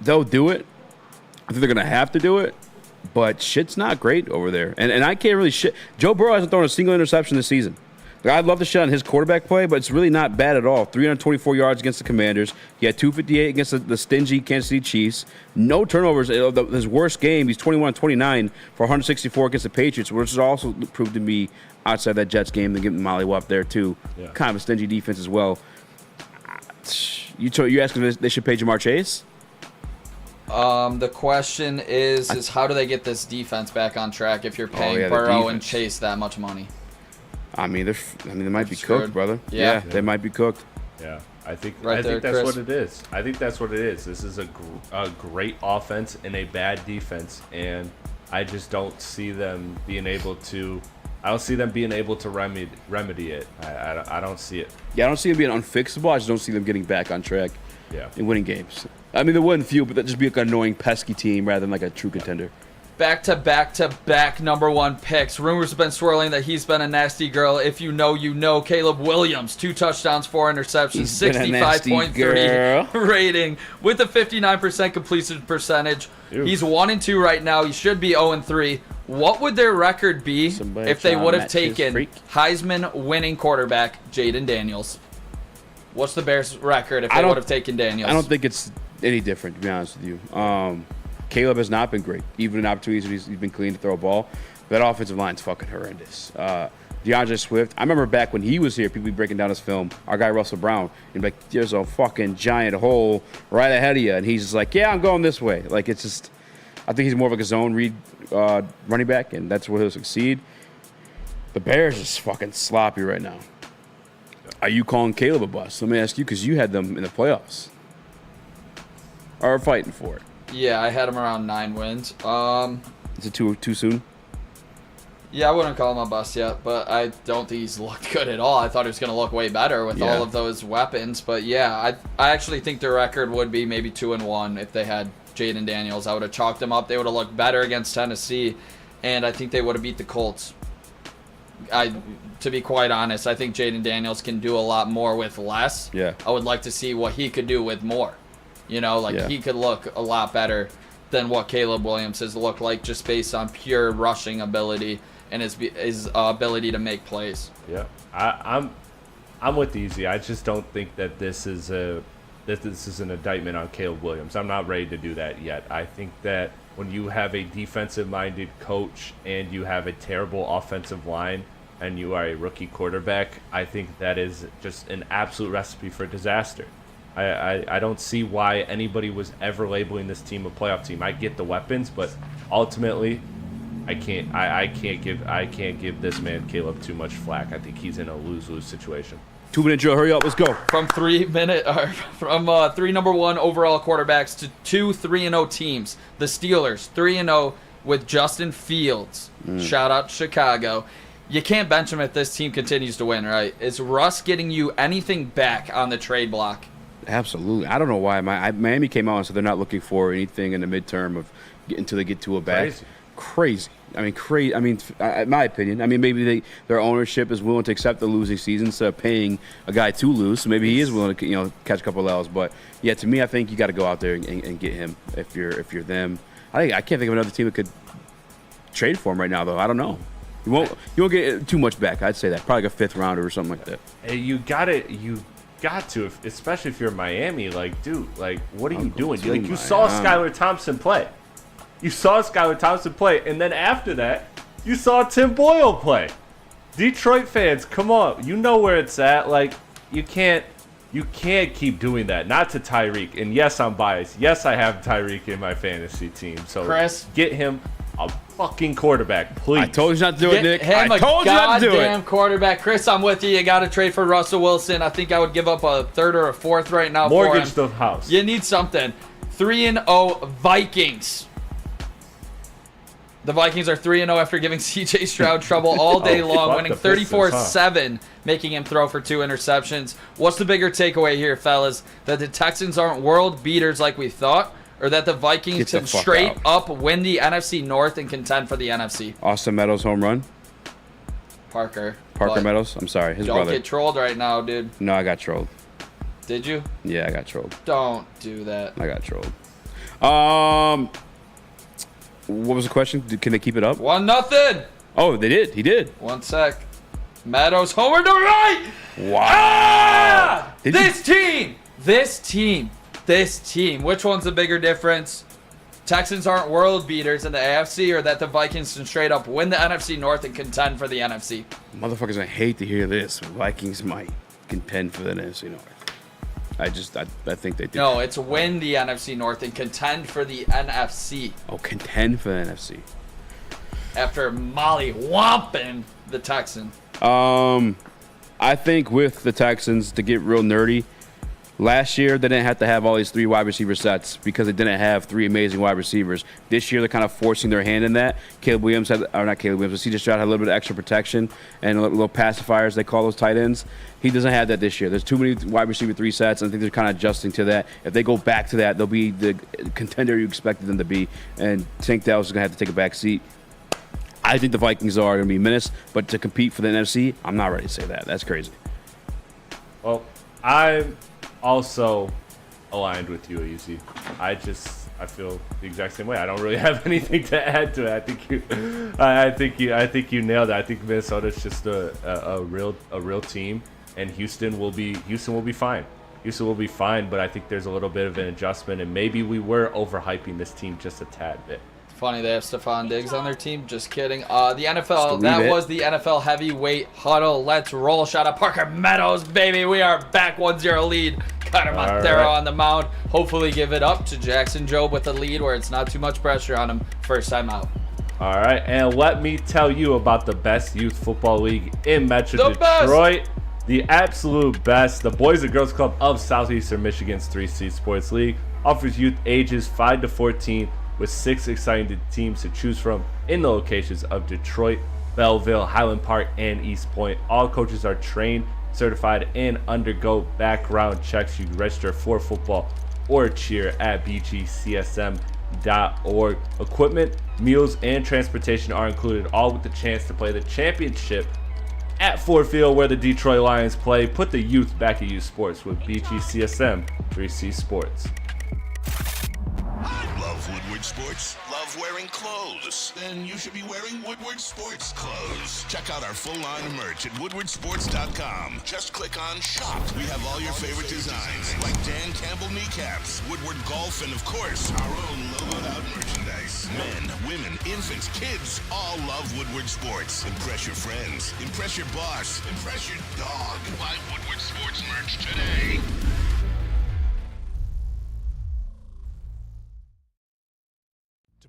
They'll do it. I think they're going to have to do it, but shit's not great over there. And I can't really shit. Joe Burrow hasn't thrown a single interception this season. Like, I'd love to shit on his quarterback play, but it's really not bad at all. 324 yards against the Commanders. He had 258 against the stingy Kansas City Chiefs. No turnovers. His worst game, he's 21-29 for 164 against the Patriots, which is also proved to be outside that Jets game. They get mollywop there, too. Yeah. Kind of a stingy defense as well. You asking if they should pay Jamar Chase? The question is how do they get this defense back on track if you're paying Burrow and Chase that much money? I mean, they might be Screwed. cooked, brother. Yeah. They might be cooked. Yeah, I think Right there, that's Chris. what it is. I think that's what it is. This is a great offense and a bad defense, and I just don't see them being able to. I don't see them being able to remedy it. I don't see it. Yeah, I don't see them being unfixable. I just don't see them getting back on track. Yeah. And winning games. I mean, there wouldn't few, but that'd just be like an annoying, pesky team rather than like a true contender. Back-to-back number one picks. Rumors have been swirling that he's been a nasty girl. If you know, you know. Caleb Williams, 2 touchdowns, 4 interceptions, 65.30 rating with a 59% completion percentage. Ew. He's 1-2 right now. He should be 0-3. What would their record be if they would have taken Heisman winning quarterback Jaden Daniels? What's the Bears' record if they would have taken Daniels? I don't think it's any different, to be honest with you. Caleb has not been great. Even in opportunities he's been clean to throw a ball. That offensive line's fucking horrendous. DeAndre Swift, I remember back when he was here, people be breaking down his film. Our guy Russell Brown, and be like, there's a fucking giant hole right ahead of you. And he's just like, yeah, I'm going this way. Like, it's just, I think he's more of like a zone read running back, and that's where he'll succeed. The Bears is fucking sloppy right now. Are you calling Caleb a bust? Let me ask you, because you had them in the playoffs. Or fighting for it. Yeah, I had him around 9 wins. Is it too soon? Yeah, I wouldn't call him a bust yet, but I don't think he's looked good at all. I thought he was going to look way better with all of those weapons. But yeah, I actually think their record would be maybe 2-1 if they had Jaden Daniels. I would have chalked them up. They would have looked better against Tennessee, and I think they would have beat the Colts. To be quite honest, I think Jaden Daniels can do a lot more with less. Yeah. I would like to see what he could do with more. You know, he could look a lot better than what Caleb Williams has looked like just based on pure rushing ability and his ability to make plays. Yeah, I'm with Easy. I just don't think that this is an indictment on Caleb Williams. I'm not ready to do that yet. I think that when you have a defensive-minded coach and you have a terrible offensive line and you are a rookie quarterback, I think that is just an absolute recipe for disaster. I don't see why anybody was ever labeling this team a playoff team. I get the weapons, but ultimately, I can't give this man Caleb too much flack. I think he's in a lose-lose situation. 2-minute drill. Hurry up. Let's go. From 3 number one overall quarterbacks to 2 3-0 teams. The Steelers 3-0 with Justin Fields. Shout out Chicago. You can't bench him if this team continues to win, right? Is Russ getting you anything back on the trade block? Absolutely. I don't know why. Miami came out and said they're not looking for anything in the midterm until they get to a back. Crazy. I mean, crazy. I mean, in my opinion. I mean, maybe their ownership is willing to accept the losing season instead of paying a guy to lose. So maybe he is willing to, catch a couple of L's. But yeah, to me, I think you got to go out there and get him if you're them. I can't think of another team that could trade for him right now, though. I don't know. You won't get too much back. I'd say that probably like a 5th rounder or something like that. Hey, you got to, especially if you're Miami. Like, dude, like, what are you doing? You saw Skylar Thompson play. You saw Skylar Thompson play, and then after that, you saw Tim Boyle play. Detroit fans, come on, you know where it's at. Like, you can't keep doing that. Not to Tyreek. And yes, I'm biased. Yes, I have Tyreek in my fantasy team. So Chris, get him a fucking quarterback, please. I told you not to do it, Nick. I told you not to do it. Goddamn quarterback. Chris, I'm with you. You got to trade for Russell Wilson. I think I would give up a 3rd or a 4th right now Mortgage for him. the house. You need something. 3-0 Vikings. The Vikings are 3-0 after giving C.J. Stroud trouble all day long, winning 34-7, making him throw for 2 interceptions. What's the bigger takeaway here, fellas? That the Texans aren't world beaters like we thought, or that the Vikings can straight up win the NFC North and contend for the NFC? Austin Meadows home run. Parker Meadows. I'm sorry, his brother. Don't get trolled right now, dude. No, I got trolled. Did you? Yeah, I got trolled. Don't do that. I got trolled. What was the question? Can they keep it up? 1-0. Oh, they did. He did. 1 sec. Meadows homer to right. Wow. Ah! This team. Which one's the bigger difference? Texans aren't world beaters in the AFC, or that the Vikings can straight up win the NFC North and contend for the NFC? Motherfuckers, I hate to hear this. Vikings might contend for the NFC North. I think they do. No, it's win the NFC North and contend for the NFC. Oh, contend for the NFC. After molly-whomping the Texans. I think with the Texans, to get real nerdy, last year they didn't have to have all these 3 wide receiver sets because they didn't have 3 amazing wide receivers. This year they're kind of forcing their hand in that. CJ Stroud had a little bit of extra protection and a little pacifiers, they call those tight ends. He doesn't have that this year. There's too many wide receiver 3 sets, and I think they're kind of adjusting to that. If they go back to that, they'll be the contender you expected them to be, and Tank Dell's going to have to take a back seat. I think the Vikings are going to be menaced, but to compete for the NFC, I'm not ready to say that. That's crazy. Well, I'm also aligned with you, Easy. I feel the exact same way. I don't really have anything to add to it. I think you nailed it. I think Minnesota's just a real team, and Houston will be fine. Houston will be fine, but I think there's a little bit of an adjustment, and maybe we were overhyping this team just a tad bit. Funny they have Stephon Diggs on their team. Just kidding. The NFL, that was the NFL heavyweight huddle. Let's roll. Shout out Parker Meadows, baby. We are back 1-0 lead. Cutter Montero on the mound. Hopefully give it up to Jackson Jobe with a lead where it's not too much pressure on him first time out. All right, and let me tell you about the best youth football league in Metro Detroit. The absolute best. The Boys and Girls Club of Southeastern Michigan's 3C Sports League offers youth ages 5 to 14 with 6 exciting teams to choose from in the locations of Detroit, Belleville, Highland Park, and East Point. All coaches are trained, certified, and undergo background checks. You can register for football or cheer at bgcsm.org. Equipment, meals, and transportation are included, all with the chance to play the championship at Ford Field where the Detroit Lions play. Put the youth back at youth sports with BGCSM 3C Sports. Love Woodward Sports? Love wearing clothes? Then you should be wearing Woodward Sports clothes. Check out our full line of merch at woodwardsports.com. Just click on shop. We have all your favorite designs, like Dan Campbell kneecaps, Woodward golf, and of course, our own logoed out merchandise. Men, women, infants, kids all love Woodward Sports. Impress your friends. Impress your boss. Impress your dog. Buy Woodward Sports merch today.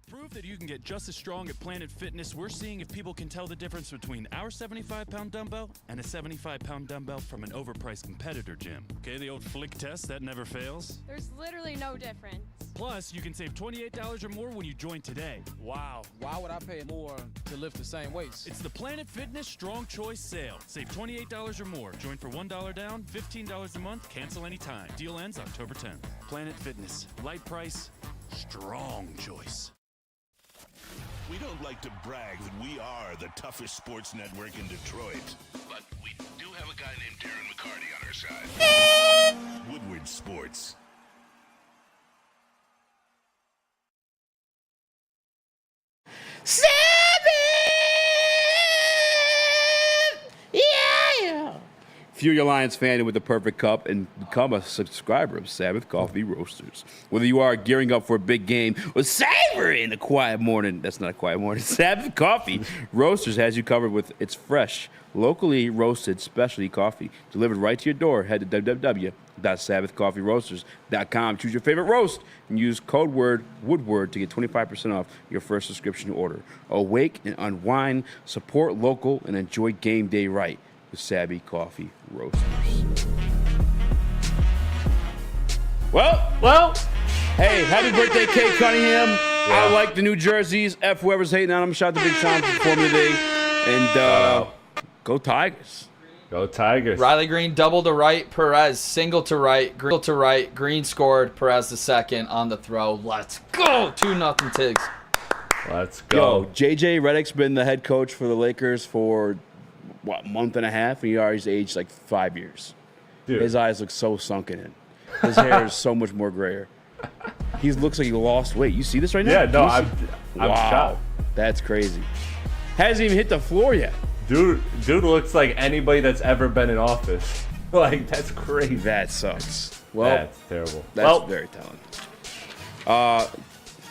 Prove that you can get just as strong at Planet Fitness. We're seeing if people can tell the difference between our 75-pound dumbbell and a 75-pound dumbbell from an overpriced competitor gym. Okay, the old flick test, that never fails. There's literally no difference. Plus, you can save $28 or more when you join today. Wow. Why would I pay more to lift the same weights? It's the Planet Fitness Strong Choice Sale. Save $28 or more. Join for $1 down, $15 a month, cancel anytime. Deal ends October 10th. Planet Fitness. Light price, strong choice. We don't like to brag that we are the toughest sports network in Detroit, but we do have a guy named Darren McCarty on our side. Woodward Sports. Yeah! If you're a Lions fan with the perfect cup, and become a subscriber of Sabbath Coffee Roasters. Whether you are gearing up for a big game or savoring a quiet morning, that's not a quiet morning, Sabbath Coffee Roasters has you covered with its fresh, locally roasted specialty coffee delivered right to your door. Head to www.sabbathcoffeeroasters.com. Choose your favorite roast and use code word Woodward to get 25% off your first subscription order. Awake and unwind, support local, and enjoy game day right. Sabby Coffee Roasters. Well, hey, happy birthday, Kate Cunningham. I like the New Jerseys. F whoever's hating on them. Shout out to Big Sean for me today. And go Tigers. Go Tigers. Riley Green double to right, Perez single to right, Green scored, Perez the second on the throw. Let's go. 2-0 Tigs. Let's go. Yo, JJ Redick's been the head coach for the Lakers for month and a half, and he already aged like 5 years. Dude. His eyes look so sunken in. His hair is so much more grayer. He looks like he lost weight. You see this right now? Yeah, no, I'm shocked. That's crazy. Hasn't even hit the floor yet. Dude looks like anybody that's ever been in office. Like, that's crazy. That sucks. Well, that's terrible. That's very telling.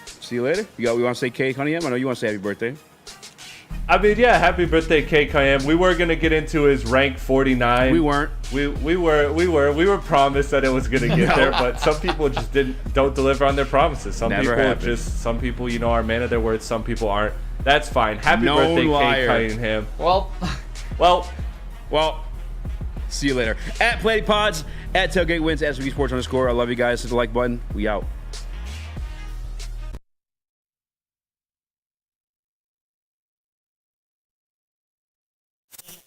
See you later. We want to say Kate Cunningham? I know you want to say happy birthday. I mean, yeah, happy birthday, Kate Cunningham. We were gonna get into his rank 49. We weren't. We were promised that it was gonna get there, but some people just don't deliver on their promises. Some people, you know, are man of their words. Some people aren't. That's fine. Happy birthday, Kate Cunningham. Well, Well, see you later. At Platy Pods, at Tailgate Wins, at SVG Sports _. I love you guys. Hit the like button. We out.